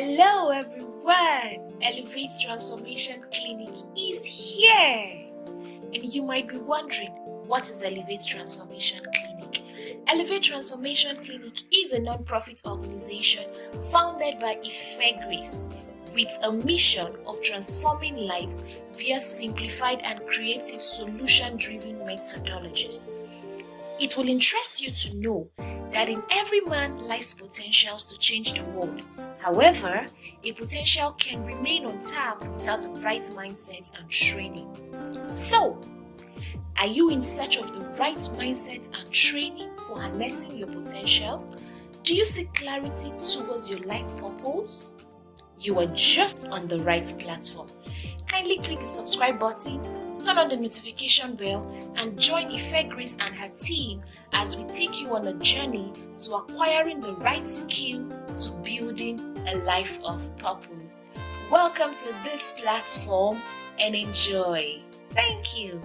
Hello everyone! Elevate Transformation Clinic is here! And you might be wondering, what is Elevate Transformation Clinic? Elevate Transformation Clinic is a non-profit organization founded by Ife Grace with a mission of transforming lives via simplified and creative solution-driven methodologies. It will interest you to know that in every man lies potentials to change the world. However, a potential can remain untapped without the right mindset and training. So, are you in search of the right mindset and training for harnessing your potentials? Do you seek clarity towards your life purpose? You are just on the right platform. Kindly click the subscribe button, turn on the notification bell, and join Ife Grace and her team as we take you on a journey to acquiring the right skill to building a life of purpose. Welcome to this platform and enjoy. Thank you.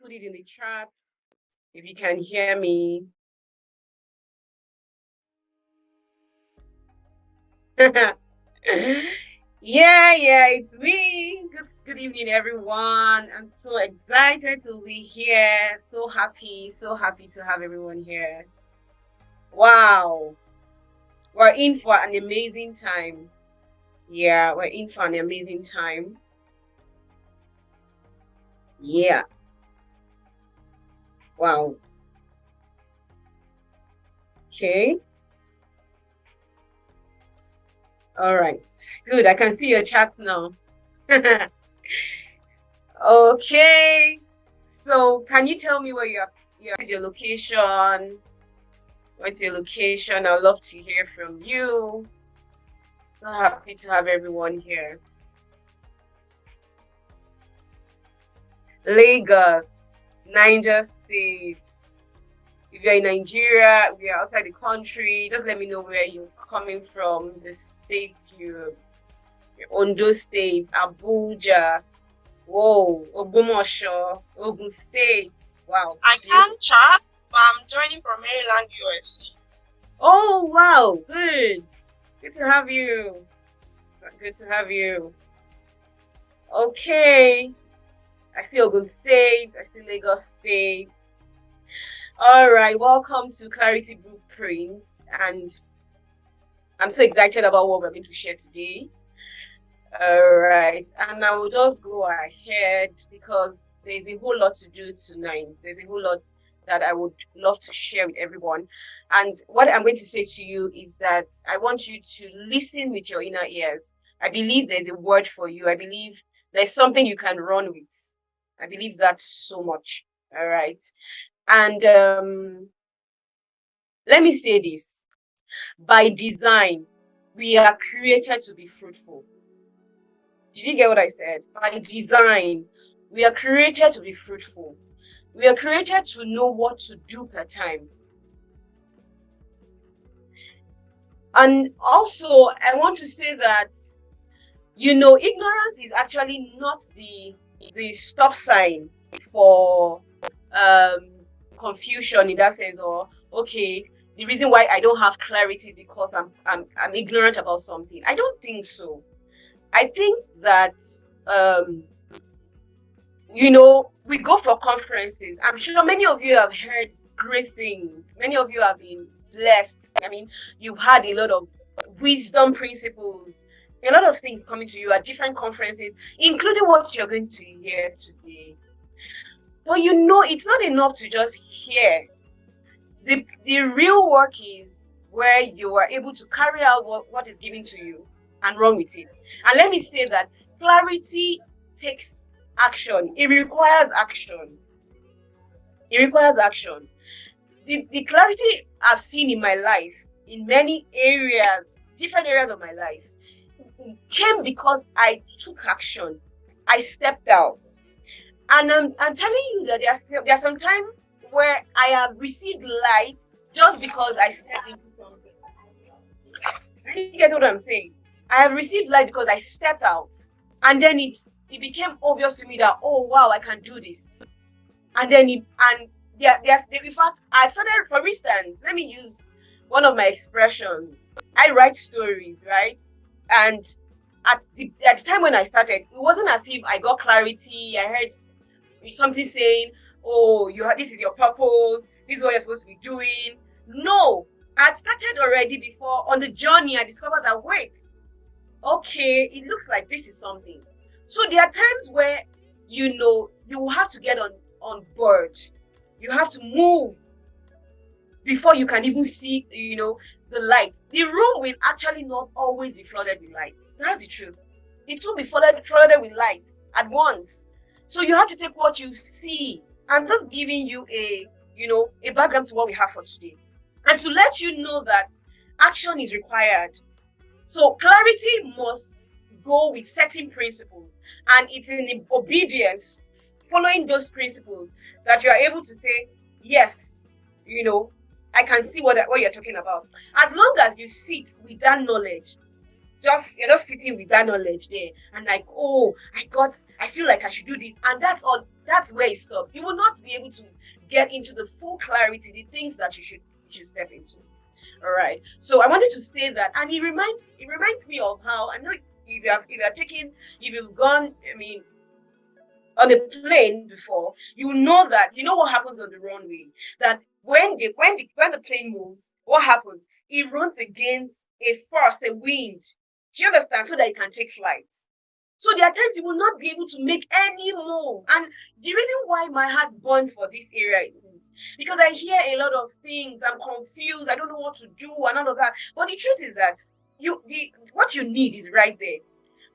Put it in the chat if you can hear me. Yeah, it's me. Good evening, everyone. I'm so excited to be here. So happy to have everyone here. Wow. We're in for an amazing time. Yeah, we're in for an amazing time. Yeah. Wow. Okay. All right. Good. I can see your chats now. Okay. So can you tell me where where's your location? What's your location? I'd love to hear from you. So happy to have everyone here. Lagos, Niger State. If you're in Nigeria, we are outside the country, just let me know where you're coming from, the state you're Ondo State, Abuja, whoa, Ogbomoso, Ogun State. Wow. I can't chat, but I'm joining from Maryland, USA. Oh, wow. Good. Good to have you. Good to have you. Okay. I see Ogun State. I see Lagos State. All right. Welcome to Clarity Blueprint. And I'm so excited about what we're going to share today. All right. And I will just go ahead because there's a whole lot to do tonight. There's a whole lot that I would love to share with everyone. And what I'm going to say to you is that I want you to listen with your inner ears. I believe there's a word for you. I believe there's something you can run with. I believe that so much. All right. And let me say this. By design, we are created to be fruitful. Did you get what I said? By design, we are created to be fruitful. We are created to know what to do per time. And also, I want to say that, ignorance is actually not the stop sign for confusion in that sense, or okay, the reason why I don't have clarity is because I'm ignorant about something. I don't think so. I think that we go for conferences. I'm sure many of you have heard great things. Many of you have been blessed. I mean, you've had a lot of wisdom principles, a lot of things coming to you at different conferences, including what you're going to hear today. But it's not enough to just hear. The real work is where you are able to carry out what is given to you and run with it. And let me say that clarity takes action. It requires action. It requires action. The clarity I've seen in my life, in many areas, different areas of my life, came because I took action. I stepped out. And I'm telling you that there are some times where I have received light just because I stepped into something. You get what I'm saying? I have received light because I stepped out, and then it became obvious to me that, oh wow, I can do this. And then in fact, I started, for instance, let me use one of my expressions. I write stories, right? And at the time when I started, it wasn't as if I got clarity. I heard something saying, oh, this is your purpose, this is what you're supposed to be doing. No, I'd started already. Before on the journey, I discovered that, wait, okay, it looks like this is something. So there are times where, you have to get on board. You have to move before you can even see, the light. The room will actually not always be flooded with lights. That's the truth. It will be flooded with light at once. So you have to take what you see. I'm just giving you a background to what we have for today. And to let you know that action is required. So clarity must go with certain principles. And it's in obedience, following those principles, that you are able to say, yes, I can see what you're talking about. As long as you sit with that knowledge, you're just sitting with that knowledge there, and like, oh, I feel like I should do this, and that's all. That's where it stops. You will not be able to get into the full clarity, the things that you should step into. All right. So I wanted to say that, and it reminds me of how, I know if you've gone, on a plane before, you know what happens on the runway. That when the plane moves, what happens? It runs against a force, a wind. Do you understand? So that it can take flight. So there are times you will not be able to make any move. And the reason why my heart burns for this area is because I hear a lot of things. I'm confused. I don't know what to do and all of that. But the truth is that what you need is right there.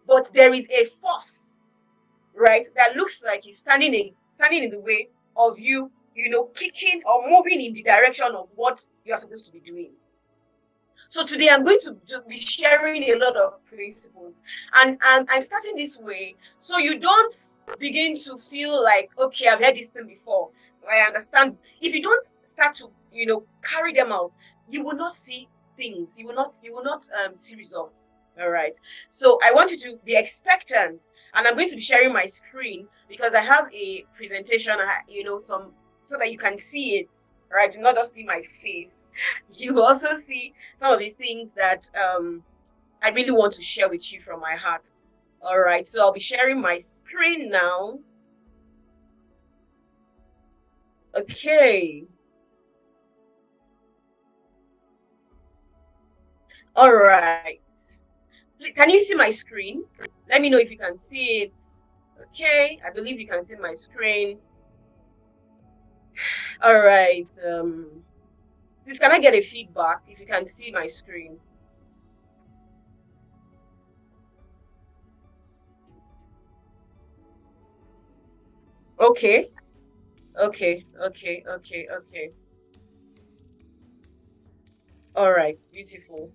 But there is a force, right, that looks like it's standing in the way of you, kicking or moving in the direction of what you're supposed to be doing. So today I'm going to be sharing a lot of principles, and I'm starting this way so you don't begin to feel like, okay, I've heard this thing before. I understand. If you don't start to, carry them out, you will not see things. You will not see results. All right. So I want you to be expectant, and I'm going to be sharing my screen because I have a presentation, so that you can see it, right? Do not just see my face. You will also see some of the things that I really want to share with you from my heart. All right. So I'll be sharing my screen now. Okay. All right. Can you see my screen? Let me know if you can see it. Okay, I believe you can see my screen. All right. Please, can I get a feedback if you can see my screen? Okay. Okay. All right. Beautiful.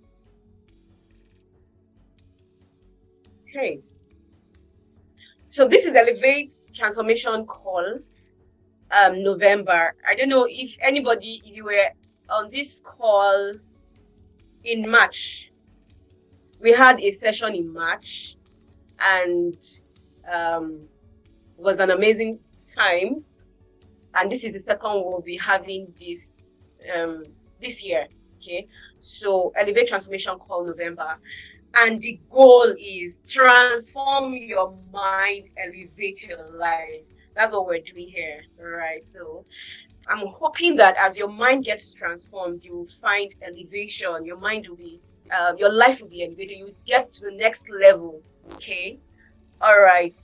Okay. So this is Elevate Transformation Call, November. I don't know if you were on this call in March. We had a session in March, and was an amazing time. And this is the second we'll be having this year. Okay. So Elevate Transformation Call November. And the goal is transform your mind, elevate your life. That's what we're doing here, right? So I'm hoping that as your mind gets transformed, you will find elevation. Your mind will be, your life will be elevated. You will get to the next level, okay? All right.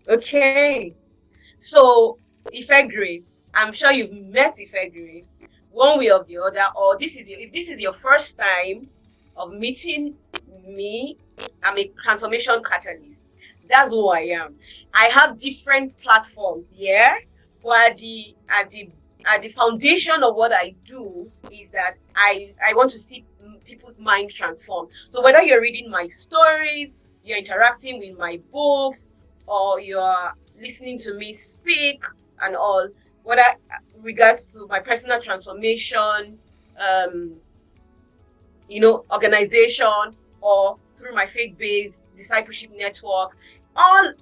Okay. So, Ife Grace, I'm sure you've met Ife Grace one way or the other, or if this is your first time of meeting me, I'm a transformation catalyst. That's who I am. I have different platforms here, but at the foundation of what I do is that I want to see people's mind transform. So whether you're reading my stories, you're interacting with my books, or you're listening to me speak, and all, whether regards to my personal transformation, organization, or through my faith-based discipleship network, all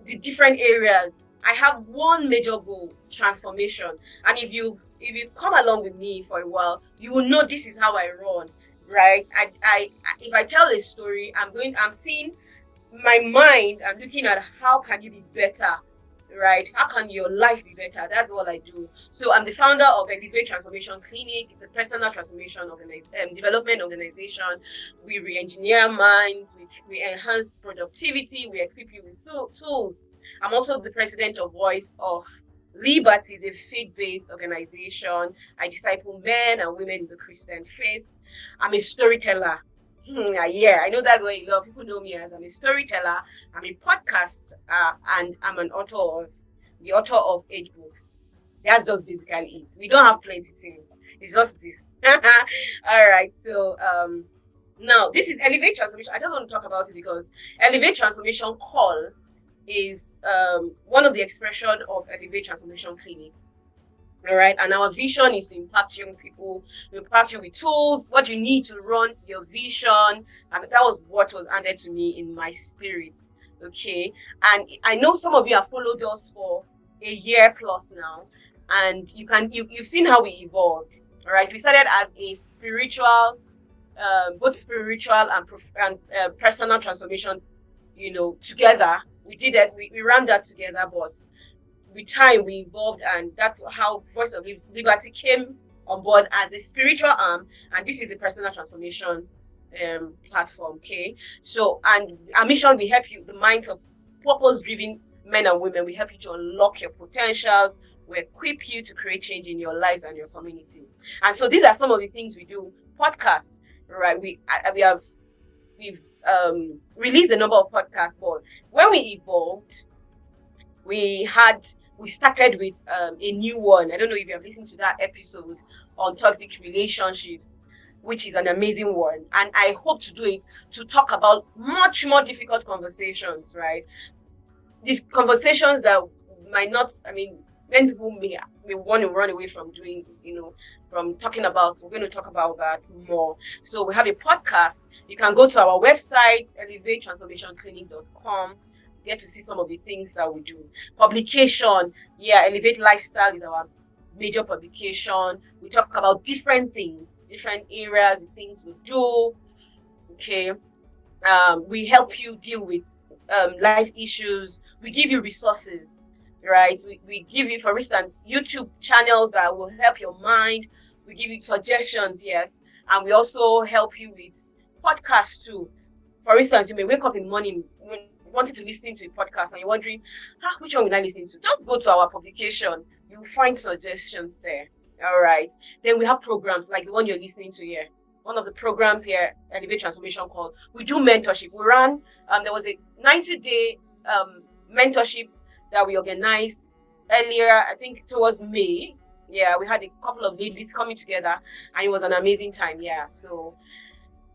the different areas. I have one major goal: transformation. And if you come along with me for a while, you will know this is how I run, right? I if I tell a story, I'm seeing my mind, I'm looking at how can you be better, right? How can your life be better? That's what I do. So I'm the founder of Elevate Transformation Clinic. It's a personal transformation development organization. We re-engineer minds, we enhance productivity, we equip you with tools. I'm also the president of Voice of Liberty, is a faith-based organization. I disciple men and women in the Christian faith. I'm a storyteller. Yeah, I know that's what you love. People know me as I'm a storyteller. I'm a podcast, and I'm the author of 8 books. That's just basically it. We don't have plenty things. It's just this. All right. So now this is Elevate Transformation. I just want to talk about it because Elevate Transformation Call is one of the expression of Elevate Transformation Clinic. All right, and our vision is to impact young people, impact you with tools, what you need to run your vision, and that was what was handed to me in my spirit. Okay, and I know some of you have followed us for a year plus now, and you've seen how we evolved. All right, we started as a spiritual, both spiritual and personal transformation, together. We did it. We ran that together, but with time we evolved, and that's how Voice of Liberty came on board as a spiritual arm, and this is the personal transformation platform. Okay, so, and our mission, we help you, the minds of purpose-driven men and women. We help you to unlock your potentials. We equip you to create change in your lives and your community. And so these are some of the things we do. Podcast, right? We've released a number of podcasts, but when we evolved, we started with a new one. I don't know if you have listened to that episode on toxic relationships, which is an amazing one. And I hope to do it to talk about much more difficult conversations, right? These conversations that might not, many people may want to run away from doing, from talking about. We're going to talk about that more. So we have a podcast. You can go to our website, elevatetransformationclinic.com. Get to see some of the things that we do. Publication, Elevate Lifestyle is our major publication. We talk about different things, different areas, the things we do. Okay, we help you deal with life issues. We give you resources, right? We give you, for instance, YouTube channels that will help your mind. We give you suggestions, yes, and we also help you with podcasts too. For instance, you may wake up in the morning wanting to listen to a podcast and you're wondering, which one will I listen to? Just go to our publication. You'll find suggestions there. All right. Then we have programs like the one you're listening to here. One of the programs here, Elevate Transformation Call. We do mentorship. We ran, there was a 90-day mentorship that we organized earlier, I think towards May. Yeah, we had a couple of ladies coming together and it was an amazing time. Yeah. So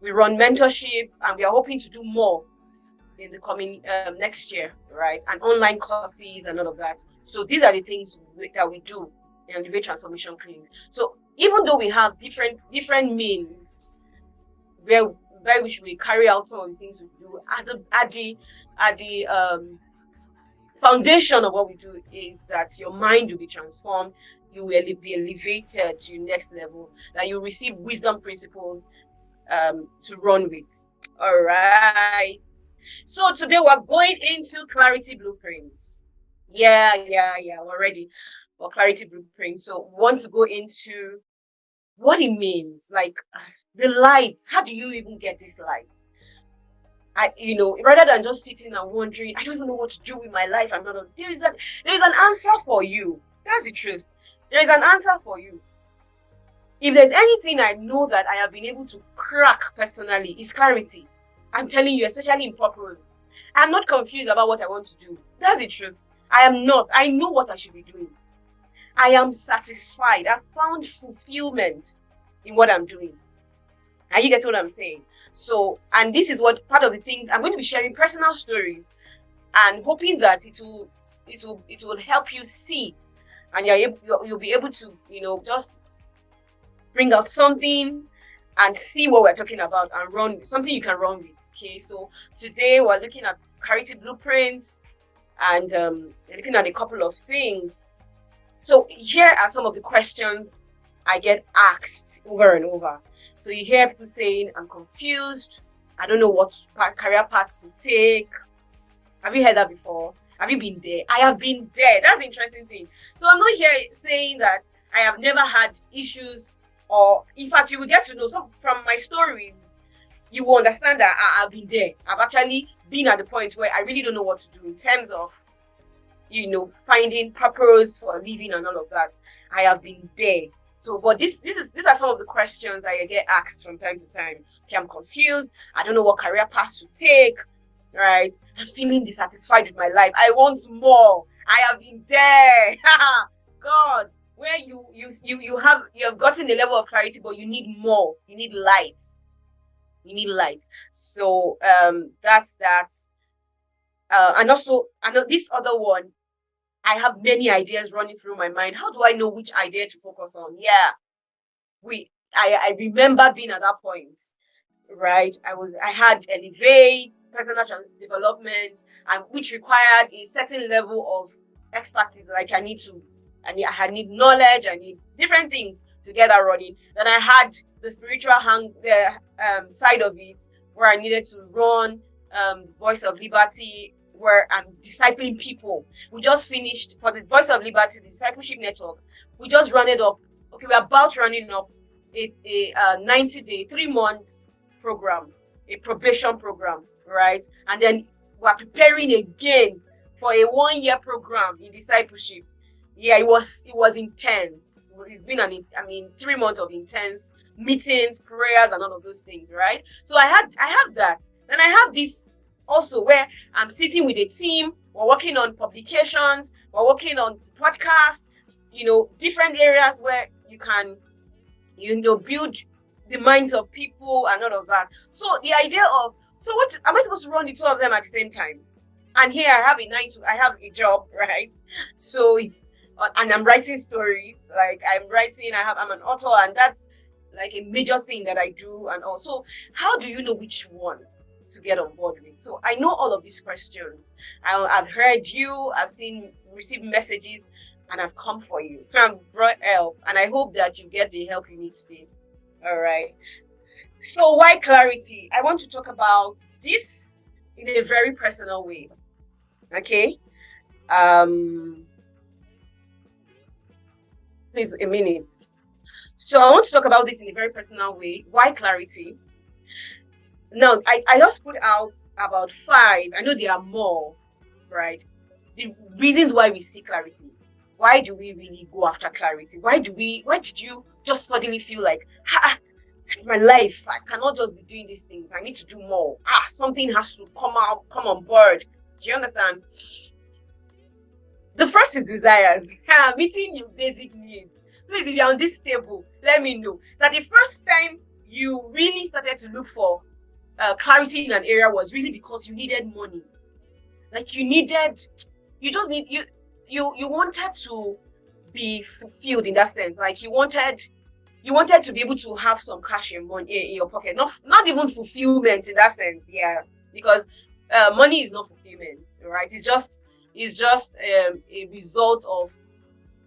we run mentorship and we are hoping to do more in the coming next year, right? And online courses and all of that. So these are the things that we do in Elevate Transformation Clinic. So even though we have different means by which we carry out some of the things we do, at the foundation of what we do is that your mind will be transformed, you will be elevated to your next level, that you receive wisdom principles to run with. All right. So today we're going into clarity blueprints. Yeah, we're ready for clarity blueprint. So we want to go into what it means, like the light. How do you even get this light? Rather than just sitting and wondering, I don't even know what to do with my life. There is an answer for you. That's the truth. There is an answer for you. If there's anything I know that I have been able to crack personally, is clarity. I'm telling you, especially in purpose. I'm not confused about what I want to do. That's the truth. I am not. I know what I should be doing. I am satisfied. I've found fulfillment in what I'm doing. Are you getting what I'm saying? So, and this is what part of the things I'm going to be sharing, personal stories, and hoping that it will help you see and you'll be able to, just bring out something and see what we're talking about and run something you can run with. Okay, so today we're looking at clarity blueprints and looking at a couple of things. So here are some of the questions I get asked over and over. So you hear people saying, I'm confused, I don't know what career paths to take. Have you heard that before? Have you been there? I have been there. That's the interesting thing. So I'm not here saying that I have never had issues, or in fact, you will get to know some from my story. You will understand that I've been there. I've actually been at the point where I really don't know what to do in terms of, finding purpose for living and all of that. I have been there. So, but these are some of the questions that I get asked from time to time. Okay, I'm confused. I don't know what career path to take. Right? I'm feeling dissatisfied with my life. I want more. I have been there. God, where you have gotten a level of clarity, but you need more. You need light. You need light. So that's that. And also, this other one, I have many ideas running through my mind. How do I know which idea to focus on? Yeah, I remember being at that point, right? I had Elevate, personal development, and which required a certain level of expertise. Like I need knowledge, I need different things to get that running. Then I had the spiritual side of it, where I needed to run Voice of Liberty, where I'm discipling people. We just finished for the Voice of Liberty, the discipleship network. We just run it up. Okay, we're about running up a 90-day, 3 months program, a probation program, right? And then we're preparing again for a 1-year program in discipleship. Yeah, it was intense. It's been 3 months of intense meetings, prayers, and all of those things, right? So I have that. And I have this also where I'm sitting with a team, we're working on publications, we're working on podcasts, different areas where you can, build the minds of people and all of that. So the idea of, so what am I supposed to run the two of them at the same time? And here I have a job, right? So and I'm writing stories, like I'm an author, and that's like a major thing that I do. And also, how do you know which one to get on board with? So I know all of these questions. I've heard you, received messages, and I've come for you. I've brought help, and I hope that you get the help you need today. All right. So why clarity? I want to talk about this in a very personal way. Okay. Please, a minute. So I want to talk about this in a very personal way. Why clarity? Now, I just put out about 5. I know there are more, right? The reasons why we seek clarity. Why do we really go after clarity? Why did you just suddenly feel like, my life, I cannot just be doing these things. I need to do more. Something has to come on board. Do you understand? The first is desires. Meeting your basic needs. Please, if you're on this table, let me know that the first time you really started to look for clarity in an area was really because you needed money. Like you wanted to be fulfilled in that sense. Like you wanted to be able to have some cash in your pocket. Not even fulfillment in that sense, yeah. Because money is not fulfillment, right? It's just a result of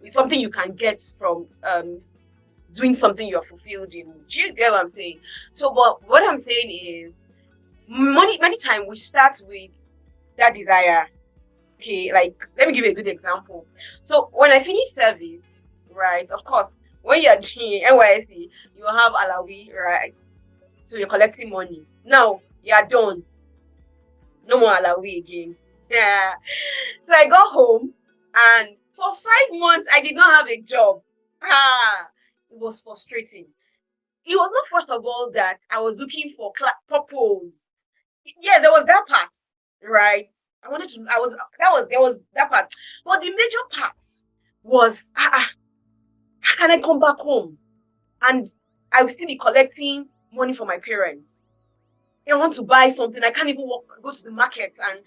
something you can get from doing something you're fulfilled in. Do you get what I'm saying? So, but what I'm saying is, many times we start with that desire. Okay, like let me give you a good example. So when I finish service, right, of course, when you're doing NYSC, you have alawi, right? So you're collecting money. Now you're done. No more alawi again. Yeah. So I got home, and for 5 months I did not have a job. It was frustrating. It was not, first of all, that I was looking for purpose. Yeah, there was that part, right? There was that part. But the major part was, how can I come back home? And I will still be collecting money for my parents. I want to buy something. I can't even go to the market and,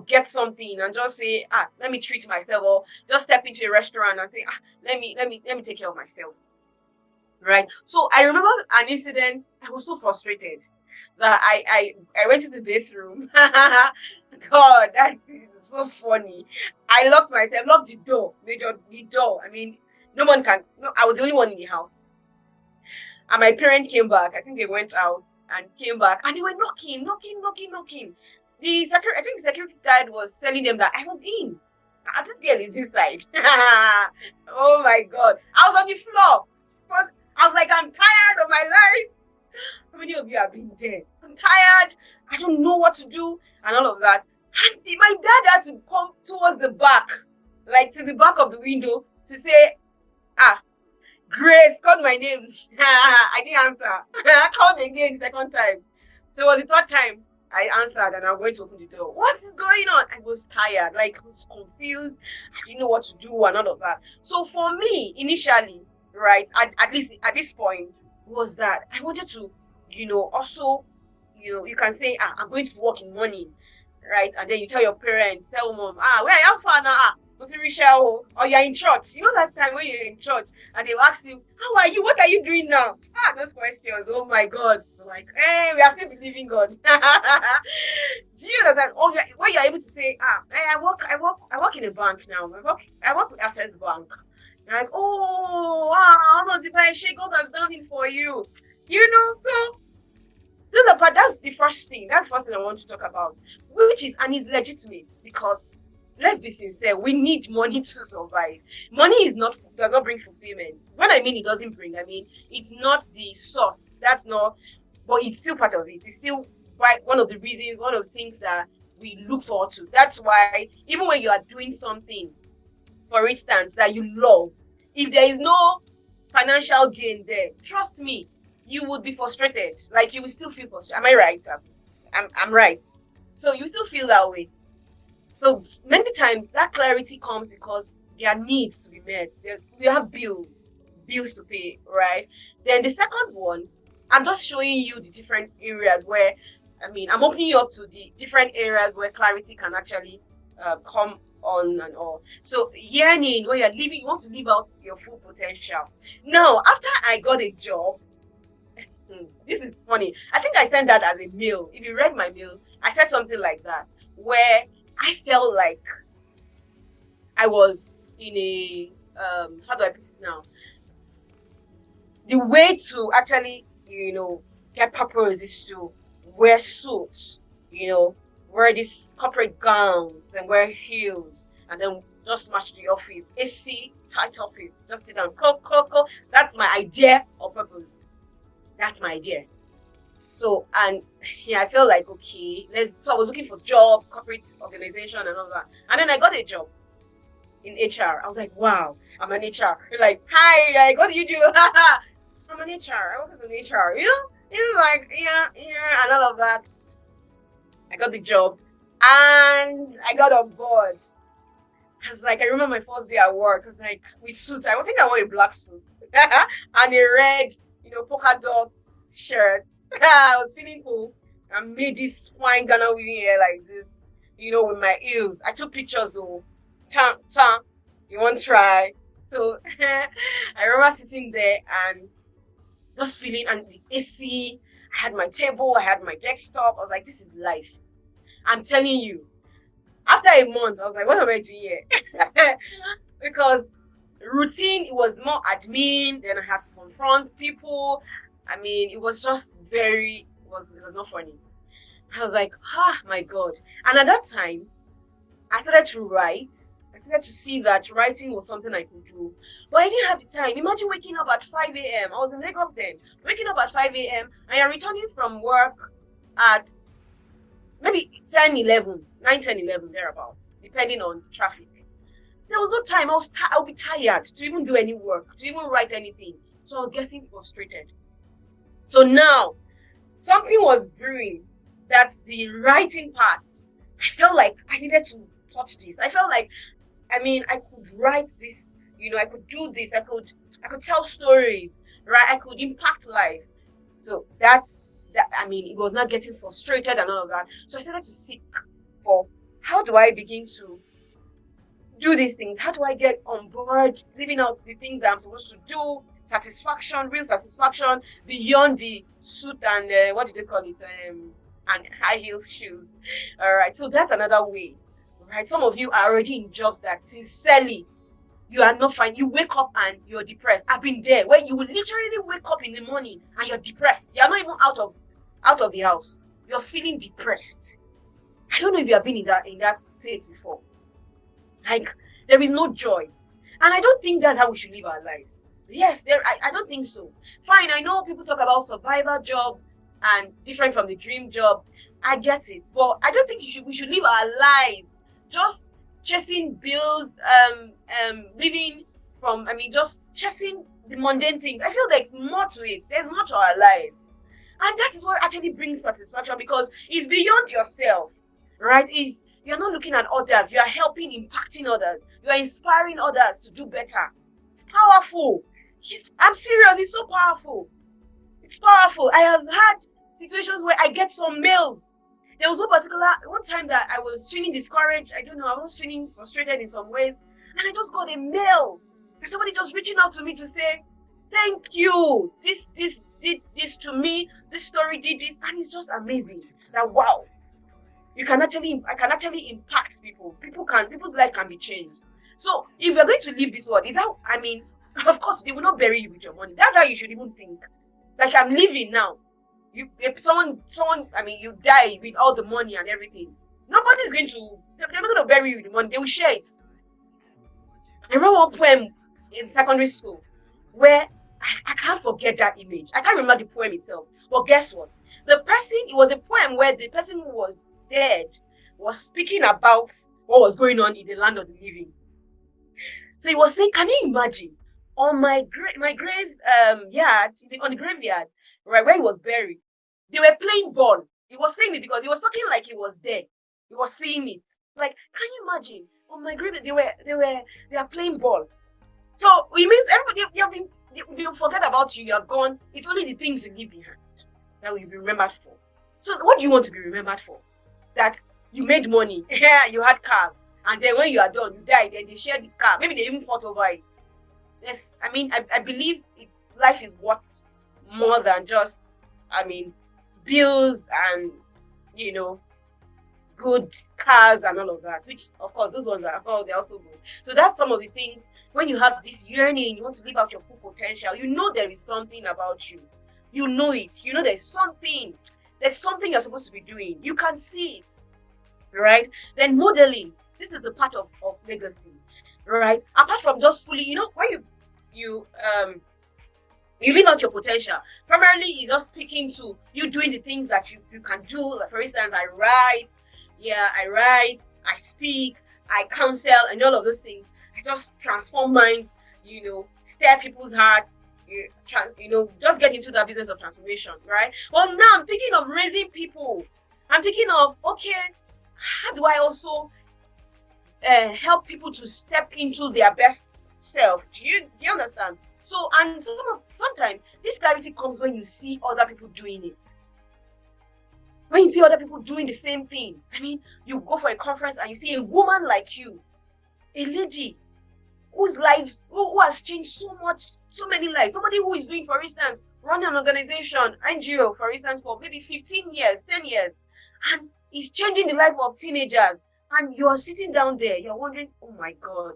get something and just say, let me treat myself, or just step into a restaurant and say, let me take care of myself. Right. So I remember an incident. I was so frustrated that I went to the bathroom. God, that is so funny. I locked myself, locked the door, the door. I mean, no one can. No, I was the only one in the house. And my parent came back. I think they went out and came back, and they were knocking. I think the security guard was telling them that I was in. This girl is inside. Oh my God! I was on the floor. I was like, I'm tired of my life. How many of you have been there? I'm tired. I don't know what to do, and all of that. And my dad had to come towards the back, like to the back of the window, to say, Grace, called my name. I didn't answer. I called again the second time. So it was the third time I answered, and I went to open the door. What is going on? I was tired, I was confused. I didn't know what to do and all of that. So for me, initially, right, at least at this point, was that I wanted to, also, you can say, I'm going to work in morning, right? And then you tell your parents, tell mom, where I am for now, or you're in church. You know that time when you're in church and they ask you, how are you? What are you doing now? Those questions. Oh my God. I'm like, hey, we are still believing God. Do you understand? When you're able to say, I work in a bank now. I work with Access Bank. You're like, oh, wow, not if I shake God has done it for you. So that's the first thing. That's the first thing I want to talk about, which is legitimate, because let's be sincere, we need money to survive. Money does not bring fulfillment. When I mean it doesn't bring, I mean it's not the source. That's not, but it's still part of it. It's still one of the reasons, one of the things that we look forward to. That's why even when you are doing something, for instance, that you love, if there is no financial gain there, trust me, you would be frustrated. Like, you will still feel frustrated. Am I right? I'm right. So you still feel that way. So many times that clarity comes because there are needs to be met. We have bills to pay, right? Then the second one, I'm just showing you the different areas where, I'm opening you up to the different areas where clarity can actually come on and all. So yearning, when you're living, you want to live out your full potential. Now, after I got a job, this is funny. I think I sent that as a mail. If you read my mail, I said something like that, where I felt like I was in a, how do I put it now? The way to actually, get purpose is to wear suits, wear these corporate gowns and wear heels, and then just match the office. AC, tight office, just sit down. That's my idea of purpose. That's my idea. So, and I felt like, okay, so I was looking for job, corporate organization and all that. And then I got a job in HR. I was like, wow, I'm an HR. You're like, hi, like, what do you do? I'm an HR. I work as an HR. It was like, yeah, and all of that. I got the job and I got on board. I was like, I remember my first day at work. I was like, with suits. I think I wore a black suit and a red, polka dot shirt. I was feeling cool. I made this fine Ghana weaving hair like this, with my heels. I took pictures of you want to try? So I remember sitting there and just feeling, and the AC, I had my table, I had my desktop. I was like, this is life. I'm telling you. After a month, I was like, what am I doing here? Because routine, it was more admin, then I had to confront people. It was just it was not funny. I was like, my God. And at that time, I started to write. I started to see that writing was something I could do. But I didn't have the time. Imagine waking up at 5 a.m. I was in Lagos then. Waking up at 5 a.m. and you're returning from work at maybe 9, 10, 11, thereabouts, depending on traffic. There was no time. I would be tired to even do any work, to even write anything. So I was getting frustrated. So now, something was brewing. That's the writing part. I felt like I needed to touch this. I felt like, I could write this, I could do this. I could tell stories, right? I could impact life. So it was not getting frustrated and all of that. So I started to seek for how do I begin to do these things? How do I get on board living out the things that I'm supposed to do? Satisfaction, real satisfaction beyond the suit and what do they call it? And high heels shoes. All right. So that's another way. Right. Some of you are already in jobs that sincerely you are not fine. You wake up and you're depressed. I've been there where you will literally wake up in the morning and you're depressed. You're not even out of the house. You're feeling depressed. I don't know if you have been in that state before. Like there is no joy. And I don't think that's how we should live our lives. Yes, I don't think so. Fine, I know people talk about survival job and different from the dream job. I get it. But I don't think we should live our lives just chasing bills, living from, just chasing the mundane things. I feel like more to it. There's more to our lives. And that is what actually brings satisfaction because it's beyond yourself, right? You're not looking at others. You are helping, impacting others. You are inspiring others to do better. It's powerful. I'm serious. It's so powerful. It's powerful. I have had situations where I get some mails. There was one time that I was feeling discouraged. I don't know. I was feeling frustrated in some ways. And I just got a mail. And somebody just reaching out to me to say, thank you. This did this to me. This story did this. And it's just amazing. That wow. I can actually impact people. People's life can be changed. So if you're going to leave this world, of course they will not bury you with your money. That's how you should even think. Like I'm living now. If someone, you die with all the money and everything. They're not going to bury you with the money. They will share it. I remember one poem in secondary school where I can't forget that image. I can't remember the poem itself. But guess what? It was a poem where the person who was dead was speaking about what was going on in the land of the living. So he was saying, can you imagine on my grave yard, on the graveyard, right where he was buried, they were playing ball. He was saying it because he was talking like he was there. He was seeing it. Like, can you imagine on my grave they are playing ball? So it means everybody you forget about you. You're gone. It's only the things you leave behind that will be remembered for. So what do you want to be remembered for? That you made money, you had car, and then when you are done, you died, and they shared the car. Maybe they even fought over it. Yes, I believe life is worth more than just, bills and, good cars and all of that, which, of course, those ones they're also good. So that's some of the things, when you have this yearning, you want to live out your full potential, there is something about you. You know it. There's something you're supposed to be doing. You can see it, right? Then modeling. This is the part of legacy, right? Apart from just fully, when you live out your potential, primarily it's just speaking to you doing the things that you can do. Like for instance, I write, I speak, I counsel, and all of those things. I just transform minds, stir people's hearts, just get into that business of transformation, right? Well, now I'm thinking of raising people. I'm thinking of, okay, how do I also help people to step into their best self? Do you understand? So, and sometimes this clarity comes when you see other people doing it. When you see other people doing the same thing. You go for a conference and you see a woman like you, a lady whose lives, who has changed so many lives. Somebody who is doing, for instance, running an organization, NGO, for instance, for maybe 15 years, 10 years, and is changing the life of teenagers. And you're sitting down there, you're wondering, oh my God,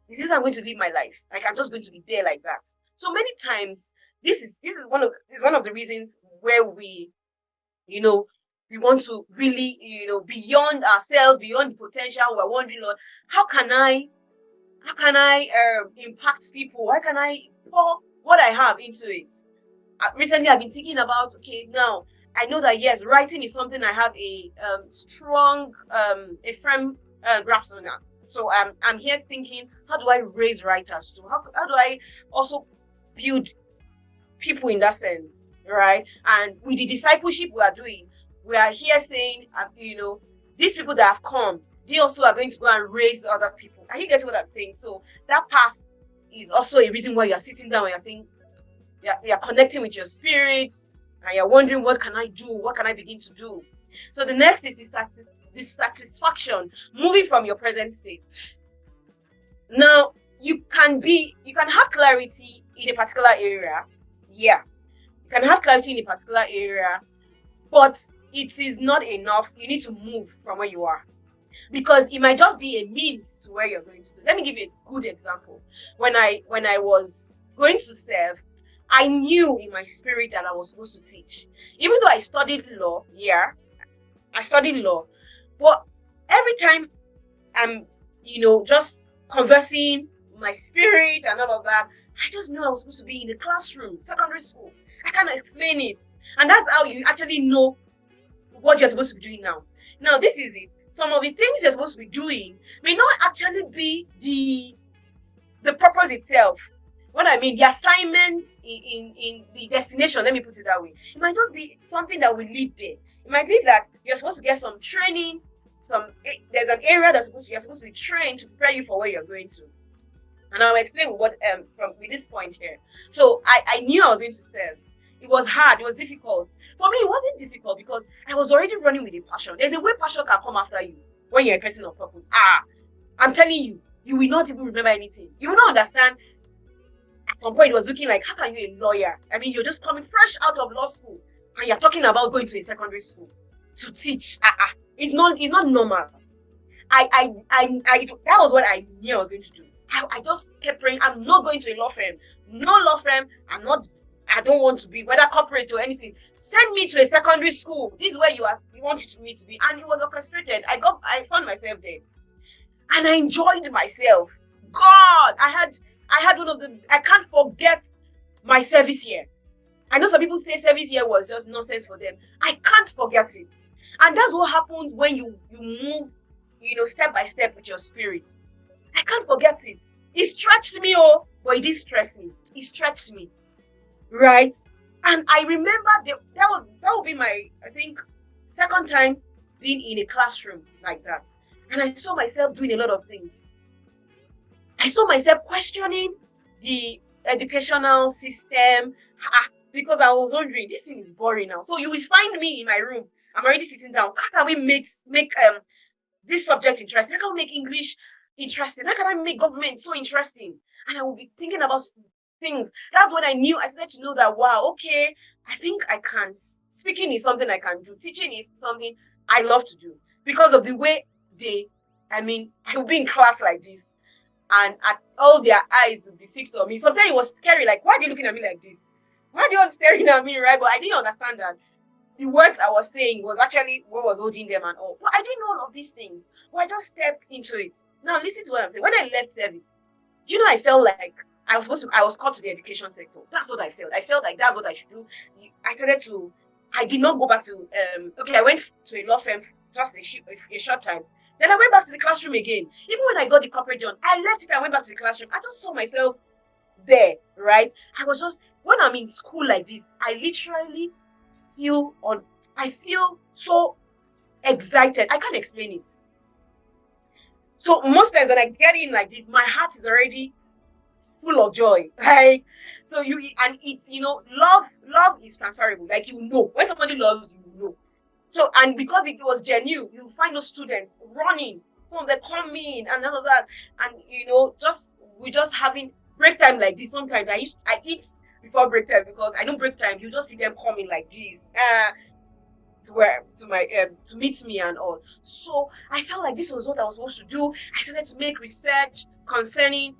is this how I'm going to live my life? Like, I'm just going to be there like that. So many times, this is one of the reasons where we want to really, beyond ourselves, beyond the potential. We're wondering, Lord, how can I impact people? How can I pour what I have into it? Recently, I've been thinking about, okay, now I know that yes, writing is something I have a firm grasp on that. So I'm here thinking, how do I raise writers too? How do I also build people in that sense, right? And with the discipleship we are doing, we are here saying, these people that have come, they also are going to go and raise other people. Are you getting what I'm saying? So that path is also a reason why you're sitting down and you're saying, you're connecting with your spirit, and you're wondering, what can I do? What can I begin to do? So the next is dissatisfaction, moving from your present state. Now, you can have clarity in a particular area. Yeah, you can have clarity in a particular area, but it is not enough. You need to move from where you are, because it might just be a means to where you're going to. Let me give you a good example. When I was going to serve, I knew in my spirit that I was supposed to teach. Even though I studied law, I studied law, but every time I'm, just conversing my spirit and all of that, I just knew I was supposed to be in the classroom, secondary school. I cannot explain it. And that's how you actually know what you're supposed to be doing now. Now, this is it. Some of the things you're supposed to be doing may not actually be the purpose itself. What I mean, the assignments in the destination, let me put it that way. It might just be something that will lead there. It might be that you're supposed to get some training, there's an area you're supposed to be trained to prepare you for where you're going to. And I'll explain with this point here. So I knew I was going to serve. It was hard, it was difficult. For me, it wasn't difficult because I was already running with a passion. There's a way passion can come after you when you're a person of purpose. I'm telling you, you will not even remember anything. You will not understand. At some point, it was looking like, how can you a lawyer? I mean, you're just coming fresh out of law school and you're talking about going to a secondary school to teach. It's not normal. That was what I knew I was going to do. I just kept praying, I'm not going to a law firm. No law firm. I don't want to be, whether corporate or anything. Send me to a secondary school. This is where you want me to be. And it was orchestrated. I found myself there. And I enjoyed myself. God, I had one of the, I can't forget my service year. I know some people say service year was just nonsense for them. I can't forget it. And that's what happens when you move, step by step with your spirit. I can't forget it. It stretched me, but it did stress me. It stretched me. Right? And I remember that would be my, I think, second time being in a classroom like that. And I saw myself doing a lot of things. I saw myself questioning the educational system because I was wondering, this thing is boring now. So you will find me in my room. I'm already sitting down. How can we make this subject interesting? How can we make English interesting? How can I make government so interesting? And I will be thinking about things. That's when I started to know that, wow, okay, I think I can. Speaking is something I can do. Teaching is something I love to do because of the way I will be in class like this and all their eyes would be fixed on me. Sometimes it was scary, like, why are they looking at me like this? Why are they all staring at me, right? But I didn't understand that the words I was saying was actually what was holding them and all. But I didn't know all of these things. But I just stepped into it. Now listen to what I'm saying. When I left service, I felt like I was called to the education sector. That's what I felt. I felt like that's what I should do. I did not go back to, I went to a law firm just a short time. Then I went back to the classroom again. Even when I got the corporate job, I left it and went back to the classroom. I just saw myself there, right? When I'm in school like this, I literally I feel so excited. I can't explain it. So most times when I get in like this, my heart is already full of joy, right? So it's love is transferable. Like, when somebody loves you, So, and because it was genuine, you find those students running, some of them come in and all of that, and we're just having break time like this. Sometimes I eat before break time because I know break time you just see them coming like this to meet me and all. So I felt like this was what I was supposed to do. I started to make research concerning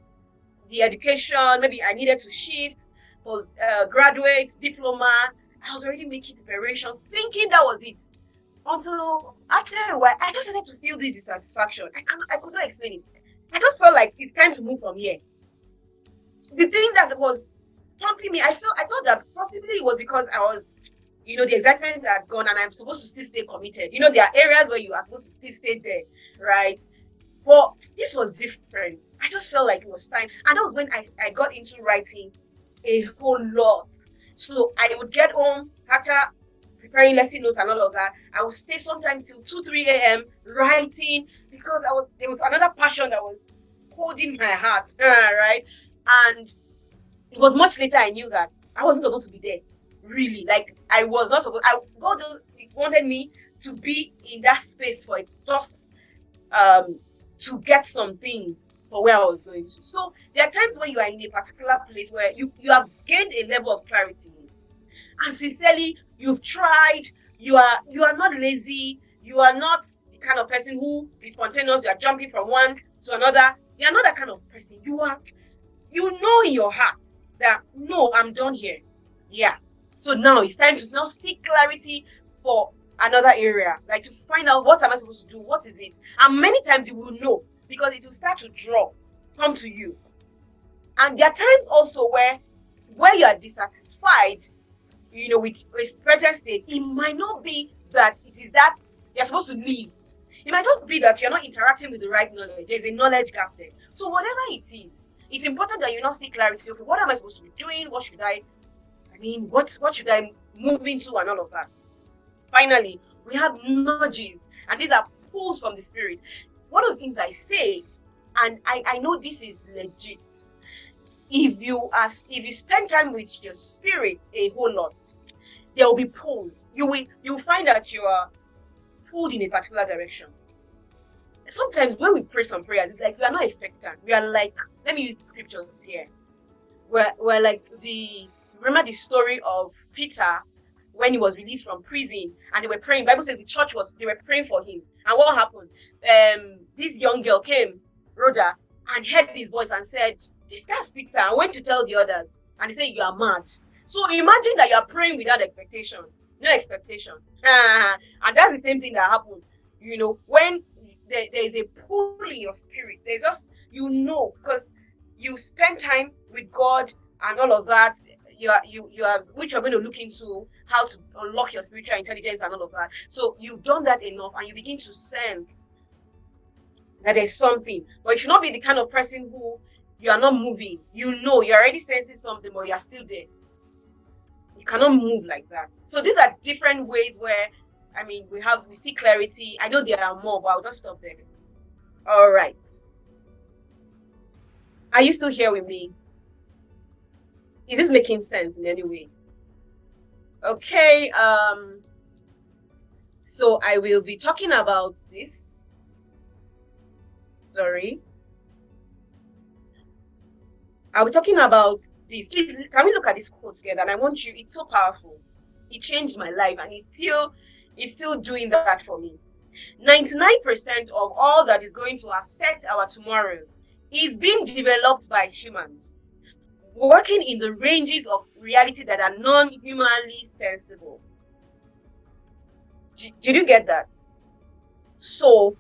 the education. Maybe I needed to shift, graduate, diploma. I was already making preparation, thinking that was it. Until after a while, I just started to feel this dissatisfaction. I could not explain it. I just felt like it's time to move from here. The thing that was pumping me, I thought that possibly it was because I was, the excitement had gone and I'm supposed to still stay committed. There are areas where you are supposed to still stay there, right? But this was different. I just felt like it was time. And that was when I got into writing a whole lot. So I would get home after preparing lesson notes and all of that. I would stay sometimes till 2-3 a.m. writing because there was another passion that was holding my heart, right? And it was much later I knew that I wasn't supposed to be there, really. Like, I was not supposed. God wanted me to be in that space for just to get some things for where I was going to. So there are times when you are in a particular place where you have gained a level of clarity, and sincerely you've tried. You are not lazy. You are not the kind of person who is spontaneous. You are jumping from one to another. You are not that kind of person. You know in your heart that no, I'm done here. Yeah. So now it's time to now seek clarity for another area, like to find out what am I supposed to do, what is it, and many times you will know because it will start to come to you. And there are times also where you are dissatisfied, with a present state. It might not be that it is that you're supposed to leave. It might just be that you're not interacting with the right knowledge. There's a knowledge gap there. So whatever it is, it's important that you now seek clarity. Okay, what am I supposed to be doing? What should what should I move into and all of that? Finally, we have nudges, and these are pulls from the spirit. One of the things I say, and I know this is legit, if you spend time with your spirit a whole lot, there will be pulls. You will find that you are pulled in a particular direction. Sometimes when we pray some prayers, it's like we are not expectant. We are like, let me use the scriptures here. We're like remember the story of Peter when he was released from prison and they were praying. The Bible says they were praying for him. And what happened? This young girl came, Rhoda, and heard his voice and said, "That's Peter." I went to tell the others. And he said, "You are mad." So imagine that you are praying without expectation. No expectation. And that's the same thing that happened. When there is a pull in your spirit, there's just, because you spend time with God and all of that, you are which you're going to look into how to unlock your spiritual intelligence and all of that. So you've done that enough and you begin to sense that there's something. But you should not be the kind of person who you are not moving. You're already sensing something, but you're still there. You cannot move like that. So these are different ways where, we see clarity. I know there are more, but I'll just stop there. All right. Are you still here with me? Is this making sense in any way? Okay. So I will be talking about this. Sorry. I'll be talking about this. Please, can we look at this quote together? And I want you, it's so powerful. It changed my life and it's still doing that for me. 99% of all that is going to affect our tomorrows is being developed by humans, working in the ranges of reality that are non-humanly sensible. Did you get that? So,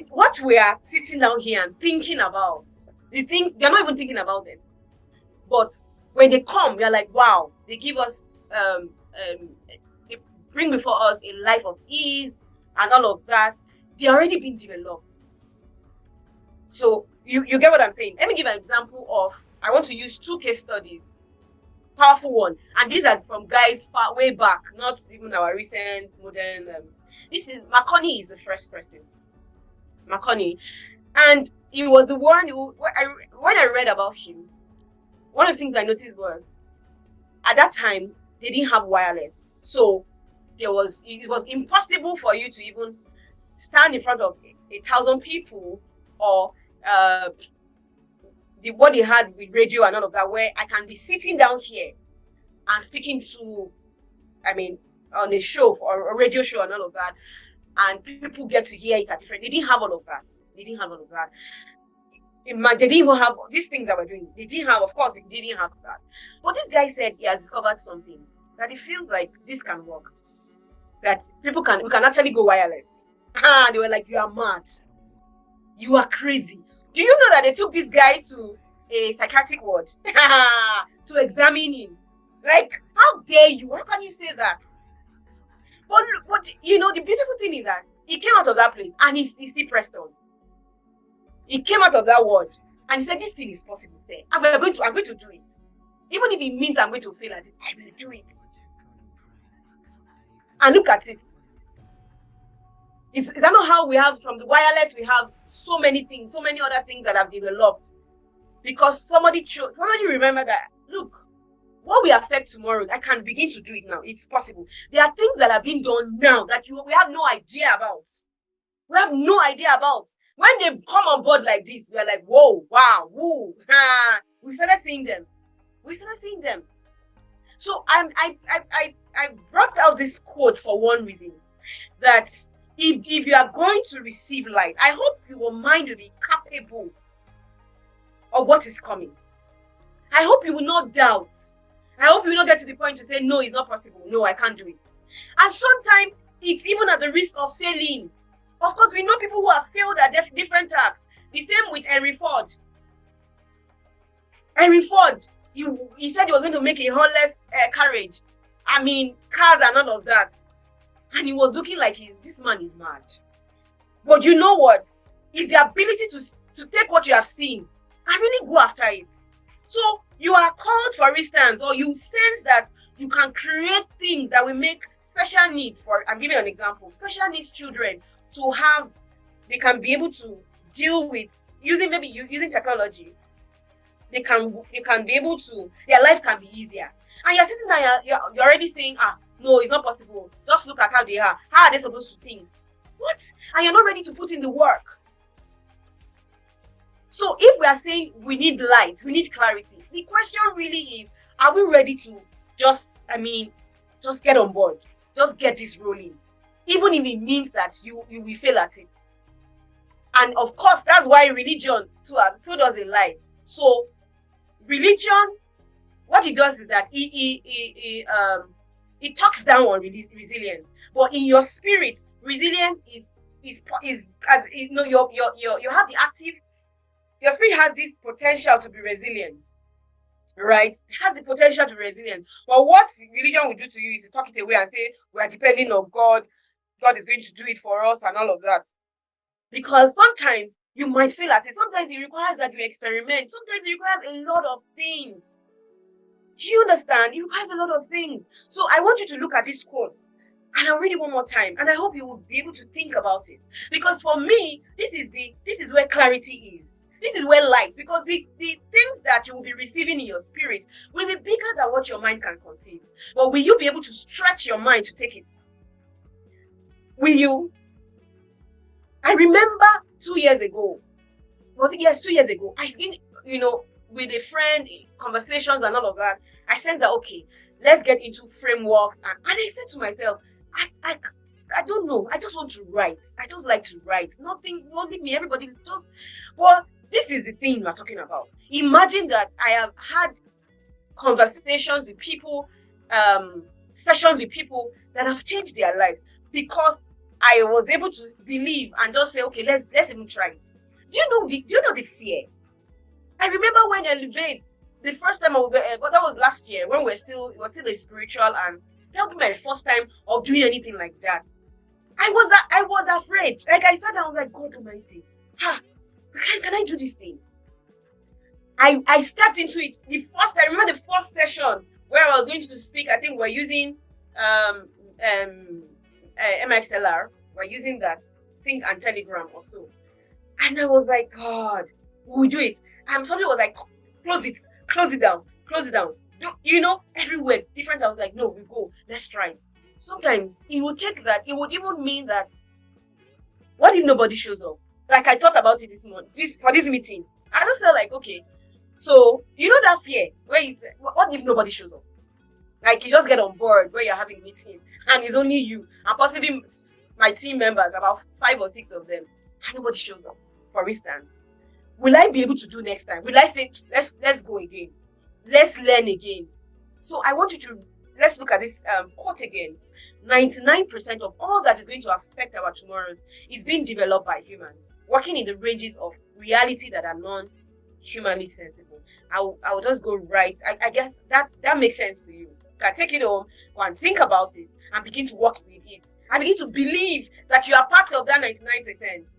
what we are sitting down here and thinking about, the things, we are not even thinking about them. But when they come, we are like, wow, they give us, they bring before us a life of ease and all of that. They're already being developed. So you get what I'm saying? Let me give an example of, I want to use 2 case studies. Powerful one. And these are from guys far way back, not even our recent modern. This is Marconi is the first person. Marconi. And he was the one who, when I read about him, one of the things I noticed was, at that time, they didn't have wireless. So it was impossible for you to even stand in front of 1,000 people or what they had with radio and all of that, where I can be sitting down here and speaking to, on a show or a radio show and all of that, and people get to hear it at different. They didn't have all of that. They didn't even have these things that we're doing. They didn't have, of course, they didn't have that. But this guy said he has discovered something that he feels like this can work. That we can actually go wireless. They were like, "You are mad. You are crazy." Do you know that they took this guy to a psychiatric ward to examine him? Like, how dare you? How can you say that? But the beautiful thing is that he came out of that place and he's still pressed on. He came out of that ward and he said, "This thing is possible. I'm going to do it. Even if it means I'm going to fail at it, I will do it." And look at it. Is that not how we have from the wireless? We have so many things, so many other things that have developed because somebody remember that. Look, what will affect tomorrow, I can begin to do it now. It's possible. There are things that are being done now that we have no idea about. We have no idea about. When they come on board like this, we are like, whoa, wow, woo, we started seeing them. So I brought out this quote for one reason, that if you are going to receive light, I hope your mind will be capable of what is coming. I hope you will not doubt. I hope you will not get to the point to say, no, it's not possible. No, I can't do it. And sometimes it's even at the risk of failing. Of course, we know people who have failed at different tasks. The same with Henry Ford. Henry Ford, he said he was going to make a hull-less carriage. I mean, cars and all of that. And he was looking like this man is mad. But you know what? It's the ability to take what you have seen and really go after it. So you are called, for instance, or you sense that you can create things that will make special needs for, I'm giving an example, special needs children to have, they can be able to deal with using technology. They can be able to, their life can be easier. And you're sitting there, you're already saying, no, it's not possible. Just look at how they are. How are they supposed to think? What? And you're not ready to put in the work. So if we are saying we need light, we need clarity, the question really is, are we ready to just get on board? Just get this rolling. Even if it means that you will fail at it. And of course, that's why religion so does a lie. So religion, what it does is that it talks down on resilience. But in your spirit, resilience is as you know, you have the active. Your spirit has this potential to be resilient, right? It has the potential to be resilient. But what religion will do to you is to talk it away and say, we are depending on God. God is going to do it for us and all of that. Because sometimes you might fail at it. Sometimes it requires that you experiment. Sometimes it requires a lot of things. Do you understand? It requires a lot of things. So I want you to look at this quote. And I'll read it one more time. And I hope you will be able to think about it. Because for me, this is where clarity is. This is where light, because the things that you will be receiving in your spirit will be bigger than what your mind can conceive. But will you be able to stretch your mind to take it? Will you? I remember 2 years ago. Was it? Yes, 2 years ago. I've been, with a friend, conversations and all of that. I said that, okay, let's get into frameworks. And I said to myself, I don't know. I just want to write. I just like to write. Nothing, not me. Everybody just, well, this is the thing we're talking about. Imagine that I have had conversations with people, sessions with people that have changed their lives because I was able to believe and just say, okay, let's even try it. Do you know the fear? I remember when Elevate, the first time but that was last year when it was still a spiritual, and that was my first time of doing anything like that. I was afraid. Like I said, I was like, God Almighty, can I do this thing? I stepped into it. I remember the first session where I was going to speak. I think we're using MXLR. We're using that thing and Telegram or so. And I was like, God, we'll do it. And somebody was like, close it down. Everywhere different. I was like, no, we go. Let's try. Sometimes it would take that. It would even mean that, what if nobody shows up? Like I thought about it this morning, for this meeting. I just felt like, okay, so that fear where what if nobody shows up? Like you just get on board where you're having a meeting and it's only you and possibly my team members, about 5 or 6 of them, and nobody shows up, for instance. Will I be able to do next time? Will I say, let's go again? Let's learn again. So I want you to, let's look at this quote again. 99% of all that is going to affect our tomorrows is being developed by humans, working in the ranges of reality that are non-humanly sensible. I will just go right. I guess that makes sense to you. You can take it home, go and think about it, and begin to work with it. And begin to believe that you are part of that 99%.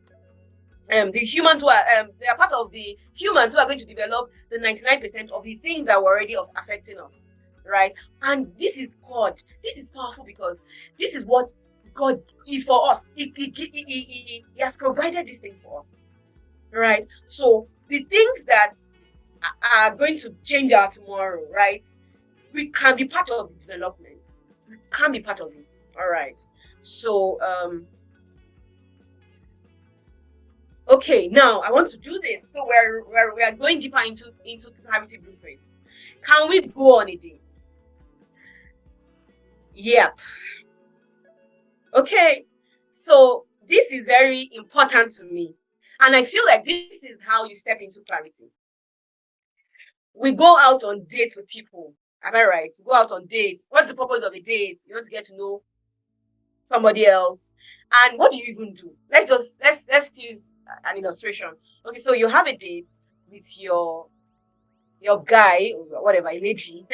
The humans they are part of the humans who are going to develop the 99% of the things that were already affecting us, right? And this is God. This is powerful because this is what God is for us. He has provided these things for us, right? So the things that are going to change our tomorrow, right? we can be part of the development. We can be part of it. All right. So okay, now I want to do this. So we are going deeper into clarity blueprint. Can we go on a date? Yep. Okay. So this is very important to me. And I feel like this is how you step into clarity. We go out on dates with people. Am I right? Go out on dates. What's the purpose of a date? You want to get to know somebody else. And what do you even do? Let's use an illustration. Okay, so you have a date with your guy or whatever, a lady.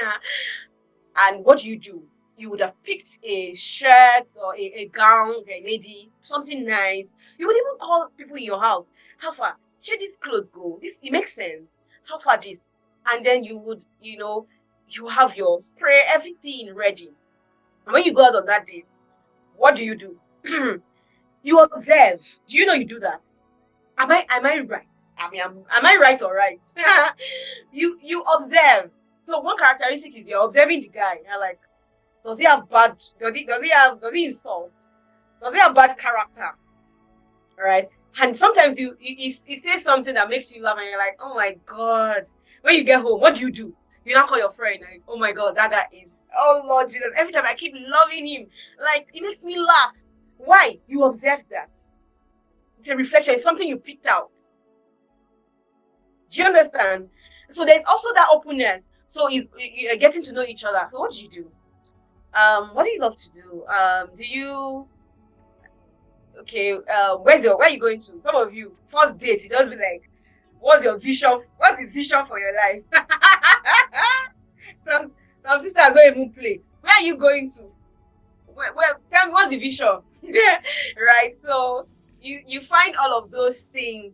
And what do? You would have picked a shirt or a gown, a lady, something nice. You would even call people in your house. How far? Share these clothes go. It makes sense. How far this? And then you would, you have your spray, everything ready. And when you go out on that date, what do? You observe. Do you know you do that? Am I right? I mean, am I right or right? You observe. So one characteristic is you're observing the guy. You're like, does he have bad? Does he insult? Does he have bad character? All right. And sometimes he says something that makes you laugh, and you're like, oh my god. When you get home, what do? You now call your friend, like, oh my god, that is, oh Lord Jesus. Every time I keep loving him, like it makes me laugh. Why? You observe that. It's a reflection. It's something you picked out. Do you understand? So there's also that openness. So you're getting to know each other. So what do? What do you love to do? Okay, where are you going to? Some of you, first date, it does be like, what's your vision? What's the vision for your life? some sisters don't even play. Where are you going to? Tell me, what's the vision? Right? So you find all of those things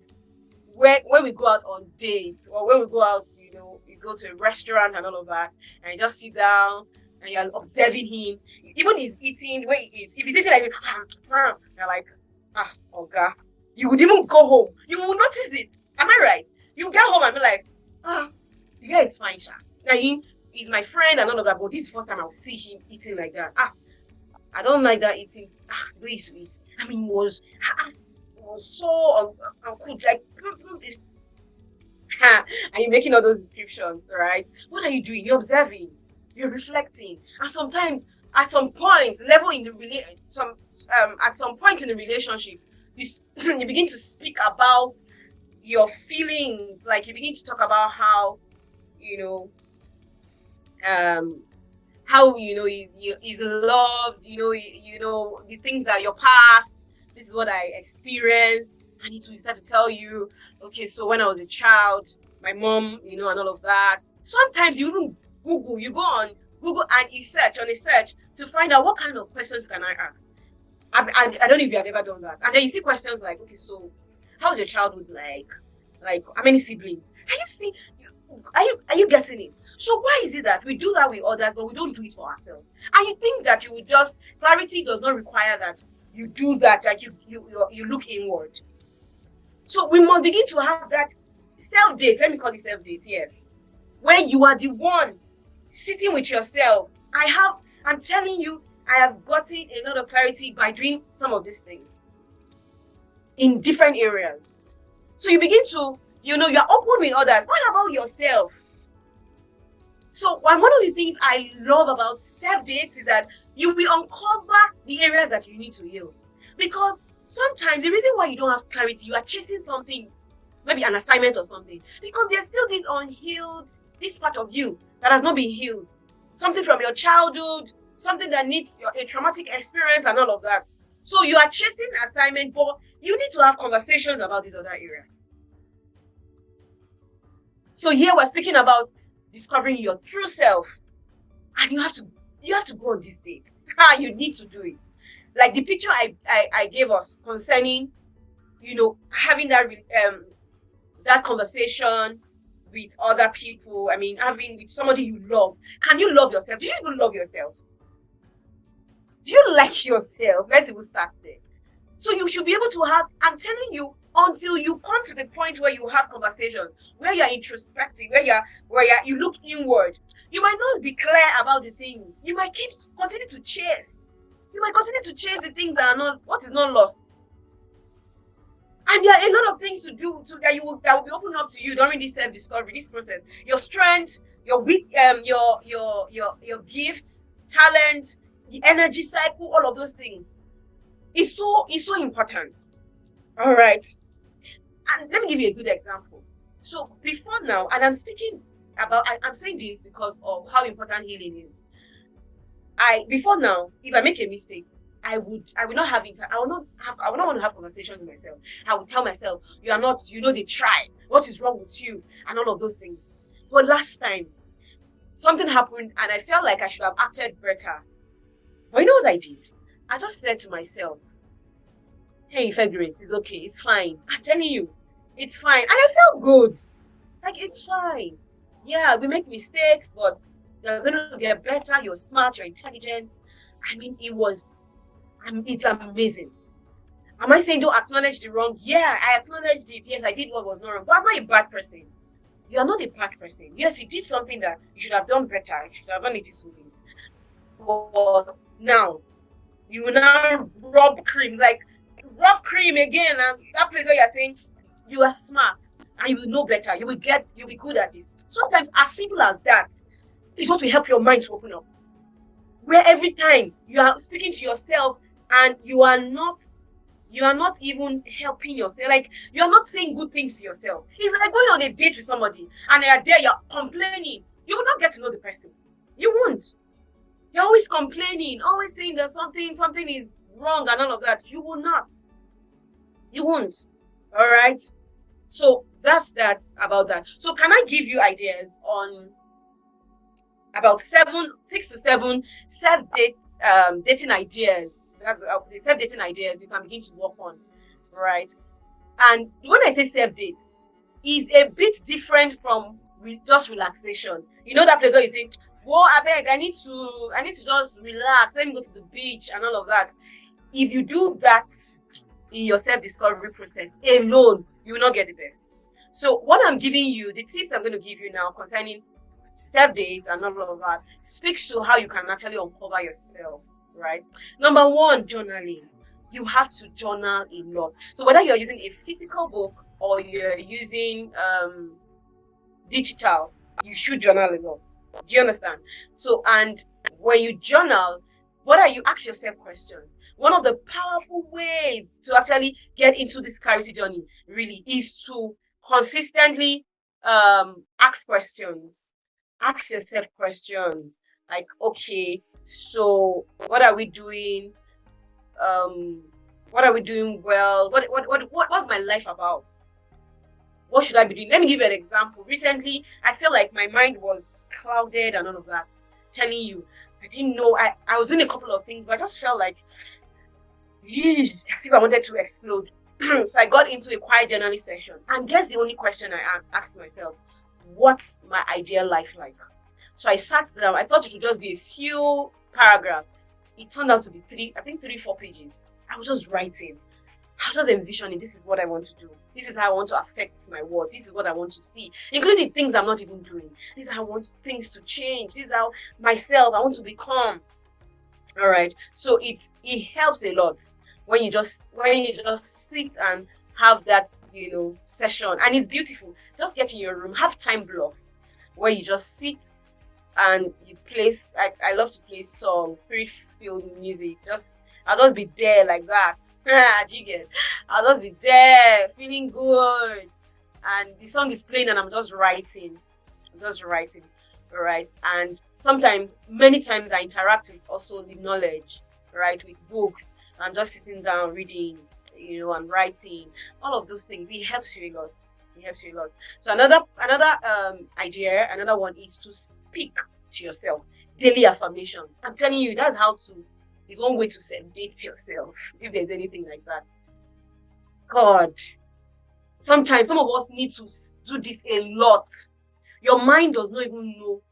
when we go out on dates, or when we go out, you go to a restaurant and all of that, and you just sit down and you're observing him. Even he's eating, the way he eats. If he's eating like, you're like, okay. You would even go home. You will notice it. Am I right? You get home and be like, the guy is fine, Sha. Now he's my friend and all of that, but this is the first time I will see him eating like that. I don't like that eating. The way he used to eat. I mean, it was so uncool. Like, and you're making all those descriptions, right? What are you doing? You're observing. You're reflecting. And sometimes, at some point, at some point in the relationship, you begin to speak about your feelings. Like, you begin to talk about how he's loved, the things that your past, this is what I experienced. I need to start to tell you, okay, so when I was a child, my mom, and all of that. Sometimes you even Google, you go on Google and you search to find out what kind of questions can I ask. I don't know if you have ever done that. And then you see questions like, okay, so how's your childhood like? Like, how many siblings? Are you getting it? So why is it that we do that with others, but we don't do it for ourselves? And you think that you would clarity does not require that you do that you look inward. So we must begin to have that self-date. Let me call it self-date, yes. Where you are the one sitting with yourself. I'm telling you, I have gotten a lot of clarity by doing some of these things in different areas. So you begin to, you're open with others. What about yourself? So one of the things I love about self-date is that you will uncover the areas that you need to heal. Because sometimes the reason why you don't have clarity, you are chasing something, maybe an assignment or something, because there's still this unhealed, this part of you that has not been healed. Something from your childhood, something that needs a traumatic experience and all of that. So you are chasing assignment, but you need to have conversations about this other area. So here we're speaking about discovering your true self, and you have to go on this date. You need to do it. Like the picture I gave us concerning, having that conversation with other people. I mean, having with somebody you love. Can you love yourself? Do you even love yourself? Do you like yourself? Let's even start there. So you should be able to have, I'm telling you, until you come to the point where you have conversations, where you're introspective, you look inward, you might not be clear about the things. You might continue to chase. You might continue to chase the things that are not, what is not lost. And there are a lot of things to do that will be opened up to you during this self-discovery, this process. Your strength, your gifts, talent, the energy cycle, all of those things. It's so important. All right. And let me give you a good example. So before now, and I'm saying this because of how important healing is. Before now, if I make a mistake, I will not want to have conversations with myself. I would tell myself, you are not, they try. What is wrong with you? And all of those things. But last time, something happened and I felt like I should have acted better. But you know what I did? I just said to myself, hey, Ife Grace, it's okay, it's fine. I'm telling you, it's fine. And I felt good. Like, it's fine. Yeah, we make mistakes, but you're going to get better. You're smart, you're intelligent. I mean, it's amazing. Am I saying don't acknowledge the wrong? Yeah, I acknowledged it. Yes, I did what was not wrong. But I'm not a bad person. You are not a bad person. Yes, you did something that you should have done better. You should have done it this way. But now, you will now rub cream again, and that place where you're saying you are smart and you will know better, you'll be good at this. Sometimes as simple as that is what will help your mind to open up. Where every time you are speaking to yourself and you are not even helping yourself, like you are not saying good things to yourself. It's like going on a date with somebody and you're complaining. You will not get to know the person. You won't. You're always complaining, always saying that something is wrong and all of that. You will not. You won't. All right. So that's about that. So can I give you ideas on about 6 to 7 dating ideas? That's the self-dating ideas you can begin to work on, right? And when I say self-dates, is a bit different from just relaxation. You know that place where you say, "Whoa, I beg, I need to just relax. Let me go to the beach and all of that." If you do that in your self-discovery process alone, you will not get the best. So what I'm giving you, the tips I'm going to give you now concerning self-dates and all of that, speaks to how you can actually uncover yourself, right? Number 1, journaling. You have to journal a lot. So whether you're using a physical book or you're using digital, you should journal a lot. Do you understand? So, and when you journal, ask yourself questions. One of the powerful ways to actually get into this clarity journey really is to consistently ask questions. Ask yourself questions like, okay, so what are we doing? What are we doing well? What's my life about? What should I be doing? Let me give you an example. Recently, I feel like my mind was clouded and all of that. Telling you, I didn't know. I was doing a couple of things, but I just felt like as if I wanted to explode. So I got into a quiet journaling session. And guess the only question I asked myself, what's my ideal life like? So I sat down. I thought it would just be a few paragraphs. It turned out to be 3-4 pages. I was just writing. I was just envisioning, this is what I want to do. This is how I want to affect my world. This is what I want to see, including things I'm not even doing. This is how I want things to change. This is how I want to become. All right. So it helps a lot when you just sit and have that, session. And it's beautiful. Just get in your room, have time blocks where you just sit and you play. I love to play songs, spirit-filled music. I'll just be there like that. I'll just be there, feeling good. And the song is playing and I'm just writing. All right. And many times I interact with also the knowledge, right? With books. I'm just sitting down reading, I'm writing, all of those things. It helps you a lot. So another idea, another one is to speak to yourself. Daily affirmation. I'm telling you, it's one way to sedate yourself, if there's anything like that. God. Sometimes some of us need to do this a lot. Your mind does not even know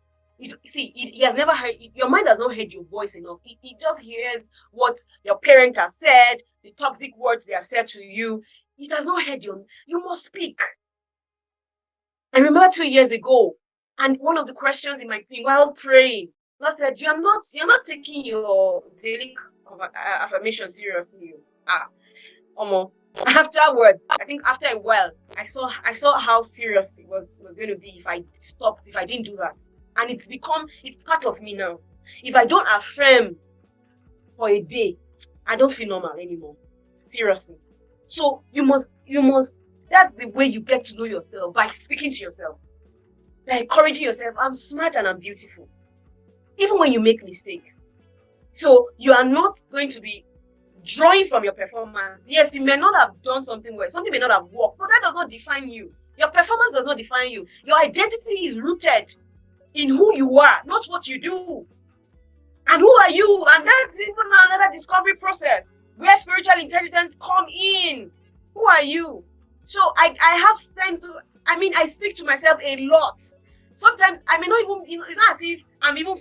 He has never heard, your mind has not heard your voice enough. It just hears what your parents have said, the toxic words they have said to you. It has not heard you must speak. I remember 2 years ago, and one of the questions in my thing while praying, Lord said, you're not taking your daily affirmation seriously. Almost. Afterward, I think after a while, I saw how serious it was going to be if I stopped, if I didn't do that. And it's part of me now. If I don't affirm for a day, I don't feel normal anymore. Seriously. So you must, that's the way you get to know yourself, by speaking to yourself, by encouraging yourself. I'm smart and I'm beautiful. Even when you make mistakes. So you are not going to be drawing from your performance. Yes, you may not have done something well, something may not have worked, but that does not define you. Your performance does not define you. Your identity is rooted in who you are, not what you do. And who are you? And that's even another discovery process where spiritual intelligence come in. Who are you? So I have time to, I speak to myself a lot. Sometimes I may not even, it's not as if I'm even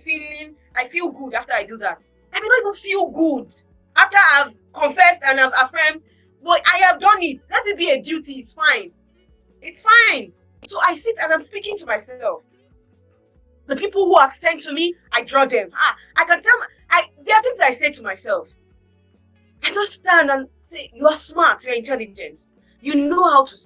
I feel good after I do that. I may not even feel good after I've confessed and I've affirmed, but I have done it. Let it be a duty. It's fine. It's fine. So I sit and I'm speaking to myself. The people who are sent to me, I draw them. I can tell, there are things I say to myself. I just stand and say, you are smart, you're intelligent. You know how to,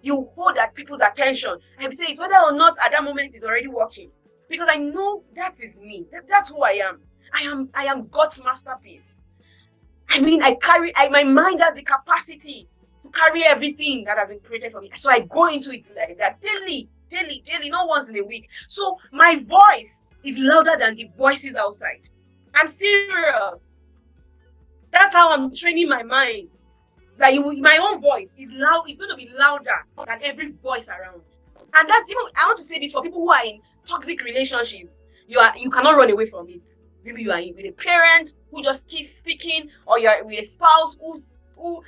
you hold that people's attention. I say it whether or not at that moment it's already working. Because I know that is me. That's who I am. I am God's masterpiece. My mind has the capacity to carry everything that has been created for me. So I go into it like that daily, not once in a week. So my voice is louder than the voices outside. I'm serious. That's how I'm training my mind. Like my own voice is loud. It's going to be louder than every voice around. And that's even, I want to say this for people who are in toxic relationships. You cannot run away from it. Maybe you are with a parent who just keeps speaking, or you're with a spouse who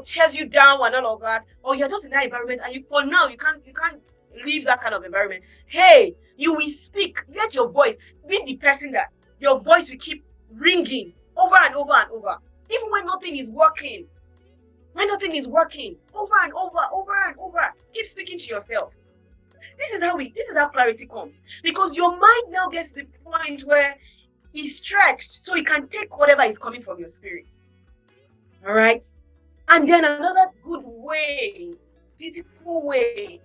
tears you down and all of that, or you're just in that environment and for now you can't leave that kind of environment. Hey, you will speak. Let your voice be the person that your voice will keep ringing over and over and over, even when nothing is working. When nothing is working, over and over, keep speaking to yourself. This is how clarity comes, because your mind now gets to the point where it's stretched, so it can take whatever is coming from your spirit. All right. And then another good way, beautiful way,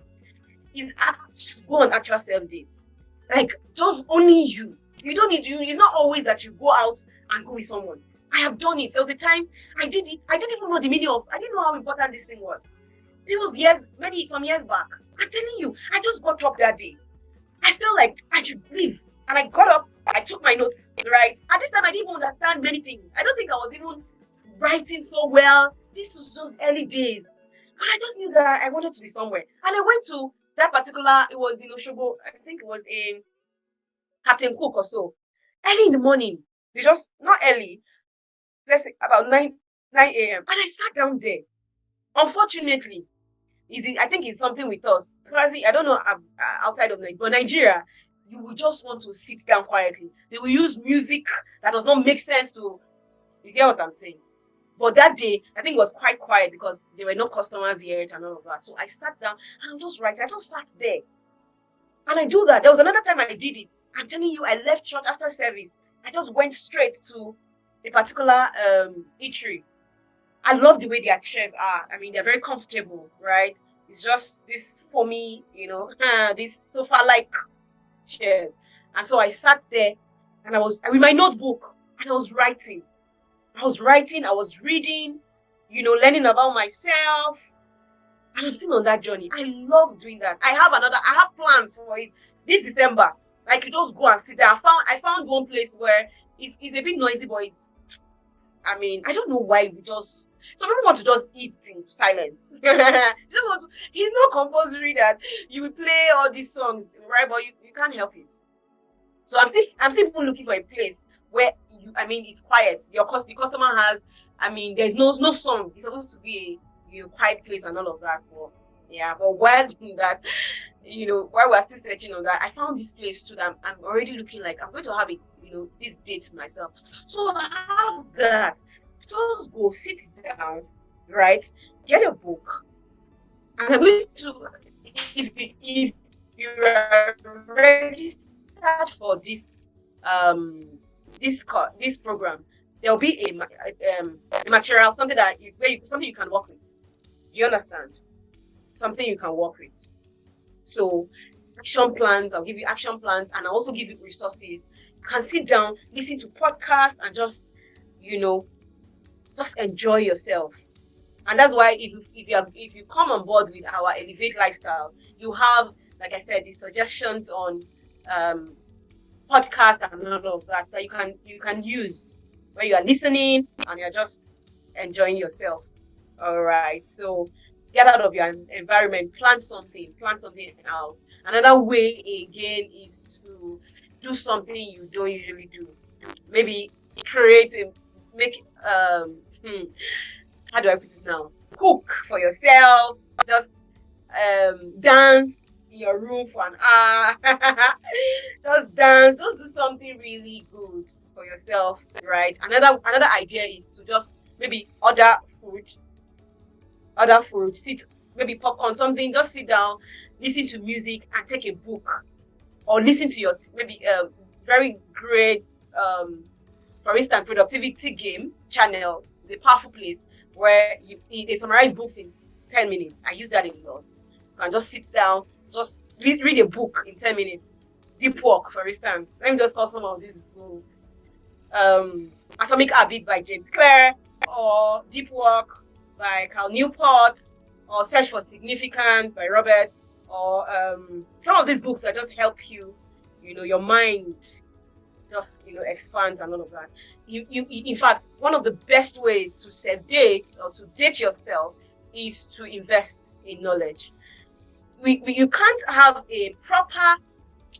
is to go on actual self dates. Like just only you. You don't need to. It's not always that you go out and go with someone. I have done it. There was a time I did it. I didn't even know the meaning of. I didn't know how important this thing was. It was some years back. I'm telling you, I just got up that day. I felt like I should leave, and I got up. I took my notes, right? At this time, I didn't even understand many things. I don't think I was even writing so well. This was just early days. But I just knew that I wanted to be somewhere. And I went to that particular, it was in Oshobo, I think it was in Captain Cook or so. Early in the morning. It's just not early. Let's say about 9 a.m. And I sat down there. Unfortunately, I think it's something with us. I don't know outside of Nigeria, but Nigeria, you will just want to sit down quietly. They will use music that does not make sense to, you get what I'm saying? But that day, I think it was quite quiet because there were no customers yet and all of that. So I sat down and I'm just writing. I just sat there. And I do that. There was another time I did it. I'm telling you, I left church after service. I just went straight to a particular eatery. I love the way their chairs are. They're very comfortable, right? It's just this for me, this sofa-like chair. And so I sat there and I was with my notebook and I was writing. I was reading, learning about myself. And I'm still on that journey. I love doing that. I have plans for it this December. Like you just go and sit there. I found one place where it's a bit noisy, but I don't know why some people want to just eat in silence. It's not compulsory that you will play all these songs, right? But you can't help it. So I'm still even looking for a place where it's quiet. The customer has, there's no song. It's supposed to be a quiet place and all of that. But Yeah, but while doing that, while we're still searching on that, I found this place too that I'm already looking like I'm going to have this date myself. So have that. Just go sit down, right? Get a book, and I'm going to if you are registered for this program, there'll be a material, something that something you can work with. You understand? Something you can work with. So action plans, I'll give you action plans, and I'll also give you resources. You can sit down, listen to podcasts, and just enjoy yourself. And that's why if you come on board with our Elevate lifestyle, you have, like I said, the suggestions on podcast and all of that you can use when you are listening and you're just enjoying yourself. All right. So get out of your environment, plan something else. Another way again is to do something you don't usually do. Maybe make how do I put it now? Cook for yourself. Just dance in your room for an hour. Just dance. Just do something really good for yourself, right? Another idea is to just maybe order food, sit, maybe popcorn, something. Just sit down, listen to music, and take a book, or listen to your maybe very great for instance, productivity game channel, the powerful place where they summarize books in 10 minutes. I use that a lot. You can just sit down, just read a book in 10 minutes. Deep Work, for instance. Let me just call some of these books. Atomic Habits by James Clear, or Deep Work by Cal Newport, or Search for Significance by Robert, or some of these books that just help you, your mind just expands and all of that. In fact, one of the best ways to self-date or to date yourself is to invest in knowledge. You can't have a proper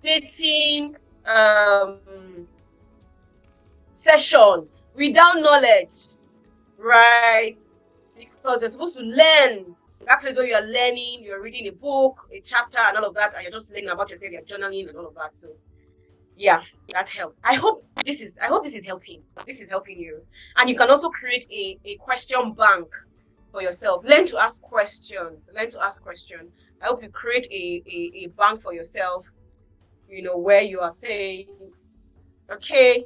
dating session without knowledge, right? Because you're supposed to learn. That place where you're learning, you're reading a book, a chapter, and all of that, and you're just learning about yourself, you're journaling and all of that. So yeah, that helps. I hope this is helping. This is helping you. And you can also create a question bank for yourself. Learn to ask questions. I hope you create a bank for yourself, where you are saying, okay,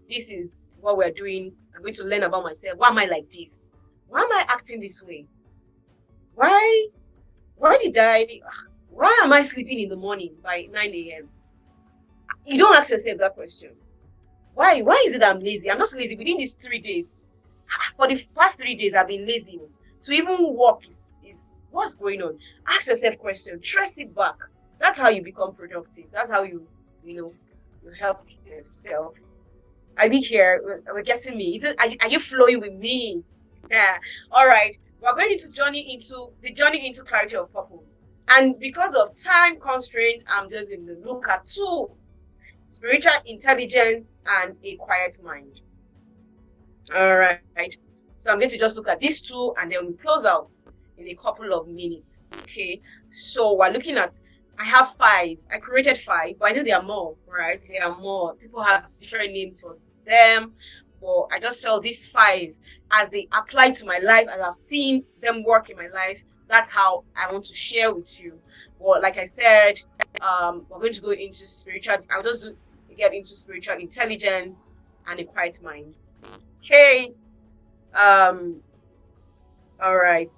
this is what we're doing. I'm going to learn about myself. Why am I like this? Why am I acting this way? Why am I sleeping in the morning by 9 a.m.? You don't ask yourself that question. Why is it that I'm lazy? I'm just lazy within these 3 days. For the past 3 days, I've been lazy. To even walk is what's going on? Ask yourself questions. Trace it back. That's how you become productive. That's how you help yourself. I be here. We're getting me. Are you flowing with me? Yeah. All right. We're going to journey into clarity of purpose. And because of time constraint, I'm just going to look at 2: spiritual intelligence and a quiet mind. All right. So I'm going to just look at these 2 and then we'll close out in a couple of minutes. Okay. So we're looking at, I have 5. I created 5, but I know there are more, right? There are more. People have different names for them. But I just felt these 5, as they apply to my life, as I've seen them work in my life, that's how I want to share with you. Well, like I said, we're going to go into spiritual. I'll just get into spiritual intelligence and a quiet mind. Okay. All right.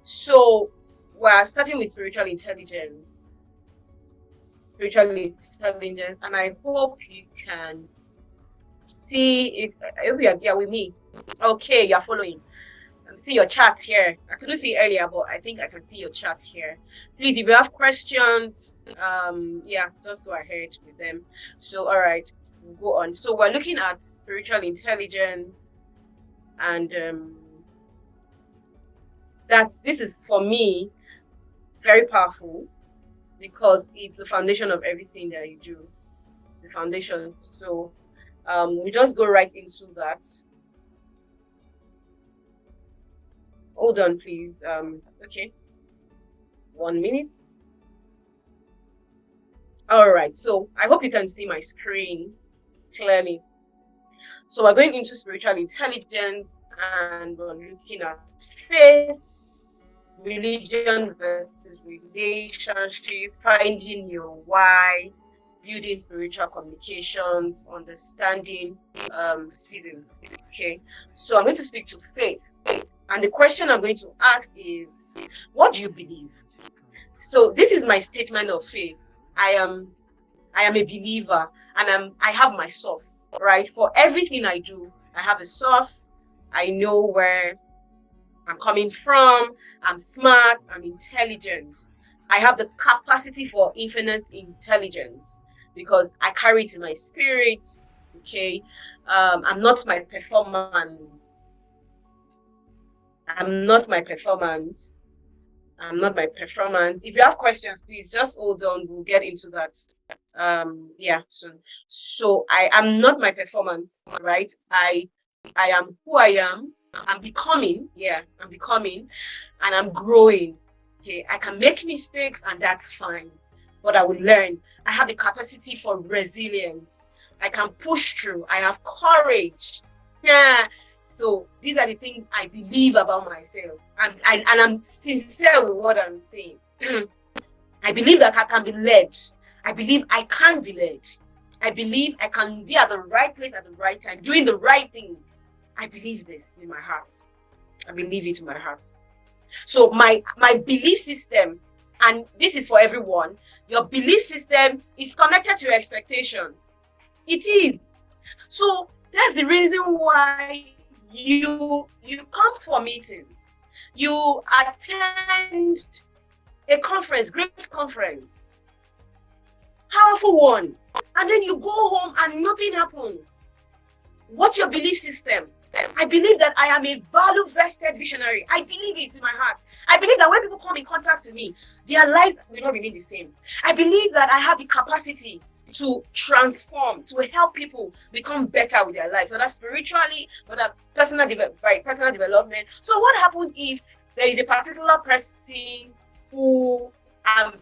So we're starting with spiritual intelligence. And I hope you can see it. I hope you're with me. Okay, you're following. See your chat here. I couldn't see earlier, but I think I can see your chat here. Please, if you have questions, just go ahead with them. So, all right, we'll go on. So we're looking at spiritual intelligence, and this is for me very powerful because it's the foundation of everything that you do. The foundation. So, we just go right into that. Hold on, please. Okay. 1 minute. All right, so I hope you can see my screen clearly. So we're going into spiritual intelligence and we're looking at faith, religion versus relationship, finding your why, building spiritual communications, understanding seasons. Okay, so I'm going to speak to faith. And the question I'm going to ask is, what do you believe? So this is my statement of faith. I am a believer, and I have my source, right? For everything I do, I have a source. I know where I'm coming from. I'm smart. I'm intelligent. I have the capacity for infinite intelligence because I carry it in my spirit. Okay, I'm not my performance. I'm not my performance. I'm not my performance. If you have questions, please just hold on. We'll get into that. Yeah. So I am not my performance, right? I am who I am. I'm becoming. Yeah, I'm becoming, and I'm growing. Okay, I can make mistakes, and that's fine. But I will learn. I have the capacity for resilience. I can push through. I have courage. Yeah. So these are the things I believe about myself, and I'm sincere with what I'm saying. I believe that I can be led. I believe I can be led. I believe I can be at the right place at the right time, doing the right things. I believe this in my heart. I believe it in my heart. So my belief system, and this is for everyone, your belief system is connected to your expectations. It is. So that's the reason why you come for meetings, you attend a conference, great conference, powerful one, and then you go home and nothing happens. What's your belief system? I believe that I am a value-vested visionary. I believe it in my heart. I believe that when people come in contact with me, their lives will not remain the same. I believe that I have the capacity to transform, to help people become better with their life, whether spiritually, whether personal development. So what happens if there is a particular person who I'm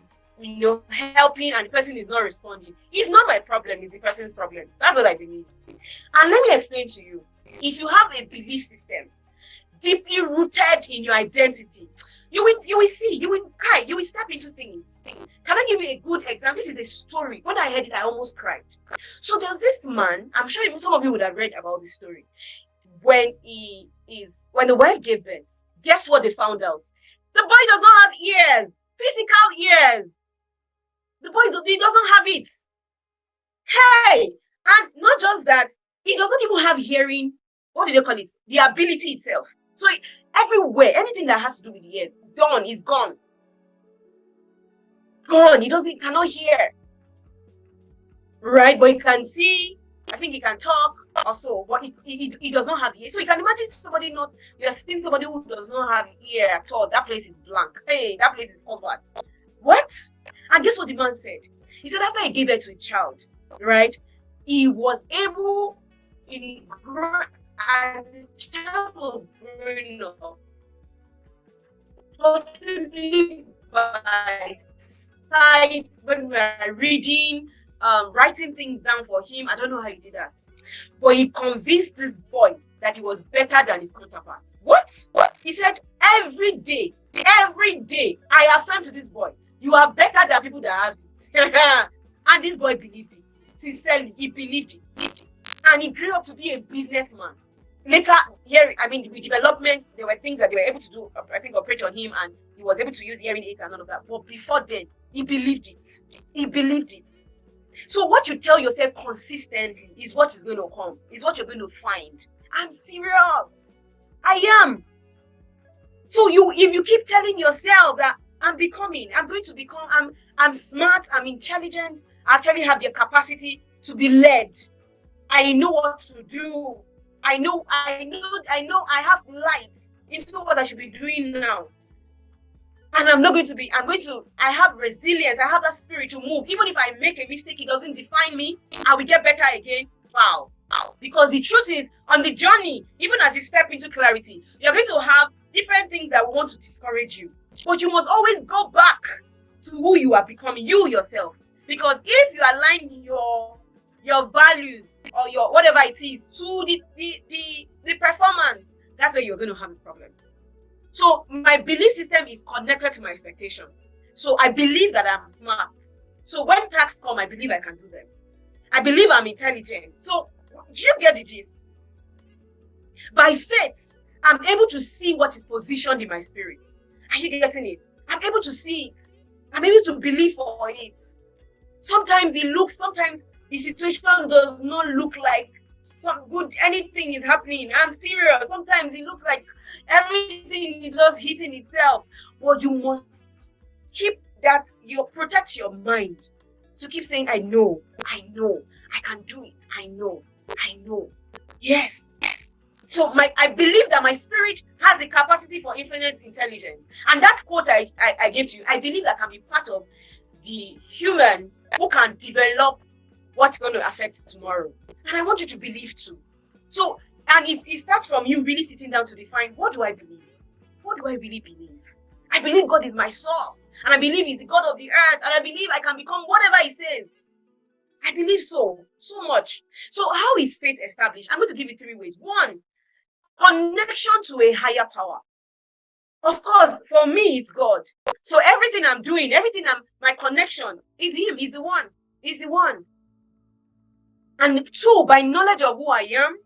helping and the person is not responding? It's not my problem, it's the person's problem. That's what I believe. And let me explain to you. If you have a belief system deeply rooted in your identity, you will step into things. Can I give you a good example? This is a story. When I heard it, I almost cried. So there's this man, I'm sure some of you would have read about this story. When the wife gave birth, guess what they found out? The boy does not have ears, physical ears. The boy he doesn't have it. Hey! And not just that, he does not even have hearing. What do they call it? The ability itself. So everywhere, anything that has to do with the ear, is gone. Gone. He cannot hear. Right? But he can see. I think he can talk also. But he does not have ear. So you can imagine you are seeing somebody who does not have ear at all. That place is blank. Hey, that place is covered. What? And guess what the man said? He said after he gave birth to a child, right? He was able, as a child was growing up, possibly by sight, when we are reading, writing things down for him. I don't know how he did that. But he convinced this boy that he was better than his counterparts. What? He said, every day, I affirm to this boy, you are better than people that have it. And this boy believed it. Sincerely, he believed it. And he grew up to be a businessman. Later, with development, there were things that they were able to do, I think, operate on him, and he was able to use hearing aids and all of that. But before then, he believed it. He believed it. So what you tell yourself consistently is what is going to come, is what you're going to find. I'm serious. I am. So if you keep telling yourself that I'm going to become, I'm smart, I'm intelligent, I actually have the capacity to be led. I know what to do. I know I have light into what I should be doing now. And I have resilience, I have that spirit to move. Even if I make a mistake, it doesn't define me. I will get better again. Wow. Because the truth is, on the journey, even as you step into clarity, you're going to have different things that want to discourage you. But you must always go back to who you are becoming, you yourself. Because if you align your values or your whatever it is to the performance, that's where you're going to have a problem. So my belief system is connected to my expectation. So I believe that I'm smart. So when tasks come, I believe I can do them. I believe I'm intelligent. So do you get the gist? By faith, I'm able to see what is positioned in my spirit. Are you getting it? I'm able to see it. I'm able to believe for it. Sometimes the situation does not look like some good, anything is happening. I'm serious. Sometimes it looks like everything is just hitting itself. But you must keep that, you protect your mind to keep saying, I know, I can do it. I know. Yes. So I believe that my spirit has the capacity for infinite intelligence. And that quote I gave to you, I believe that can be part of the humans who can develop what's going to affect tomorrow. And I want you to believe too. So, and it starts from you really sitting down to define, what do I believe? What do I really believe? I believe God is my source. And I believe He's the God of the earth. And I believe I can become whatever He says. I believe so much. So how is faith established? I'm going to give you 3 ways. 1, connection to a higher power. Of course, for me, it's God. So everything I'm doing, my connection is Him, is the one. And 2, by knowledge of who I am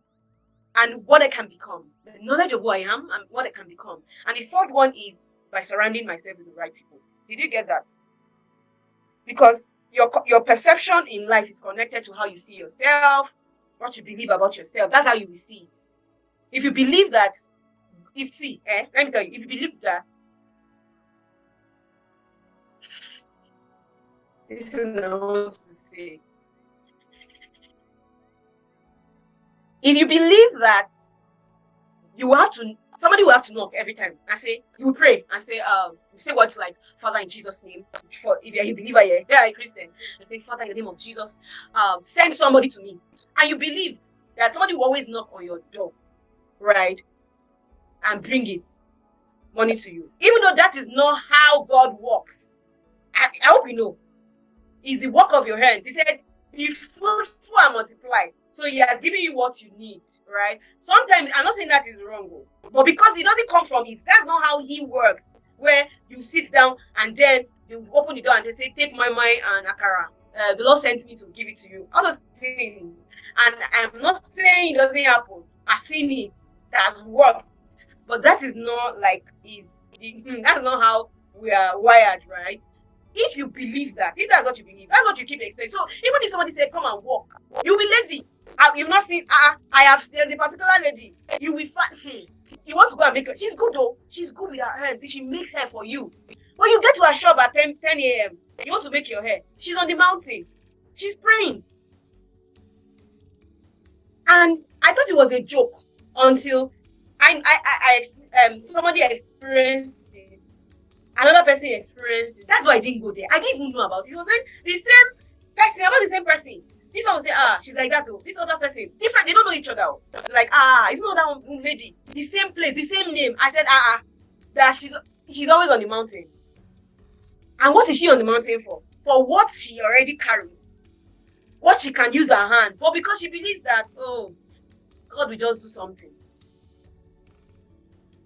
and what I can become. The knowledge of who I am and what I can become. And the 3rd one is by surrounding myself with the right people. Did you get that? Because your perception in life is connected to how you see yourself, what you believe about yourself. That's how you will see it. If you believe that, let me tell you, if you believe that, this is what I want to say. If you believe that somebody will have to knock every time. I say, you will pray and say, you say words like, Father, in Jesus' name, if you're a believer here, you're a Christian, and say, Father, in the name of Jesus, send somebody to me. And you believe that somebody will always knock on your door, right? And bring it, money to you. Even though that is not how God works. I hope you know. It's the work of your hands. He said, be fruitful and multiply. So He has given you what you need, right? Sometimes, I'm not saying that is wrong, but because it doesn't come from that's not how He works, where you sit down and then you open the door and they say, take my and akara. The Lord sent me to give it to you. All those things. And I'm not saying it doesn't happen. I've seen it. It has worked. But that is not that's not how we are wired, right? If you believe that, if that's what you believe, that's what you keep expecting. So even if somebody said, come and walk, you'll be lazy. You've not seen, there's a particular lady, you will find, you want to go and make her, she's good though, she's good with her hands, she makes hair for you. But you get to her shop at 10 a.m., you want to make your hair, she's on the mountain, she's praying. And I thought it was a joke until somebody experienced it. Another person experienced it. That's why I didn't go there. I didn't even know about it. It was the same person, about the same person. This one will say, she's like that though. This other person, different, they don't know each other. Like, it's not that one lady. The same place, the same name. I said, that she's always on the mountain. And what is she on the mountain for? For what she already carries. What she can use her hand. But because she believes that, God will just do something.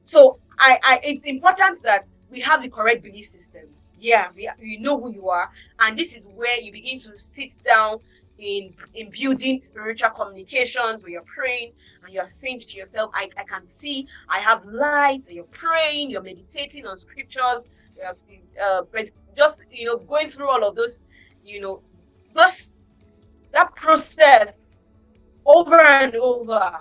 So it's important that we have the correct belief system. Yeah, you know who you are. And this is where you begin to sit down in building spiritual communications where you're praying and you're saying to yourself, I can see, I have light, and you're praying, you're meditating on scriptures, just, going through all of those, that process over and over,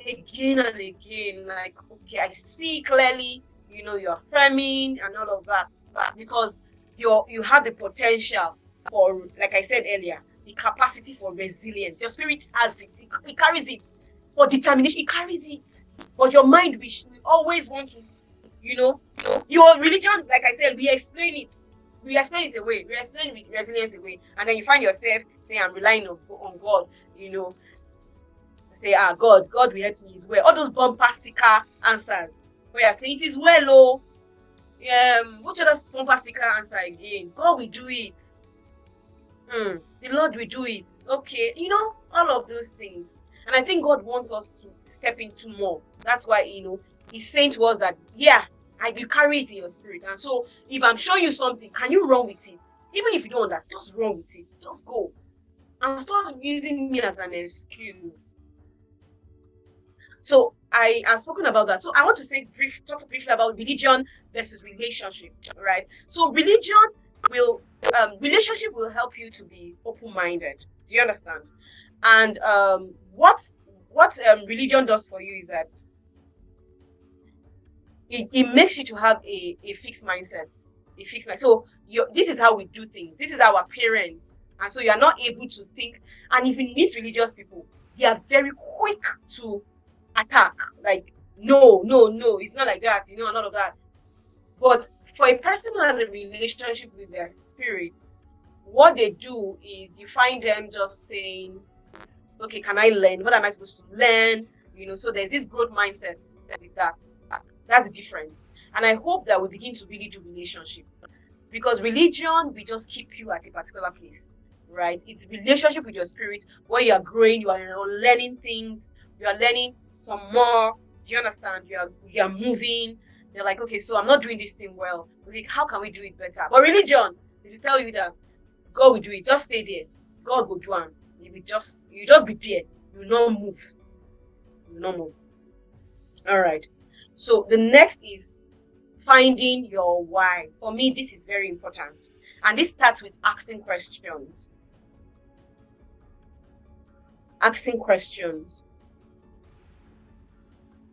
again and again, like, okay, I see clearly, you're affirming and all of that, because you have the potential for, like I said earlier, the capacity for resilience. Your spirit has it, it carries it. For determination, it carries it. But your mind, we always want to, your religion, like I said, we explain it away, we explain resilience away, and then you find yourself saying, I'm relying on God, say, God will help me, His way. All those bumper sticker answers where I say, it is well, What other bumper sticker answer again? God will do it. The Lord will do it. Okay, all of those things. And I think God wants us to step into more. That's why, He's saying to us that, yeah, you carry it in your spirit. And so, if I'm showing you something, can you run with it? Even if you don't understand, just run with it. Just go. And start using me as an excuse. So, I have spoken about that. So, I want to talk briefly about religion versus relationship, right? So, relationship will help you to be open-minded. Do you understand? And what religion does for you is that it makes you to have a fixed mindset. So this is how we do things. This is our parents. And so you are not able to think. And if you meet religious people, they are very quick to attack. Like, no, it's not like that, none of that. But for a person who has a relationship with their spirit, what they do is you find them just saying, okay, can I learn? What am I supposed to learn? So there's this growth mindset with that. That's different. And I hope that we begin to really do relationship. Because religion, we just keep you at a particular place, right? It's relationship with your spirit where you are growing, you are learning things, you are learning some more. Do you understand? You are moving. They're like, okay, so I'm not doing this thing well. Like, how can we do it better? But religion, if you tell you that God will do it, just stay there. God will do it. You just be there. You will not move. All right. So the next is finding your why. For me, this is very important. And this starts with asking questions. Asking questions.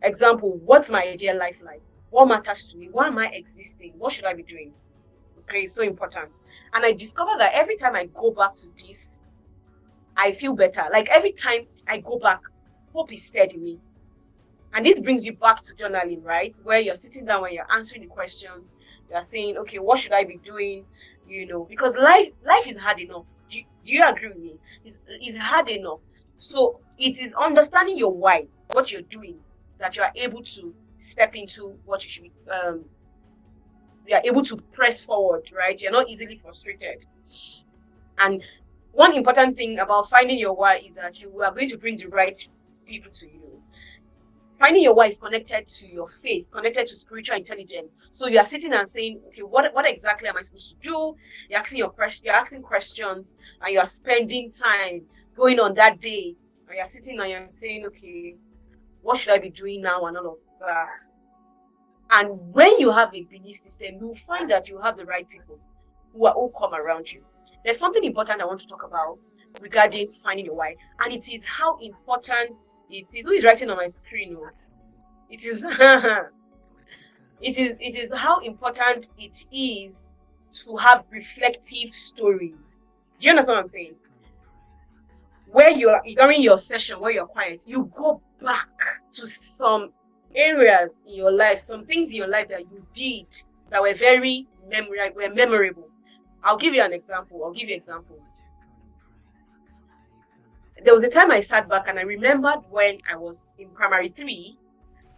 Example, what's my ideal life like? What matters to me? Why am I existing? What should I be doing? Okay, it's so important. And I discovered that every time I go back to this, I feel better. Like every time I go back, hope is steady me. And this brings you back to journaling, right? Where you're sitting down, when you're answering the questions, you're saying, okay, what should I be doing? Because life is hard enough. Do you agree with me? It's hard enough. So it is understanding your why, what you're doing, that you are able to step into what you should be, you are able to press forward, right? You're not easily frustrated. And one important thing about finding your why is that you are going to bring the right people to you. Finding your why is connected to your faith, connected to spiritual intelligence. So you are sitting and saying, okay, what exactly am I supposed to do? You're asking questions, and you are spending time going on that date. And you're sitting and you're saying, okay, what should I be doing now, and all of that. And when you have a belief system, you'll find that you have the right people who come around you. There's something important I want to talk about regarding finding your why, and it is how important it is. Who is writing on my screen? It is it is how important it is to have reflective stories. Do you understand what I'm saying? Where you are during your session, where you're quiet, you go back to some areas in your life, some things in your life that you did that were very memorable. I'll give you an example. I'll give you examples. There was a time I sat back and I remembered when I was in primary 3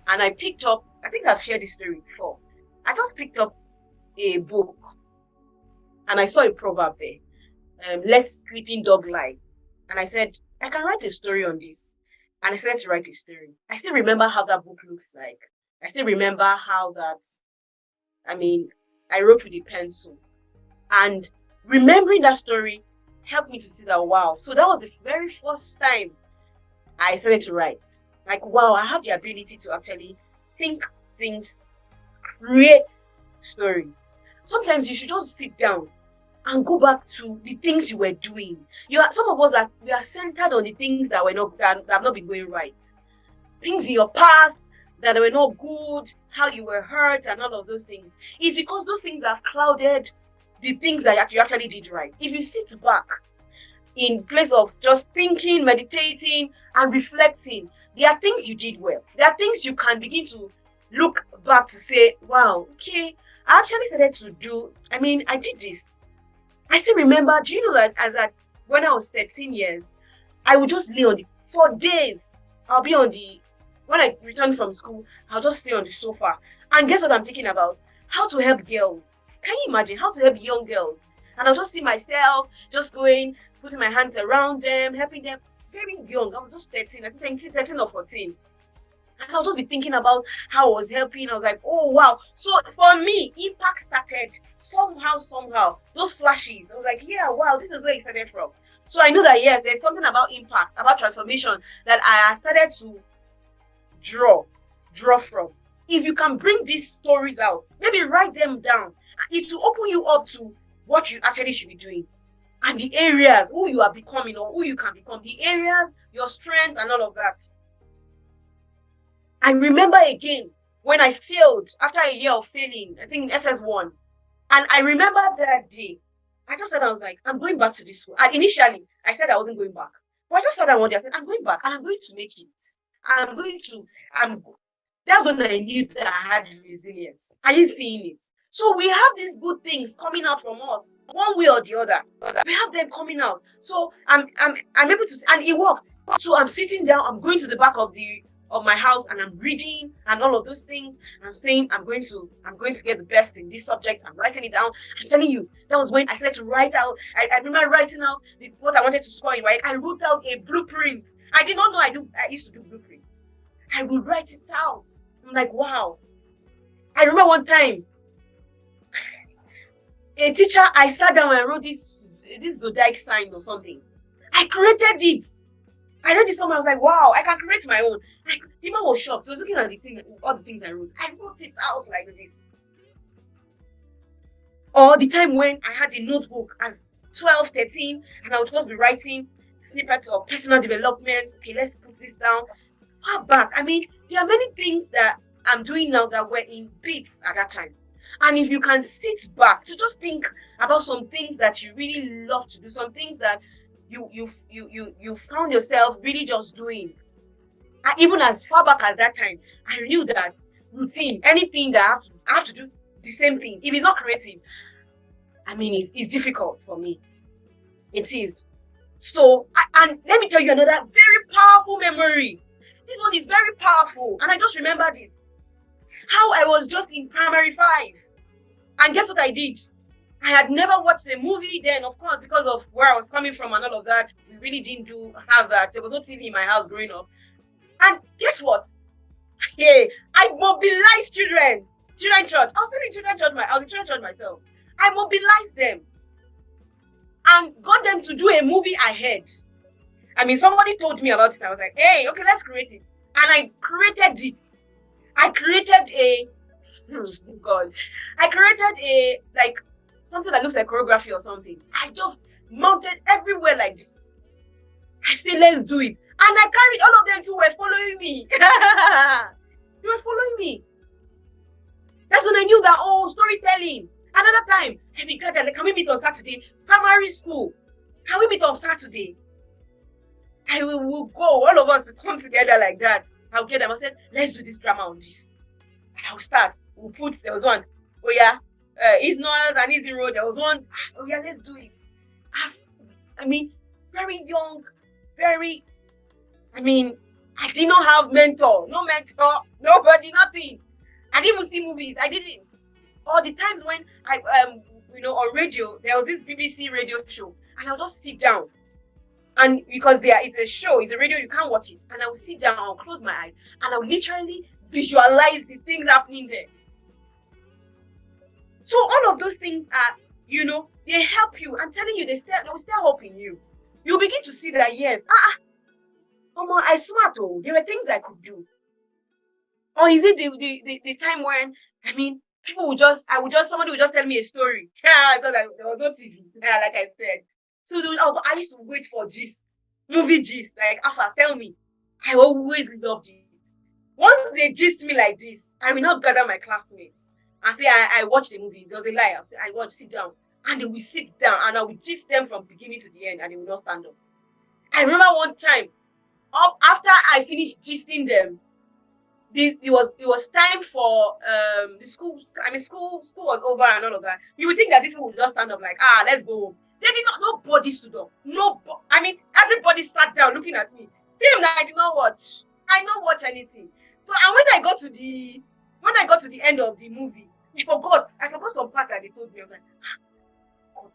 and I picked up, I think I've shared this story before. I just picked up a book and I saw a proverb there. Let sleeping dog lie. And I said, I can write a story on this. And I started to write a story. I still remember how that book looks like. I still remember how I wrote with a pencil. And remembering that story helped me to see that, wow. So that was the very first time I started to write. Like, wow, I have the ability to actually think things, create stories. Sometimes you should just sit down and go back to the things you were doing. Some of us we are centered on the things that have not been going right. Things in your past that were not good, how you were hurt, and all of those things. It's because those things have clouded the things that you actually did right. If you sit back in place of just thinking, meditating, and reflecting, there are things you did well. There are things you can begin to look back to say, wow, okay, I actually started to do, I did this. I still remember, do you know that when I was 13 years, I would just lay for days. I'll be when I returned from school, I'll just stay on the sofa. And guess what I'm thinking about? how to help girls. Can you imagine how to help young girls? And I'll just see myself just going, putting my hands around them, helping them. Very young. I was just 13, I think 13 or 14. And I'll just be thinking about how I was helping. I was like, oh wow. So for me, impact started somehow. Those flashes. I was like, yeah, wow, this is where it started from. So I knew that yes, there's something about impact, about transformation that I started to draw from. If you can bring these stories out, maybe write them down. It will open you up to what you actually should be doing. And the areas, who you are becoming or who you can become. The areas, your strength and all of that. I remember again when I failed after a year of failing, I think in SS1. And I remember that day, I just said, I was like, I'm going back to this school. And initially, I said I wasn't going back. But I just said that one day, I said, I'm going back and I'm going to make it. That's when I knew that I had resilience. Are you seeing it? So we have these good things coming out from us, one way or the other. We have them coming out. So I'm able to, and it worked. So I'm sitting down, I'm going to the back of my house and I'm reading and all of those things. And I'm saying I'm going to get the best in this subject. I'm writing it down. I'm telling you, that was when I started to write out. I remember writing out what I wanted to score in, right? I wrote out a blueprint. I did not know I used to do blueprints. I would write it out. I'm like, wow. I remember one time, a teacher, I sat down and wrote this zodiac sign or something. I created it. I read it somewhere. I was like, wow, I can create my own. The man was shocked. He was looking at all the things I wrote. I wrote it out like this. Or the time when I had a notebook as 12, 13, and I would just be writing snippets of personal development. Okay, let's put this down. Far back. I mean, there are many things that I'm doing now that were in bits at that time. And if you can sit back to just think about some things that you really love to do, some things that you found yourself really just doing. And even as far back as that time, I knew that routine, anything that I have to do the same thing. If it's not creative, I mean, it's difficult for me. It is. So, and let me tell you another very powerful memory. This one is very powerful. And I just remembered it. How I was just in primary 5. And guess what I did? I had never watched a movie then, of course, because of where I was coming from and all of that. We really didn't have that. There was no TV in my house growing up. And guess what? Yeah, I mobilized children. Children church. I was in children church myself. I mobilized them and got them to do a movie ahead. I mean, somebody told me about it. I was like, hey, okay, let's create it. And I created it. I created a like something that looks like choreography or something. I just mounted everywhere like this. I said, let's do it. And I carried all of them who were following me. They were following me. That's when I knew that, storytelling. Another time, hey, we gathered, can we meet on Saturday? Primary school. Can we meet on Saturday? I will go, all of us will come together like that. I'll get them. I said, let's do this drama on this. And I'll start. There was one. Oh yeah. It's not an easy road. There was one. Oh yeah, let's do it. Very young, I did not have mentor. No mentor, nobody, nothing. I didn't even see movies. I didn't. All the times when I on radio, there was this BBC radio show, and I'll just sit down. And because it's a show, it's a radio, you can't watch it. And I will sit down, I'll close my eyes, and I'll literally visualize the things happening there. So all of those things are, they help you. I'm telling you, they will still helping you. You'll begin to see that, yes, I smart, there were things I could do. Or is it the time when, somebody would just tell me a story. Yeah, because there was no TV, like I said. So I used to wait for gist, movie gist, like, Alpha, tell me. I always loved it. Once they gist me like this, I will not gather my classmates and say, I watched the movie. It was a lie. I'll say, I watched, sit down. And they will sit down and I will gist them from beginning to the end and they will not stand up. I remember one time, after I finished gisting them, it was time for the school. School was over and all of that. You would think that these people would just stand up like, let's go home. They did not. Nobody stood up. Everybody sat down looking at me. Film that I did not watch. I did not watch anything. So, and when I got to the end of the movie, I forgot. I forgot some part that they told me. I was like,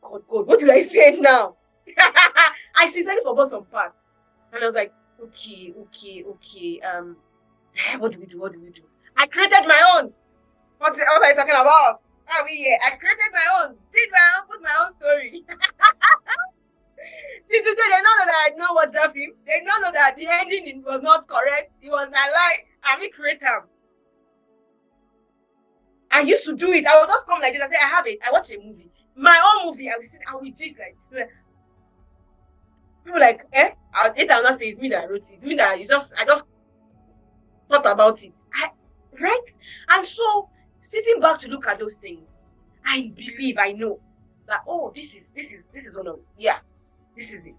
God, what do I say now? I sincerely forgot some part. And I was like, okay. What do we do? I created my own. What are you talking about? Are we here? I created my own. Put my own story. See, today they don't know that I did not watch that film. They don't know that the ending was not correct. It was my lie. I'm a creator. I used to do it. I would just come like this and say, I have it. I watch a movie. My own movie. I will sit. I will just like people like, I'll not say it's me that wrote it. It's me that I just thought about it. Right? And so sitting back to look at those things, I know that this is one of this is it.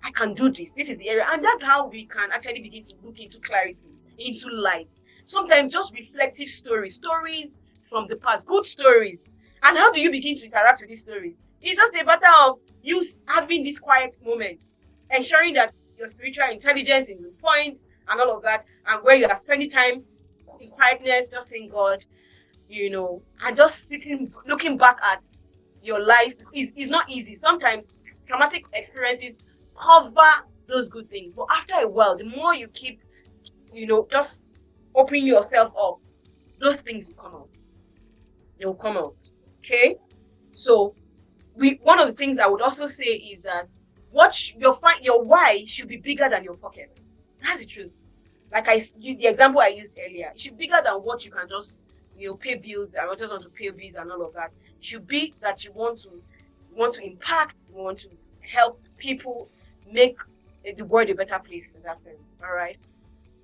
I can do this. This is the area. And that's how we can actually begin to look into clarity, into light. Sometimes just reflective stories from the past, good stories. And how do you begin to interact with these stories? It's just a matter of you having this quiet moment, ensuring that your spiritual intelligence is in point and all of that, and where you are spending time in quietness, just saying God, and just sitting, looking back at your life is not easy. Sometimes traumatic experiences cover those good things, but after a while, the more you keep, just opening yourself up, those things will come out. They will come out. Okay? So one of the things I would also say is that your why should be bigger than your pockets. That's the truth. Like the example I used earlier, it should be bigger than what you can just pay bills. I just want to pay bills and all of that. It should be that you want to impact, you want to help people, make the world a better place in that sense. All right.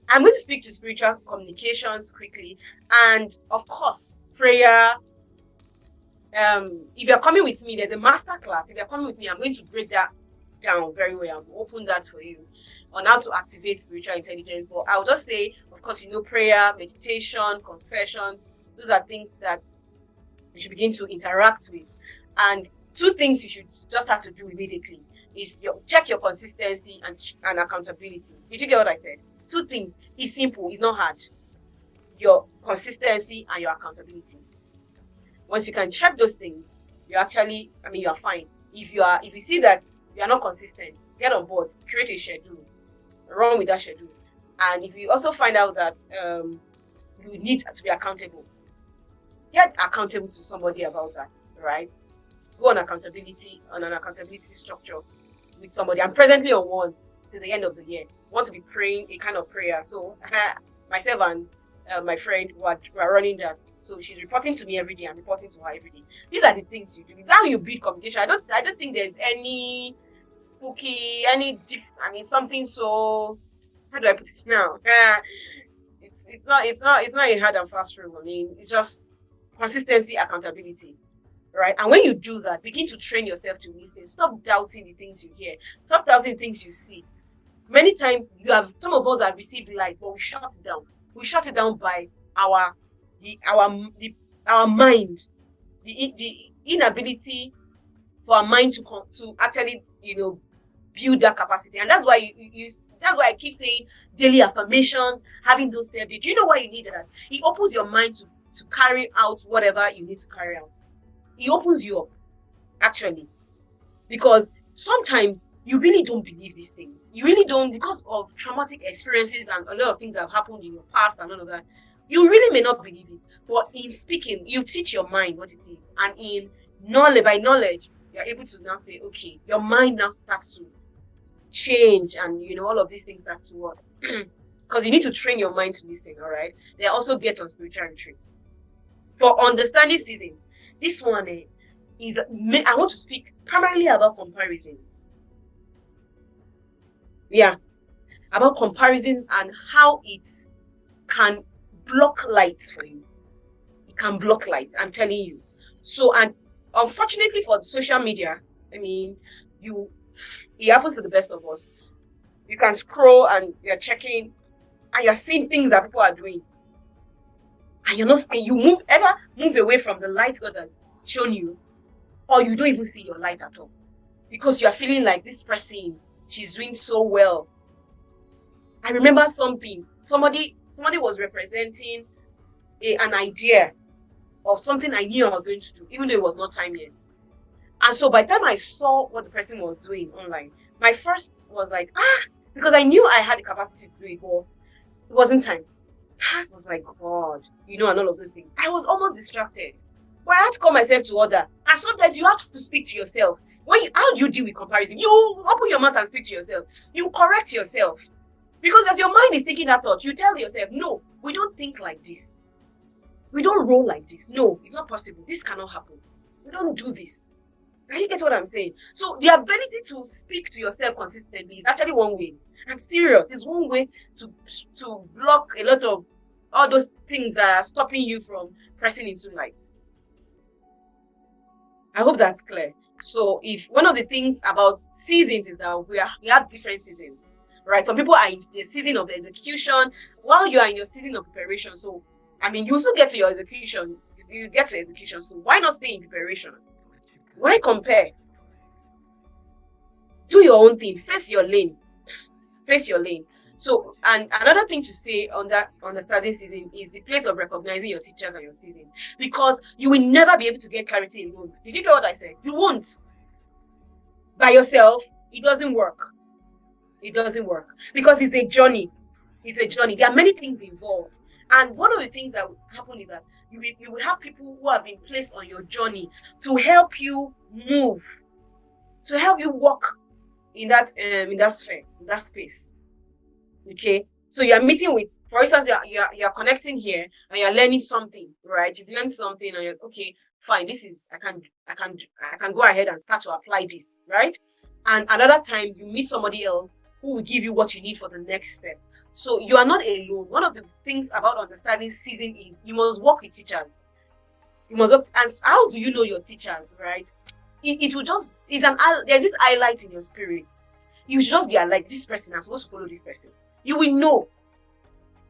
I'm going to speak to spiritual communications quickly, and of course, prayer. If you're coming with me, there's a master class. If you're coming with me, I'm going to break that down very well. I'm open that for you on how to activate spiritual intelligence. But I'll just say, of course, prayer, meditation, confessions. Those are things that you should begin to interact with. And 2 things you should just have to do immediately is check your consistency and accountability. Did you get what I said? 2 things. It's simple. It's not hard. Your consistency and your accountability. Once you can check those things, you're fine. If you see that you are not consistent, get on board, create a schedule, run with that schedule. And if you also find out that you need to be accountable, get accountable to somebody about that, right? Go on an accountability structure with somebody. I'm presently on one to the end of the year. I want to be praying a kind of prayer. So myself and my friend were running that. So she's reporting to me every day. I'm reporting to her every day. These are the things you do. It's how you build communication. I don't think there's any spooky, something so, how do I put it now? It's not a hard and fast rule. It's just consistency, accountability. Right? And when you do that, begin to train yourself to listen. Stop doubting the things you hear. Stop doubting things you see. Many times some of us have received light, but we shut it down. We shut it down by our mind, the inability for our mind to actually build that capacity. And that's why that's why I keep saying daily affirmations, having those self-day. Do you know why you need that? It opens your mind to carry out whatever you need to carry out. It opens you up, actually, because sometimes you really don't believe these things. You really don't, because of traumatic experiences and a lot of things that have happened in your past and all of that. You really may not believe it, but in speaking, you teach your mind what it is, and by knowledge, you're able to now say, okay, your mind now starts to change, and all of these things start to work. Because you need to train your mind to listen. All right. They also get on spiritual retreats for understanding seasons. This one I want to speak primarily about comparisons. Yeah, about comparisons and how it can block light for you. It can block light, I'm telling you. So, and unfortunately for the social media, it happens to the best of us. You can scroll and you're checking and you're seeing things that people are doing. And you're not staying, either move away from the light God has shown you, or you don't even see your light at all. Because you are feeling like this person, she's doing so well. I remember something. Somebody was representing an idea of something I knew I was going to do, even though it was not time yet. And so by the time I saw what the person was doing online, my first was like, because I knew I had the capacity to do it, but it wasn't time. I was like, God, and all of those things. I was almost distracted. But I had to call myself to order. And sometimes you have to speak to yourself. How do you deal with comparison? You open your mouth and speak to yourself. You correct yourself. Because as your mind is thinking that thought, you tell yourself, no, we don't think like this. We don't roll like this. No, it's not possible. This cannot happen. We don't do this. Can you get what I'm saying? So the ability to speak to yourself consistently is actually one way. And serious is one way to block a lot of all those things that are stopping you from pressing into light. I hope that's clear. So if one of the things about seasons is that we have different seasons, right? Some people are in the season of execution while you are in your season of preparation. So, you also get to your execution. You get to execution. So why not stay in preparation? Why compare? Do your own thing. Face your lane. Face your lane. So, and another thing to say on the studying season is the place of recognizing your teachers and your season, because you will never be able to get clarity alone. Did you get what I said? You won't. By yourself, it doesn't work. It doesn't work because it's a journey. It's a journey. There are many things involved. And one of the things that will happen is that you will have people who have been placed on your journey to help you move, to help you walk in that sphere, in that space. Okay, so you are meeting with, for instance, you are connecting here and you are learning something, right? You've learned something and you're okay, fine. This is I can go ahead and start to apply this, right? And another time you meet somebody else who will give you what you need for the next step. So you are not alone. One of the things about understanding season is you must work with teachers. You must work, and how do you know your teachers, right? It will just there's this highlight in your spirit. You should just be like, this person, I'm supposed to follow this person. You will know.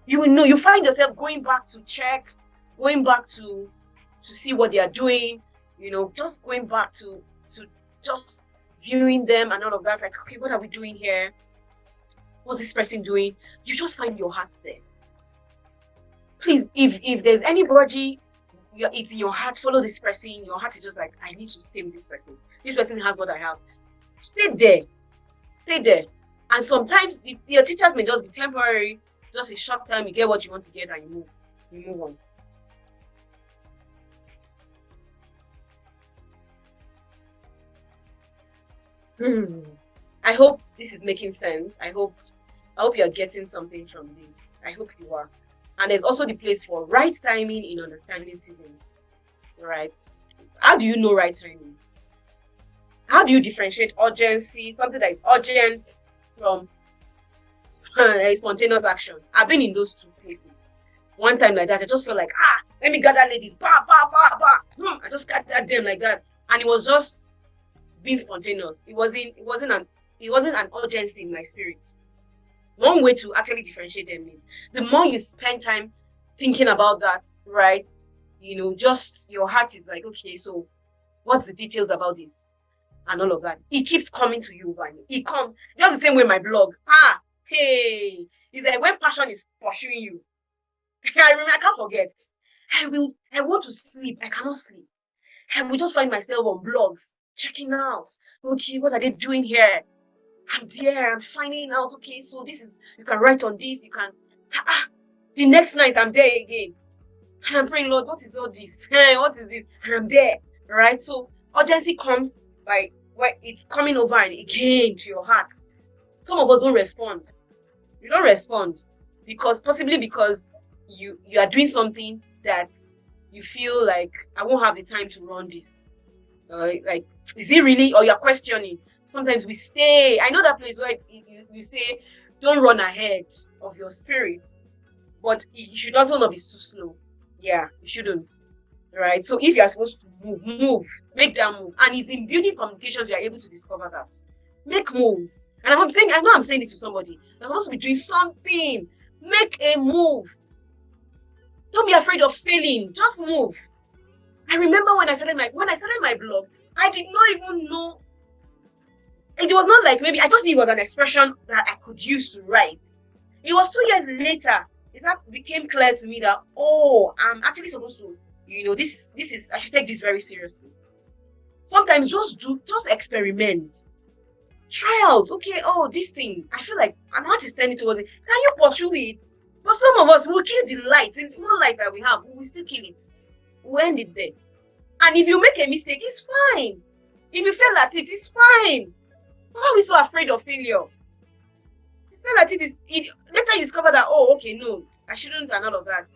You will know. You find yourself going back to check, going back to see what they are doing, just going back to just viewing them and all of that. Like, okay, what are we doing here? What's this person doing? You just find your heart there. Please, if there's anybody, it's in your heart, follow this person. Your heart is just like, I need to stay with this person. This person has what I have. Stay there. Stay there. And sometimes your teachers may just be temporary, just a short time, you get what you want to get and you move on. I hope this is making sense. I hope you're getting something from this. I hope you are. And there's also the place for right timing in understanding seasons. Right? How do you know right timing? How do you differentiate urgency, something that is urgent, from spontaneous action? I've been in those two places. One time like that, I just felt like, let me gather ladies, I just gathered them like that, and it was just being spontaneous. It wasn't an urgency in my spirit. One way to actually differentiate them is the more you spend time thinking about that, right? Just your heart is like, okay, so what's the details about this? And all of that. It keeps coming to you, Vanya. It comes just the same way my blog. Hey. It's like when passion is pursuing you. I can't forget. I want to sleep. I cannot sleep. I will just find myself on blogs, checking out. Okay, what are they doing here? I'm there. I'm finding out. Okay, so this is, you can write on this. You can. The next night I'm there again. And I'm praying, Lord, what is all this? What is this? And I'm there. Right? So urgency comes by where it's coming over and again to your heart. Some of us don't respond. You don't respond possibly because you are doing something that you feel like, I won't have the time to run this. Like, is it really? Or you're questioning. Sometimes we stay. I know that place where you say, don't run ahead of your spirit, but you should also not be too slow. Yeah, you shouldn't. Right? So if you are supposed to move, make that move. And it's in building communications you are able to discover that. Make moves. And I know I'm saying this to somebody. You're supposed to be doing something. Make a move. Don't be afraid of failing. Just move. I remember when I started my blog, I did not even know. It was not like, maybe I just knew it was an expression that I could use to write. It was 2 years later, it became clear to me that, I'm actually supposed to this is I should take this very seriously. Sometimes just experiment. Try out. Okay, oh, this thing, I feel like I'm not standing towards it. Can you pursue it? But some of us will kill the light. It's small light that we have, we will still kill it. We'll end it there. And if you make a mistake, it's fine. If you fail at it, it's fine. Why are we so afraid of failure? You fail at it, later you discover that, oh, okay, no, I shouldn't, and all of that.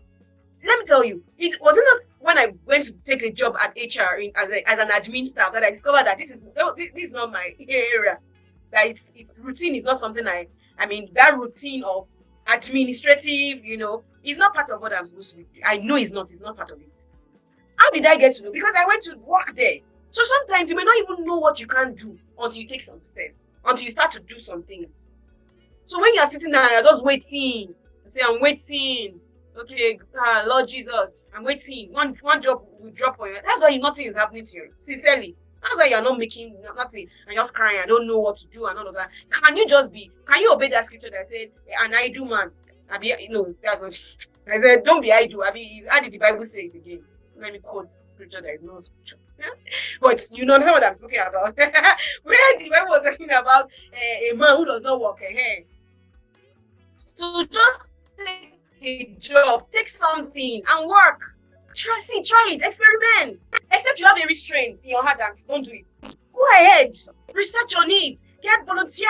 Let me tell you, it wasn't not when I went to take a job at HR as an admin staff that I discovered that this is not my area. That it's routine is not something that routine of administrative, is not part of what I'm supposed to do. I know it's not part of it. How did I get to know? Because I went to work there. So sometimes you may not even know what you can do until you take some steps, until you start to do some things. So when you're sitting there, you're just waiting. You say, I'm waiting. Okay, Lord Jesus, I'm waiting. One job will drop on you. That's why nothing is happening to you. Sincerely. That's why you're not making nothing and just crying. I don't know what to do and all of that. Can you obey that scripture that said, an idle man? No, that's not. I said, don't be idle. How did the Bible say it again? Let me quote scripture. There is no scripture. But you know what I'm speaking about. Where the Bible was talking about a man who does not work. So just take a job, take something and work. Try it, experiment. Except you have a restraint in your heart and don't do it. Go ahead, research on it, get volunteer,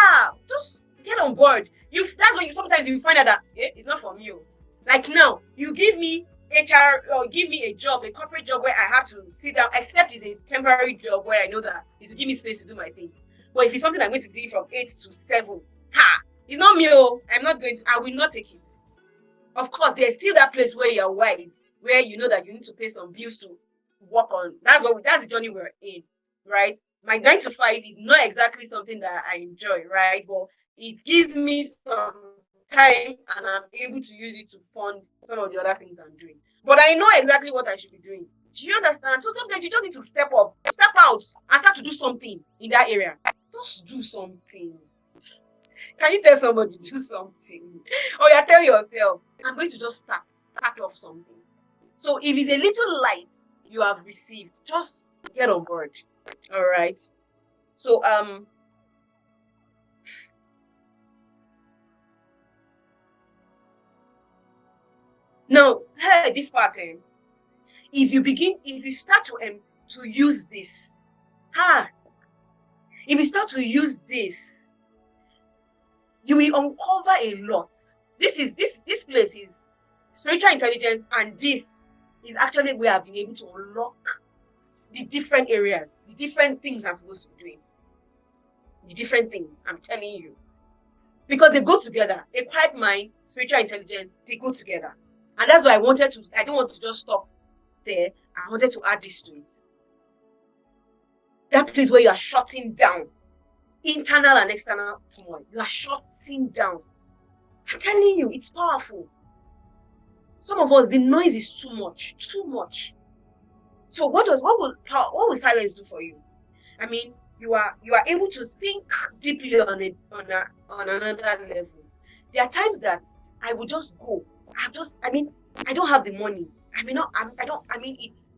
just get on board. That's why sometimes you find out that it's not from you. Like now, you give me HR or give me a job, a corporate job where I have to sit down, except it's a temporary job where I know that it's to give me space to do my thing. But if it's something I'm going to do from 8 to 7, it's not me. I will not take it. Of course, there's still that place where you're wise, where you know that you need to pay some bills to work on. That's the journey we're in, right? My 9 to 5 is not exactly something that I enjoy, right? But it gives me some time and I'm able to use it to fund some of the other things I'm doing. But I know exactly what I should be doing. Do you understand? So sometimes you just need to step out and start to do something in that area. Just do something. Can you tell somebody to do something? Or you tell yourself, I'm going to just start off something. So if it's a little light you have received, just get on board. All right. So now this pattern. If you start to use this, if you start to use this, you will uncover a lot. This place is spiritual intelligence, and this is actually where I've been able to unlock the different areas, the different things I'm supposed to be doing. The different things, I'm telling you. Because they go together. A quiet mind, spiritual intelligence, they go together. And that's why I don't want to just stop there. I wanted to add this to it. That place where you are shutting down internal and external turmoil. You are shutting down. I'm telling you, it's powerful. Some of us, the noise is too much. So what will silence do for you? I mean, you are able to think deeply on another level. There are times that I will just go. I don't have the money.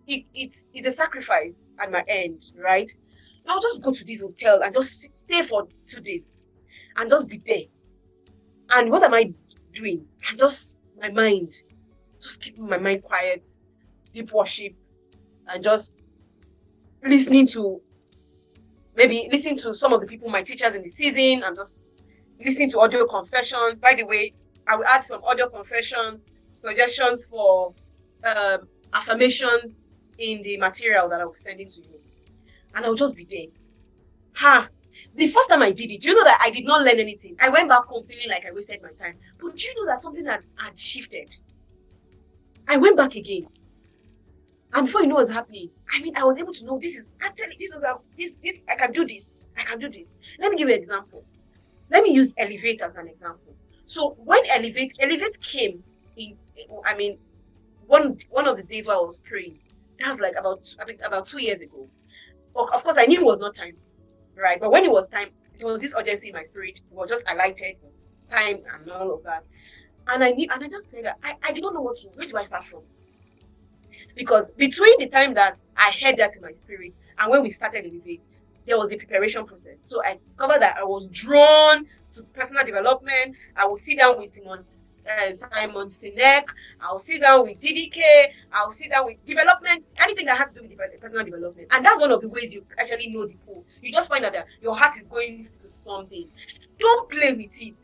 It's a sacrifice at my end, right? I'll just go to this hotel and just stay for 2 days and just be there. And what am I doing? Just keeping my mind quiet, deep worship, and just listening to some of the people, my teachers in the season, and just listening to audio confessions. By the way, I will add some audio confessions, suggestions for affirmations in the material that I'll be sending to you. And I'll just be there. The first time I did it, you know that I did not learn anything. I went back home feeling like I wasted my time. But you know that something had shifted. I went back again. And before you know what's happening, I was able to know I can do this. I can do this. Let me give you an example. Let me use Elevate as an example. So when Elevate came in, one of the days where I was praying, that was like about 2 years ago. Of course, I knew it was not time, right? But when it was time, it was this urgency in my spirit. It was just alighted, it was time and all of that. And I just said that I did not know where do I start from? Because between the time that I heard that in my spirit and when we started Elevate, there was a preparation process. So I discovered that I was drawn to personal development. I would sit down with Simon Sinek. I'll sit down with DDK. I'll sit down with development, anything that has to do with personal development. And that's one of the ways you actually know the pool. You just find out that your heart is going to something. Don't play with it.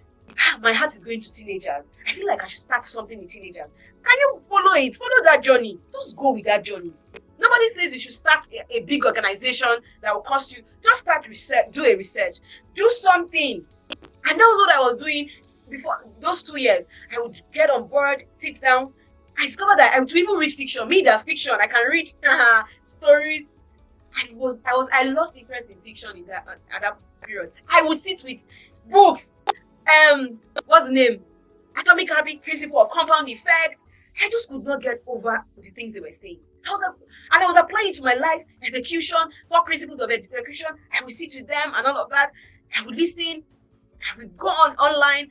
My heart is going to teenagers. I feel like I should start something with teenagers. Can you follow it? Follow that journey. Just go with that journey. Nobody says you should start a big organization that will cost you. Just start research, do a research, do something. And that was what I was doing before those 2 years. I would get on board, sit down. I discovered that I would even read fiction. Me, that fiction, I can read stories. I lost interest in fiction at that period. I would sit with books. What's the name? Atomic Habit, Principle of Compound Effect. I just could not get over the things they were saying. I was applying it to my life, execution, 4 principles of execution. I would sit with them and all of that. I would listen. I would go online.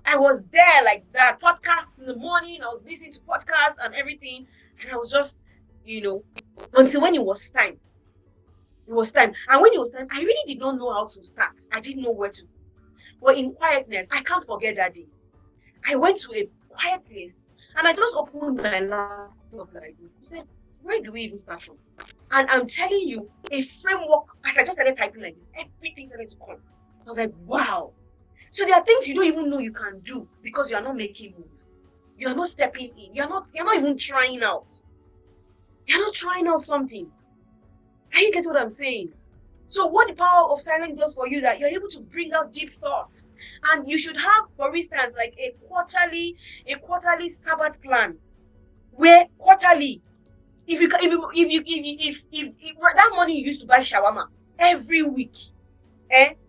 I was there like that. Podcasts in the morning. I was listening to podcasts and everything. And I was just, until when it was time. It was time. And when it was time, I really did not know how to start. I didn't know where to. But in quietness, I can't forget that day. I went to a quiet place and I just opened my laptop like this. I said, where do we even start from? And I'm telling you, a framework, as I just started typing like this, everything started to come. I was like, wow. So there are things you don't even know you can do because you are not making moves. You are not stepping in. You're not even trying out. You're not trying out something. Can you get what I'm saying? So what the power of silence does for you, that you're able to bring out deep thoughts. And you should have, for instance, like a quarterly Sabbath plan, where quarterly, if that money you used to buy shawarma every week,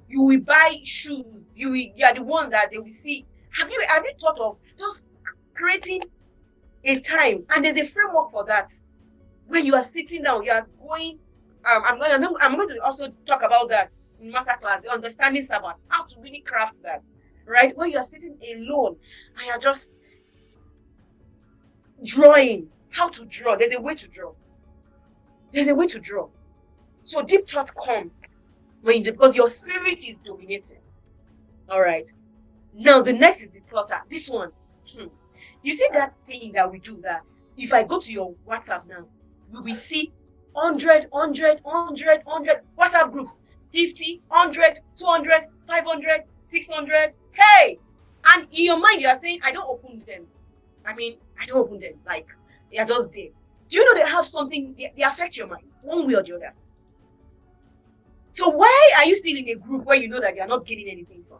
you will buy shoes. You are the one that they will see. Have you thought of just creating a time? And there's a framework for that, where you are sitting down, you are going. I'm going to also talk about that in masterclass, the understanding Sabbath, how to really craft that, right? When you are sitting alone and you're just drawing, how to draw. There's a way to draw. There's a way to draw. So deep thoughts come because your spirit is dominating. All right. Now the next is the clutter. This one, you see that thing that we do, that if I go to your WhatsApp now, we will see 100 WhatsApp groups, 50, 100, 200, 500, 600. Hey! And in your mind, you are saying, I don't open them. I don't open them. Like, they are just there. Do you know they have something, they affect your mind, one way or the other? So why are you still in a group where you know that you are not getting anything from?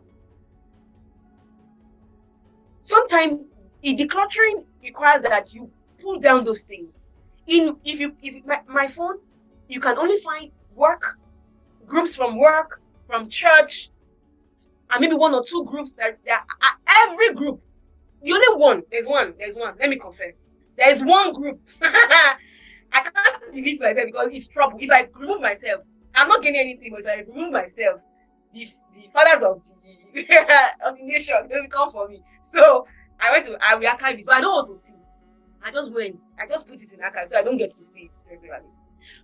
Sometimes, the decluttering requires that you pull down those things. My phone, you can only find work, groups from work, from church, and maybe 1 or 2 groups that every group. The only one, there's one. Let me confess. There's one group. I can't delete myself because it's trouble. If I remove myself, I'm not getting anything, but if I remove myself, the fathers of the nation, they will come for me. So I will archive it, but I don't want to see. I just put it in archive so I don't get to see it regularly.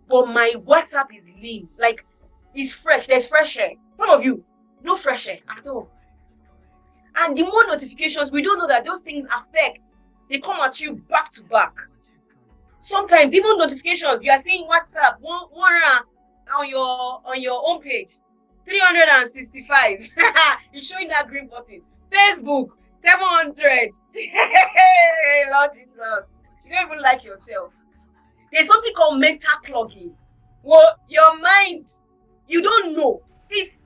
But my WhatsApp is lean, like it's fresh. There's fresh air. Some of you, no fresh air at all. And the more notifications, we don't know that those things affect. They come at you back to back. Sometimes even notifications, you are seeing WhatsApp one on your home page, 365. You're showing that green button. Facebook, 700. Lord Jesus. You don't even like yourself. There's something called mental clogging. Well, your mind, you don't know. It's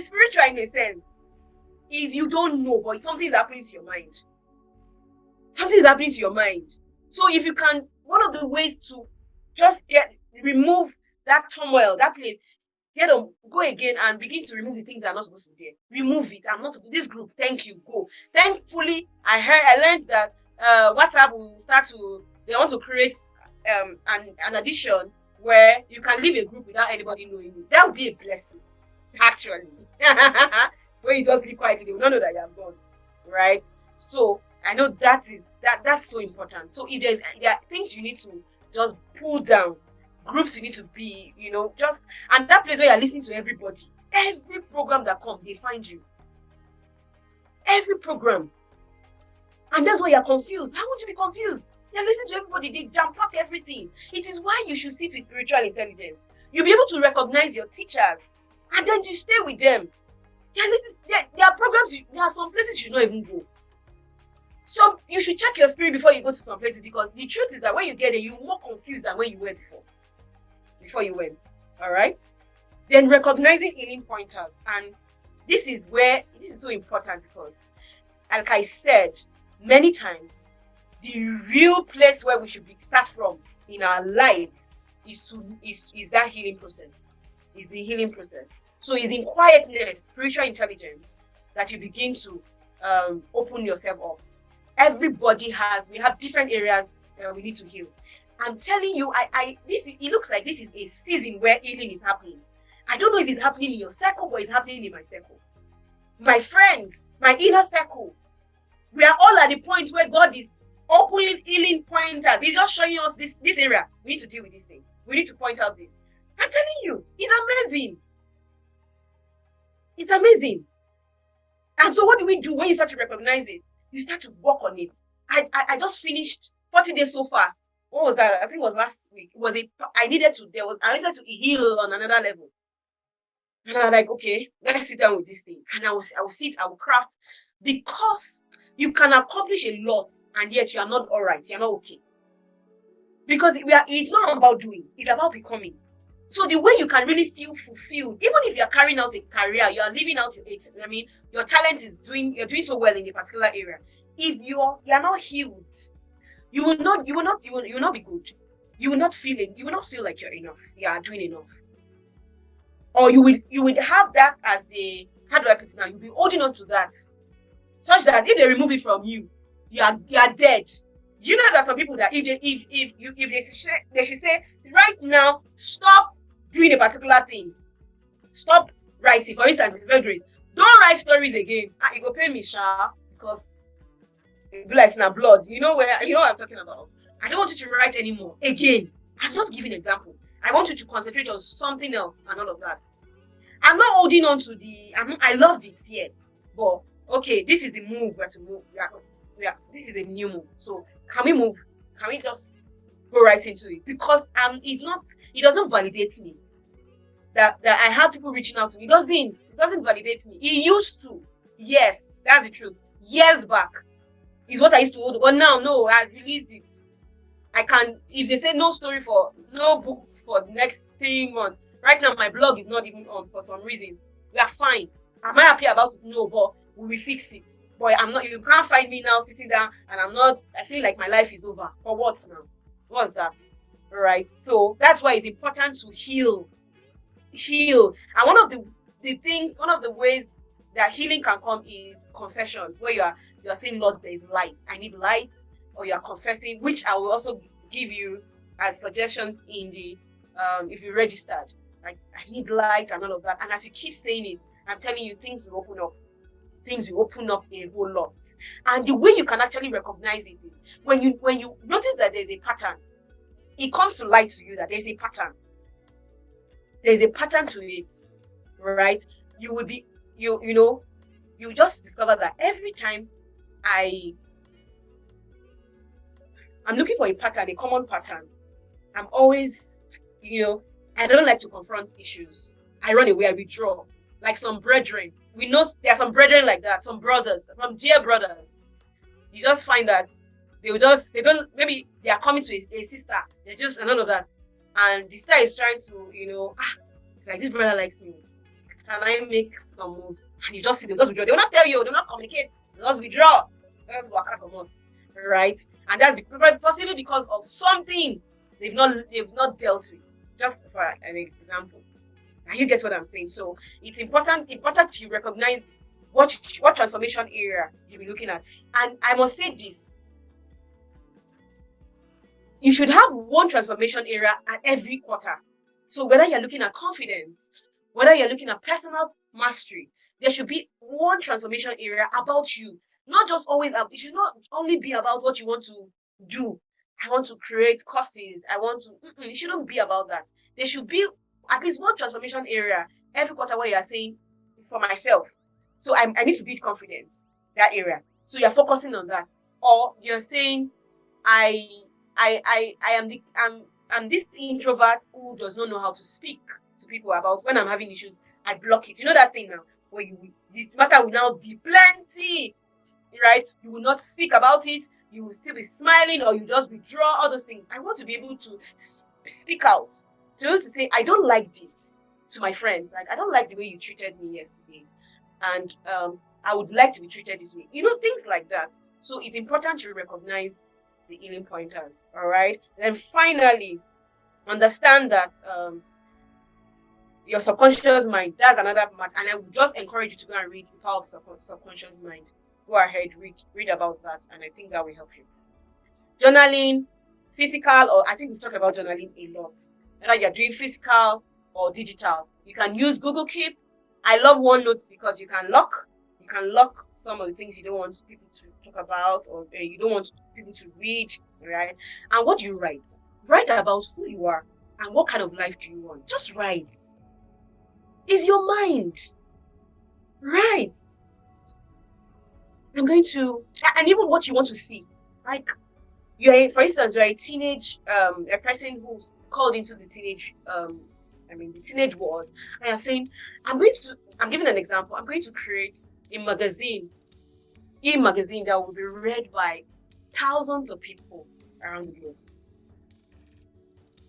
spiritual in a sense. You don't know, but something is happening to your mind. Something is happening to your mind. So if you can, one of the ways to just remove that turmoil, that place, go again and begin to remove the things that are not supposed to be there. Remove it. This group, thank you, go. Thankfully, I learned that WhatsApp will they want to create an addition where you can leave a group without anybody knowing you. That would be a blessing, actually. When you just leave quietly, they will not know that you have gone, right? So I know that's so important. So if there are things you need to just pull down. Groups you need to be, just, and that place where you're listening to everybody. Every program that comes, they find you. Every program. And that's why you're confused. How would you be confused? You're listening to everybody, they jam-pack everything. It is why you should sit with spiritual intelligence. You'll be able to recognize your teachers, and then you stay with them. You're listening, there are programs, there are some places you should not even go. So you should check your spirit before you go to some places, because the truth is that when you get there, you're more confused than when you were before you went. All right? Then recognizing healing pointers. And this is so important, because, like I said many times, the real place where we should start from in our lives is that healing process. Is the healing process. So it's in quietness, spiritual intelligence, that you begin to open yourself up. We have different areas that we need to heal. I'm telling you, it looks like this is a season where healing is happening. I don't know if it's happening in your circle, but it's happening in my circle. My friends, my inner circle, we are all at the point where God is opening healing pointers. He's just showing us this area. We need to deal with this thing. We need to point out this. I'm telling you, it's amazing. It's amazing. And so what do we do when you start to recognize it? You start to work on it. I just finished 40 days so fast. What was that? I think it was last week. I needed to heal on another level. And I'm like, okay, let's sit down with this thing. And I will craft, because you can accomplish a lot and yet you are not all right. You're not okay. Because it's not about doing, it's about becoming. So the way you can really feel fulfilled, even if you're carrying out a career, you are living out your talent you're doing so well in a particular area. If you're not healed, you will not be good. You will not feel like you're enough. You are doing enough. Or you would have that as a, how do I put it now? You'll be holding on to that, such that if they remove it from you, you are dead. Do you know that some people that if they should say right now, stop doing a particular thing, stop writing. For instance, Ife Grace, don't write stories again. You go pay me, because it be like in blood. You know what I'm talking about. I don't want you to write anymore again. I'm just giving an example. I want you to concentrate on something else and all of that. I'm not holding on to I love it, yes, but okay, this is the move. We're to move. This is a new move. So can we move? Can we just go right into it? Because it doesn't validate me. That I have people reaching out to me. It doesn't validate me. It used to. Yes, that's the truth. Years back is what I used to hold. But now, no, I've released it. I can, if they say no book for the next 3 months. Right now, my blog is not even on for some reason. We are fine. Am I happy about it? No, but we will fix it. But I'm not, you can't find me now sitting down and I feel like my life is over. For what now? What's that? All right. So that's why it's important to heal. And one of the ways that healing can come is confessions, where you are saying, Lord, there is light. I need light. Or you are confessing, which I will also give you as suggestions in the if you registered. Like, I need light and all of that. And as you keep saying it, I'm telling you, things will open up. Things will open up a whole lot. And the way you can actually recognize it is when you notice that there's a pattern, it comes to light to you that there's a pattern. There's a pattern to it, right? You will be, you just discover that every time I'm looking for a pattern, a common pattern. I'm always, I don't like to confront issues. I run away, I withdraw. Like some brethren. We know there are some brethren like that, some brothers, some dear brothers. You just find that maybe they are coming to a sister, they're just, and all of that. And the sister is trying to, it's like, this brother likes me. Can I make some moves? And you just see, they just withdraw. They will not tell you, they will not communicate. They just withdraw. They just walk out for months. Right? And that's possibly because of something they've not dealt with. Just for an example. And you get what I'm saying. So it's important to recognize what transformation area you'll be looking at. And I must say this. You should have one transformation area at every quarter. So whether you're looking at confidence, whether you're looking at personal mastery, there should be one transformation area about you. Not just always, it should not only be about what you want to do. I want to create courses. I want to. It shouldn't be about that. There should be at least one transformation area every quarter where you are saying, for myself. So I need to build confidence that area. So you're focusing on that, or you're saying, I I'm this introvert who does not know how to speak to people about when I'm having issues. I block it. You know that thing now where this matter will now be plenty, right? You will not speak about it. You will still be smiling, or you just withdraw all those things. I want to be able to speak out, to be able to say, I don't like this to my friends. Like, I don't like the way you treated me yesterday, and I would like to be treated this way. You know, things like that. So it's important to recognize the healing pointers. All right. Then finally, understand that your subconscious mind. That's another matter, and I would just encourage you to go and read The Power of Subconscious Mind. Go ahead, read about that, and I think that will help you. Journaling, physical, or I think we talked about journaling a lot. Whether you're doing physical or digital, you can use Google Keep. I love OneNote because you can lock some of the things you don't want people to talk about, or you don't want people to read, right? And what do you write? Write about who you are and what kind of life do you want. Just write. Is your mind right? I'm going to, and even what you want to see. Like, for instance, you're a teenage, a person who's called into the teenage, the teenage world, and you're saying, I'm giving an example. I'm going to create a magazine, e-magazine that will be read by thousands of people around the globe.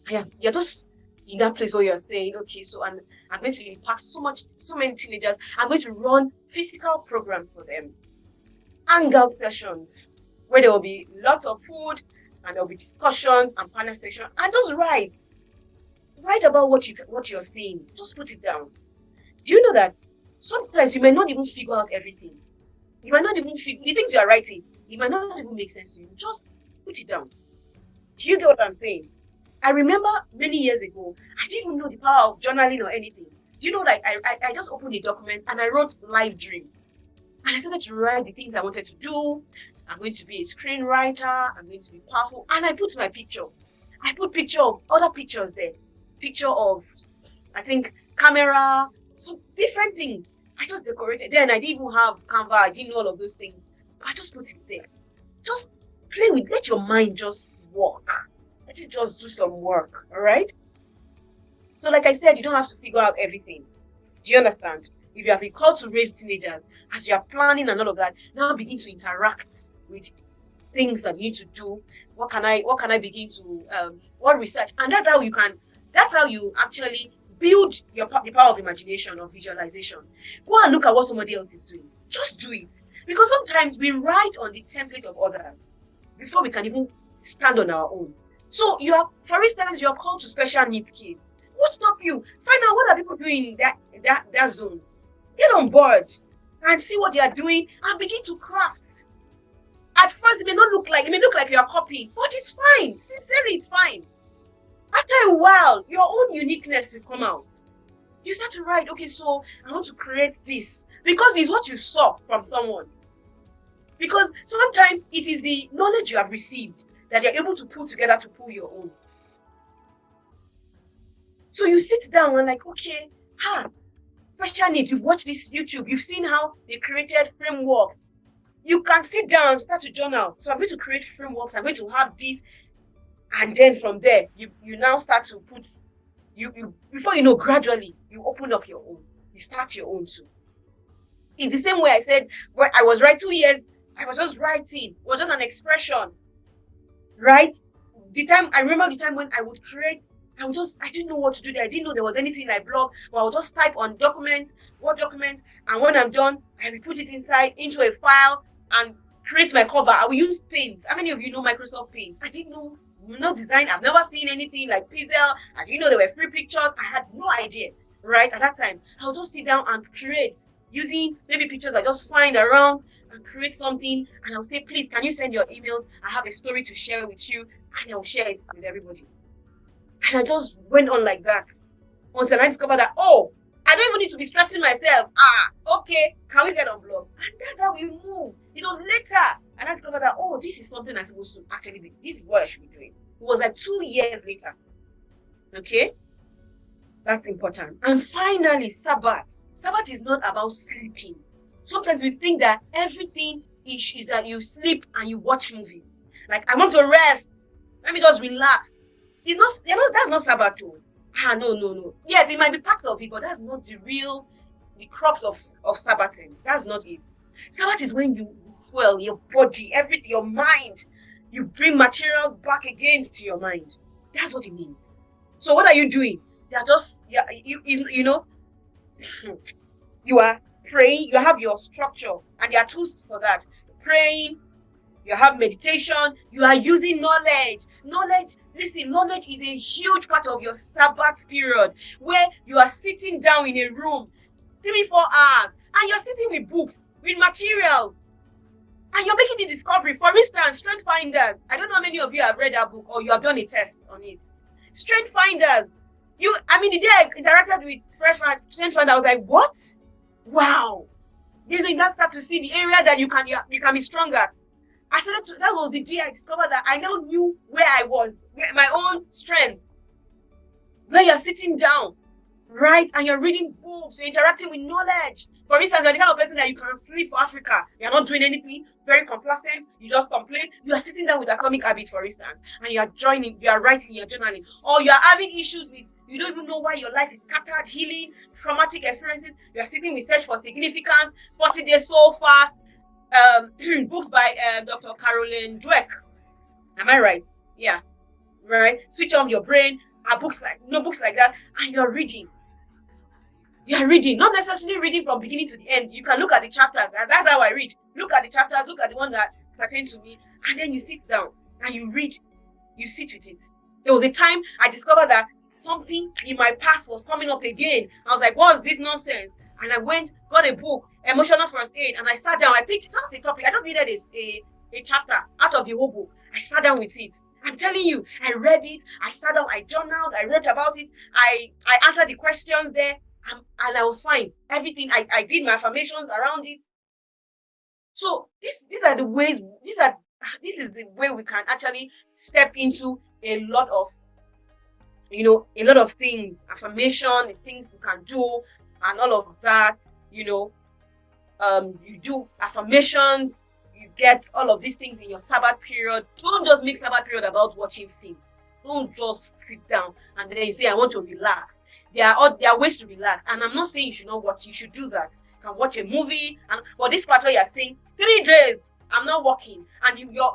And you're just in that place where you're saying, okay, so I'm going to impact so many teenagers. I'm going to run physical programs for them. Hangout sessions where there will be lots of food and there will be discussions and panel sessions, and just write about what you're seeing. Just put it down. Do you know that sometimes you may not even figure out everything? You might not even the things you are writing, it might not even make sense to you. Just put it down. Do you get what I'm saying? I remember many years ago, I didn't even know the power of journaling or anything. Do you know, like I just opened a document and I wrote life dream. And I started to write the things I wanted to do. I'm going to be a screenwriter. I'm going to be powerful. And I put my picture. I put picture of other pictures there. Picture of, I think, camera. So different things. I just decorated. Then I didn't even have Canva. I didn't know all of those things. I just put it there. Just play with, let your mind just work. Let it just do some work. All right? So like I said, you don't have to figure out everything. Do you understand? If you have been called to raise teenagers, as you are planning and all of that, now begin to interact with things that you need to do. What can I begin to what research? And that's how you actually build the power of imagination or visualization. Go and look at what somebody else is doing. Just do it. Because sometimes we write on the template of others before we can even stand on our own. So for instance, you're called to special needs kids. What stop you? Find out what are people doing in that zone. Get on board and see what they are doing and begin to craft. At first, it may look like you are copying, but it's fine. Sincerely, it's fine. After a while, your own uniqueness will come out. You start to write, okay, so I want to create this because it's what you saw from someone. Because sometimes it is the knowledge you have received that you're able to put together to pull your own. So you sit down and like, okay, special needs, you've watched this YouTube, you've seen how they created frameworks. You can sit down and start to journal. So I'm going to create frameworks, I'm going to have this, and then from there, you now start to put, you before you know, gradually, you open up your own. You start your own too. It's the same way I said, when I was writing 2 years, I was just writing. It was just an expression, right? I remember the time when I would create, I didn't know what to do there. I didn't know there was anything like blog, but I would just type on Word documents, and when I'm done, I will put it into a file and create my cover. I will use Paint. How many of you know Microsoft Paint? I didn't know, design. I've never seen anything like Pixel. I didn't know there were free pictures. I had no idea, right? At that time, I'll just sit down and create using maybe pictures I just find around and create something. And I'll say, please, can you send your emails? I have a story to share with you, and I'll share it with everybody. And I just went on like that until I discovered that, I don't even need to be stressing myself. Okay, can we get on blog? And that's how we move. It was later And I discovered that, oh, this is something I'm supposed to actually be. This is what I should be doing. It was like 2 years later. Okay? That's important. And finally, Sabbath. Sabbath is not about sleeping. Sometimes we think that everything is that you sleep and you watch movies. Like, I want to rest. Let me just relax. It's not, that's not Sabbath though. No. Yes, it might be part of it, but that's not the crux of Sabbathing. That's not it. Sabbath is when you fuel your body, everything, your mind. You bring materials back again to your mind. That's what it means. So what are you doing? You are just, you know, you are praying, you have your structure, and there are tools for that. Praying, you have meditation, you are using knowledge. Listen, knowledge is a huge part of your Sabbath period, where you are sitting down in a room 3-4 hours, and you're sitting with books, with materials, and you're making the discovery. For instance, Strength Finders. I don't know how many of you have read that book or you have done a test on it. Strength Finders. The day I interacted with Strength Finder, I was like, what? Wow. This is when you start to see the area that you can be strong at. That was the day I discovered that I now knew where I was, my own strength. Where you're sitting down, right? And you're reading books, you're interacting with knowledge. For instance, you're the kind of person that you can sleep for Africa. You're not doing anything, very complacent, you just complain. You are sitting down with Atomic Habit, for instance, and you are writing, you're journaling. Or you are having issues with, you don't even know why your life is scattered, healing, traumatic experiences. You're sitting with Search for Significance, 40 Days So Fast, books by Dr. Caroline Dweck. Am I right? Yeah. Right? Switch on your brain, books like that, and you're reading. You are reading, not necessarily reading from beginning to the end. You can look at the chapters, and that's how I read. Look at the chapters, look at the one that pertains to me, and then you sit down and you read. You sit with it. There was a time I discovered that something in my past was coming up again. I was like, what's this nonsense? And I went, got a book, Emotional First Aid, and I sat down. I picked just the topic. I just needed a chapter out of the whole book. I sat down with it. I'm telling you, I read it. I sat down, I journaled, I wrote about it. I answered the questions there. And I was fine. Everything, I did my affirmations around it. So these are the ways, this is the way we can actually step into a lot of things, affirmation, things you can do, and all of that. You do affirmations, you get all of these things in your Sabbath period. Don't just make Sabbath period about watching film. Don't just sit down and then you say, I want to relax. There are ways to relax. And I'm not saying you should not watch. You should do that. You can watch a movie. But this part where you're saying, 3 days, I'm not working. And your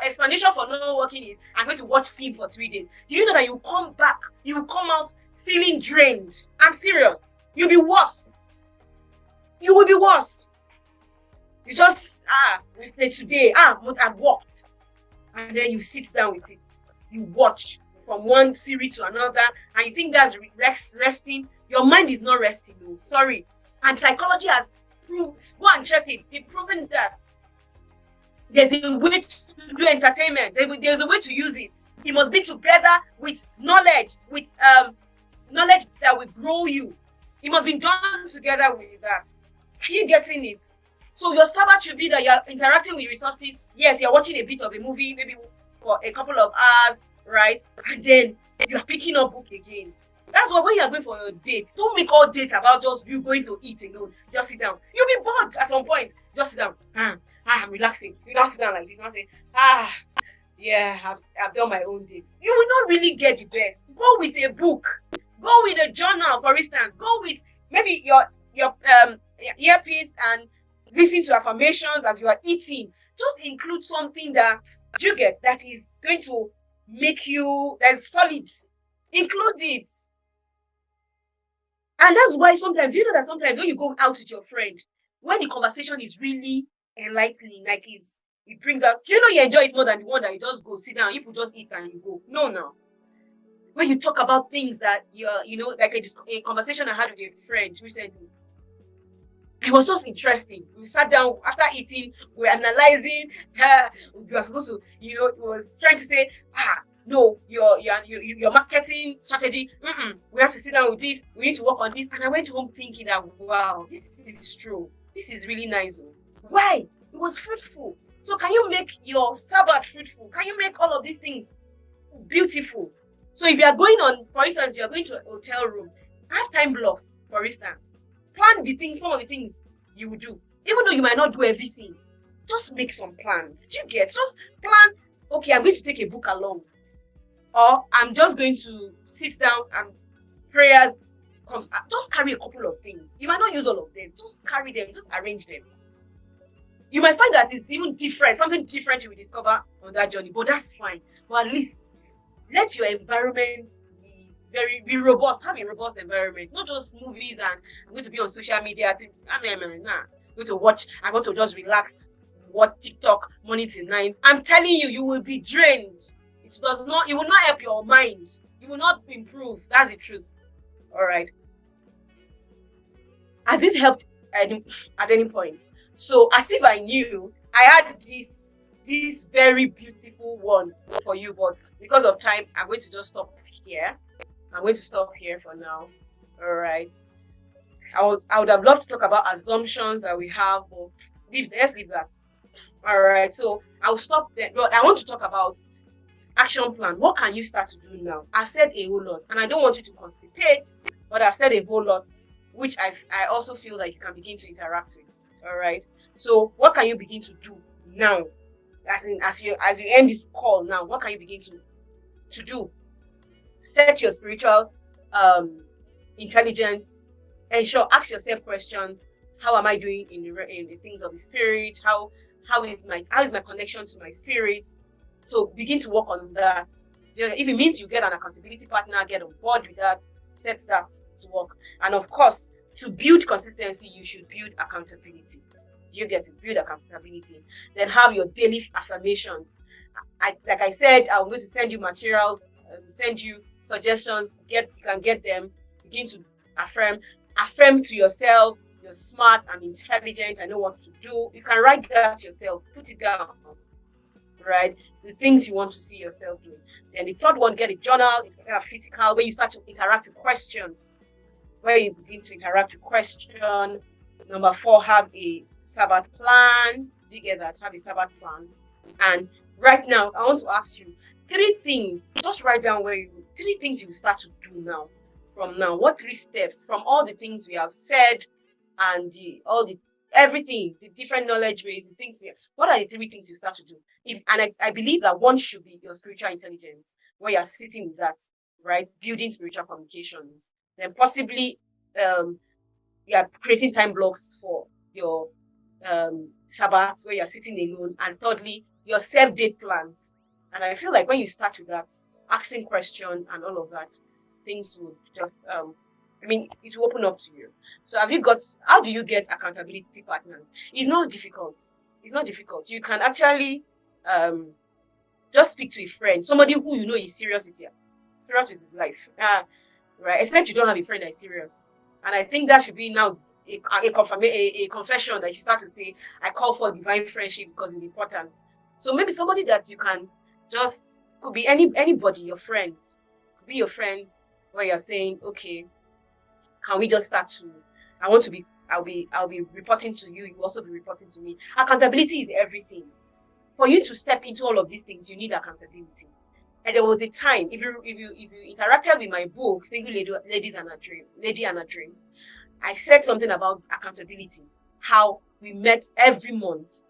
explanation for not working is, I'm going to watch film for 3 days. Do you know that you will come out feeling drained? I'm serious. You'll be worse. You will be worse. You just, we say today, I've worked. And then you sit down with it. You watch from one series to another, and you think that's resting. Your mind is not resting. No, sorry. And psychology has proved. Go and check it. They've proven that there's a way to do entertainment. There's a way to use it. It must be together with knowledge, knowledge that will grow you. It must be done together with that. Are you getting it? So your Sabbath should be that you're interacting with resources. Yes, you're watching a bit of a movie, maybe for a couple of hours, right? And then you're picking up book again. That's why when you're going for your date, don't make all dates about just you going to eat alone. Just sit down. You'll be bored at some point. Just sit down. I'm relaxing. You don't sit down like this. You don't say, yeah, I've done my own date. You will not really get the best. Go with a book. Go with a journal, for instance. Go with maybe your earpiece and listen to affirmations as you are eating. Just include something that you get that is going to make you, that's solid. Include it. And that's why sometimes when you go out with your friend, when the conversation is really enlightening, like it brings out, you enjoy it more than the one that you just go sit down, you could just eat and you go. No. When you talk about things that like a conversation I had with a friend recently, it was just interesting. We sat down after eating, we were analyzing we were supposed to, it was trying to say, no, your marketing strategy, we have to sit down with this, we need to work on this. And I went home thinking that, wow, this is true. This is really nice. Why? It was fruitful. So can you make your Sabbath fruitful? Can you make all of these things beautiful? So if you are going on, for instance, you are going to a hotel room, have time blocks, for instance. Plan the things, some of the things you will do. Even though you might not do everything, just make some plans. Do you get? Just plan, okay, I'm going to take a book along. Or I'm just going to sit down and prayers. Just carry a couple of things. You might not use all of them. Just carry them. Just arrange them. You might find that it's even different. Something different you will discover on that journey. But that's fine. But at least let your environment be robust. Have a robust environment. Not just movies and I'm going to be on social media. I'm going to just relax, watch TikTok morning till night. I'm telling you, you will be drained. It will not help your mind. You will not improve. That's the truth. All right. Has this helped at any point? So as if I knew, I had this very beautiful one for you, but because of time, I'm going to just stop here. I'm going to stop here for now. All right. I would have loved to talk about assumptions that we have, but let's leave that. All right. So I'll stop there. But I want to talk about action plan. What can you start to do now? I've said a whole lot, and I don't want you to constipate, but I've said a whole lot, which I also feel like you can begin to interact with. All right. So what can you begin to do now? As you end this call now, what can you begin to do? Set your spiritual intelligence. Ask yourself questions. How am I doing in the things of the spirit? How is my connection to my spirit? So begin to work on that. If it means you get an accountability partner, get on board with that, set that to work. And of course, to build consistency, you should build accountability. Do you get it? Build accountability. Then have your daily affirmations. Like I said, I'm going to send you materials, send you suggestions. You can get them. Begin to affirm to yourself. You're smart. I'm intelligent. I know what to do. You can write that yourself. Put it down. Right? The things you want to see yourself doing. Then the third one, get a journal. It's kind of physical, where you start to interact with questions. Where you begin to interact with question. Number 4, have a Sabbath plan. Do you get that? Have a Sabbath plan. And right now, I want to ask you 3 things. Just write down 3 things you will start to do now. From now, what 3 steps from all the things we have said and everything, the different knowledge base, the things here. What are the 3 things you start to do? I believe that one should be your spiritual intelligence, where you're sitting with that, right? Building spiritual communications. Then possibly you are creating time blocks for your Sabbath, where you're sitting alone. And thirdly, your self-date plans. And I feel like when you start with that, asking questions and all of that, things will just it will open up to you. So how do you get accountability partners? It's not difficult. You can actually just speak to a friend, somebody who you know is serious with his life. Right? Except you don't have a friend that is serious. And I think that should be now a confession that you start to say, I call for divine friendship because it's important. So maybe somebody that you can could be anybody, your friends. Could be your friends where you're saying, okay, can we just start to, I'll be reporting to you, you also be reporting to me. Accountability is everything. For you to step into all of these things, you need accountability. And there was a time, if you interacted with my book, Single Lady and a Dream, I said something about accountability. How we met every month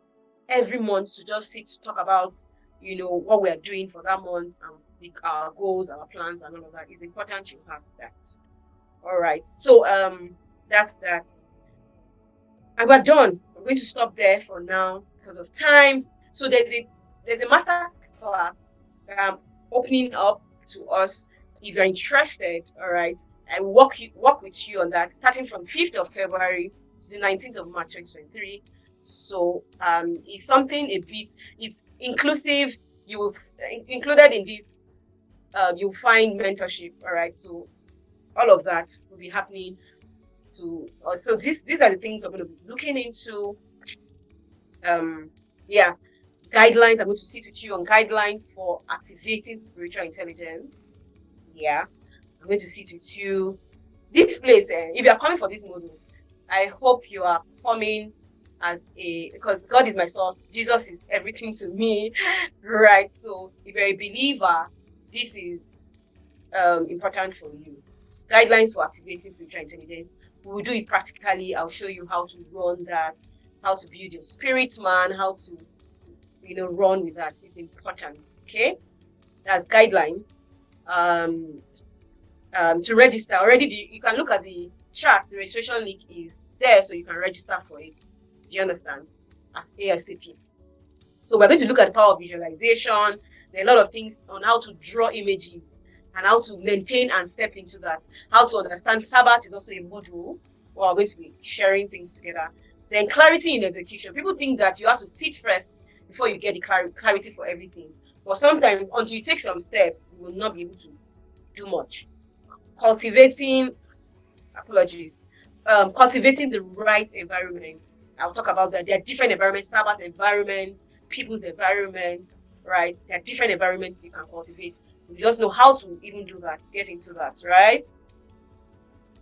to just sit to talk about, what we are doing for that month and our goals, our plans, and all of that. It's important you have that. All right. So that's that. And we're done. I'm going to stop there for now because of time. So there's a master class opening up to us. If you're interested, all right, I will work with you on that, starting from 5th of February to the 19th of March 2023. So it's something it's inclusive. You will included in this. You'll find mentorship. All right. So all of that will be happening. So these are the things I'm going to be looking into. Guidelines. I'm going to sit with you on guidelines for activating spiritual intelligence. Yeah, I'm going to sit with you. This place, if you are coming for this module, I hope you are coming because God is my source, Jesus is everything to me, right? So if you're a believer, this is important for you. Guidelines for activating spiritual intelligence. We will do it practically. I'll show you how to run that, how to build your spirit man, how to run with that. It's important. Okay, that's guidelines. To register already, you can look at the chat. The registration link is there, so you can register for it. Do you understand? As ASAP. So we're going to look at the power of visualization. There are a lot of things on how to draw images and how to maintain and step into that. How to understand Sabbath is also a module. We're going to be sharing things together. Then clarity in execution. People think that you have to sit first before you get the clarity for everything. But sometimes, until you take some steps, you will not be able to do much. Cultivating the right environment. I'll talk about that. There are different environments, Sabbath environment, people's environment, right? There are different environments you can cultivate. You just know how to even do that, get into that, right?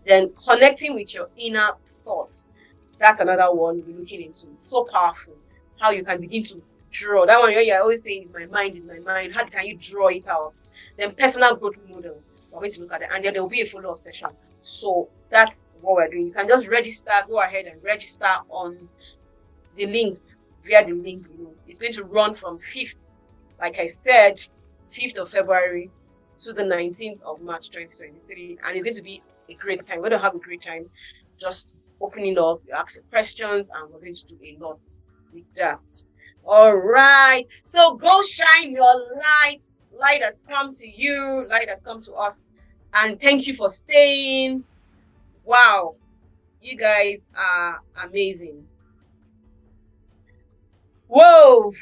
Then connecting with your inner thoughts. That's another one we're looking into. It's so powerful. How you can begin to draw. That one you're always saying is my mind. How can you draw it out? Then personal growth model. We're going to look at it. And then there will be a follow-up session. So that's what we're doing. You can just register, go ahead and register on the link, via the link below. It's going to run from 5th, like I said, 5th of February to the 19th of March 2023. And it's going to be a great time. We're going to have a great time just opening up, you ask questions, and we're going to do a lot with that. All right. So go shine your light. Light has come to you. Light has come to us. And thank you for staying. Wow. You guys are amazing. Whoa.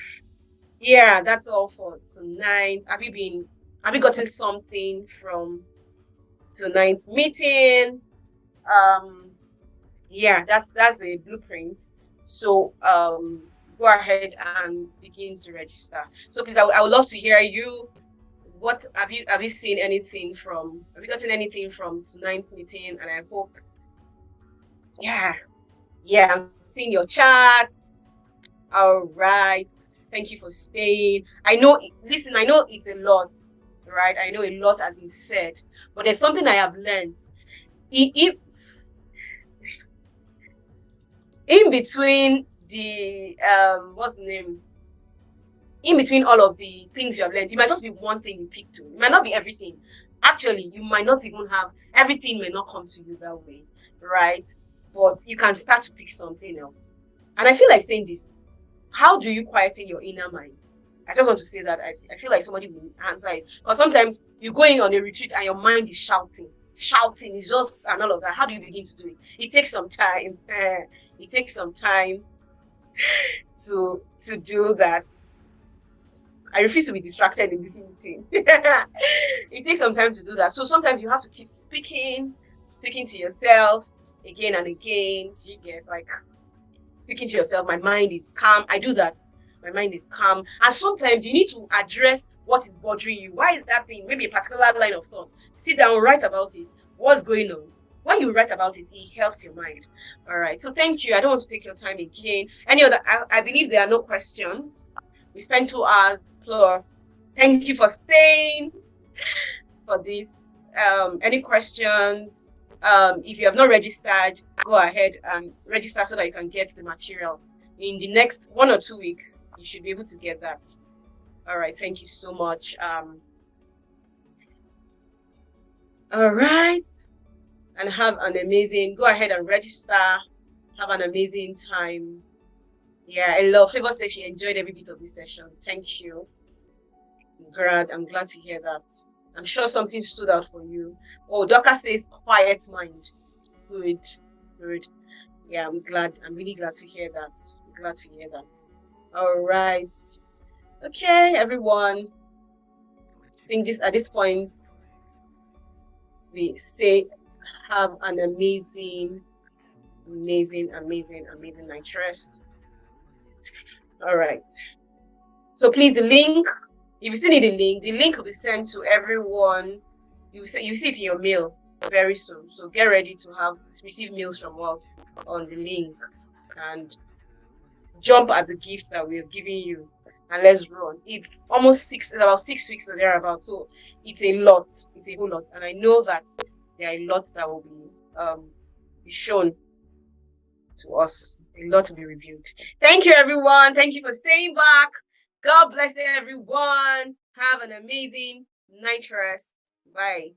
Yeah, that's all for tonight. Have you gotten something from tonight's meeting? Yeah, that's the blueprint. So go ahead and begin to register. So please, I would love to hear you. What have you seen anything from? Have you gotten anything from tonight's meeting? And I hope, yeah, I'm seeing your chat. All right, thank you for staying. I know it's a lot, right? I know a lot has been said, but there's something I have learned. In between the what's the name? In between all of the things you have learned, it might just be one thing you pick to. It might not be everything. Actually, you might not even have everything may not come to you that way, right? But you can start to pick something else. And I feel like saying this. How do you quieten your inner mind? I just want to say that I feel like somebody will answer it. Because sometimes you go in on a retreat and your mind is shouting. Shouting is just and all of that. How do you begin to do it? It takes some time. It takes some time to do that. I refuse to be distracted in this meeting. It takes some time to do that. So sometimes you have to keep speaking to yourself again and again. You get like speaking to yourself, my mind is calm. I do that. My mind is calm. And sometimes you need to address what is bothering you. Why is that thing? Maybe a particular line of thought. Sit down, write about it. What's going on? When you write about it, it helps your mind. All right. So thank you. I don't want to take your time again. Any other? I believe there are no questions. We spent 2 hours plus. Thank you for staying for this. Any questions? If you have not registered, go ahead and register so that you can get the material. In the next 1 or 2 weeks, you should be able to get that. All right. Thank you so much. All right. And have an amazing, go ahead and register. Have an amazing time. Yeah, I love Favor says she enjoyed every bit of this session. Thank you. I'm glad to hear that. I'm sure something stood out for you. Oh, Doka says quiet mind. Good. Yeah, I'm really glad to hear that. I'm glad to hear that. All right. Okay, everyone. I think at this point, we say have an amazing night rest. All right. So please, the link, if you still need the link will be sent to everyone. You see it in your mail very soon. So get ready to receive mails from us on the link. And jump at the gift that we have given you and let's run. It's about 6 weeks or thereabouts. So it's a lot. It's a whole lot. And I know that there are a lot that will be shown to us, a lot to be reviewed. Thank you, everyone. Thank you for staying back. God bless everyone. Have an amazing night rest. Bye.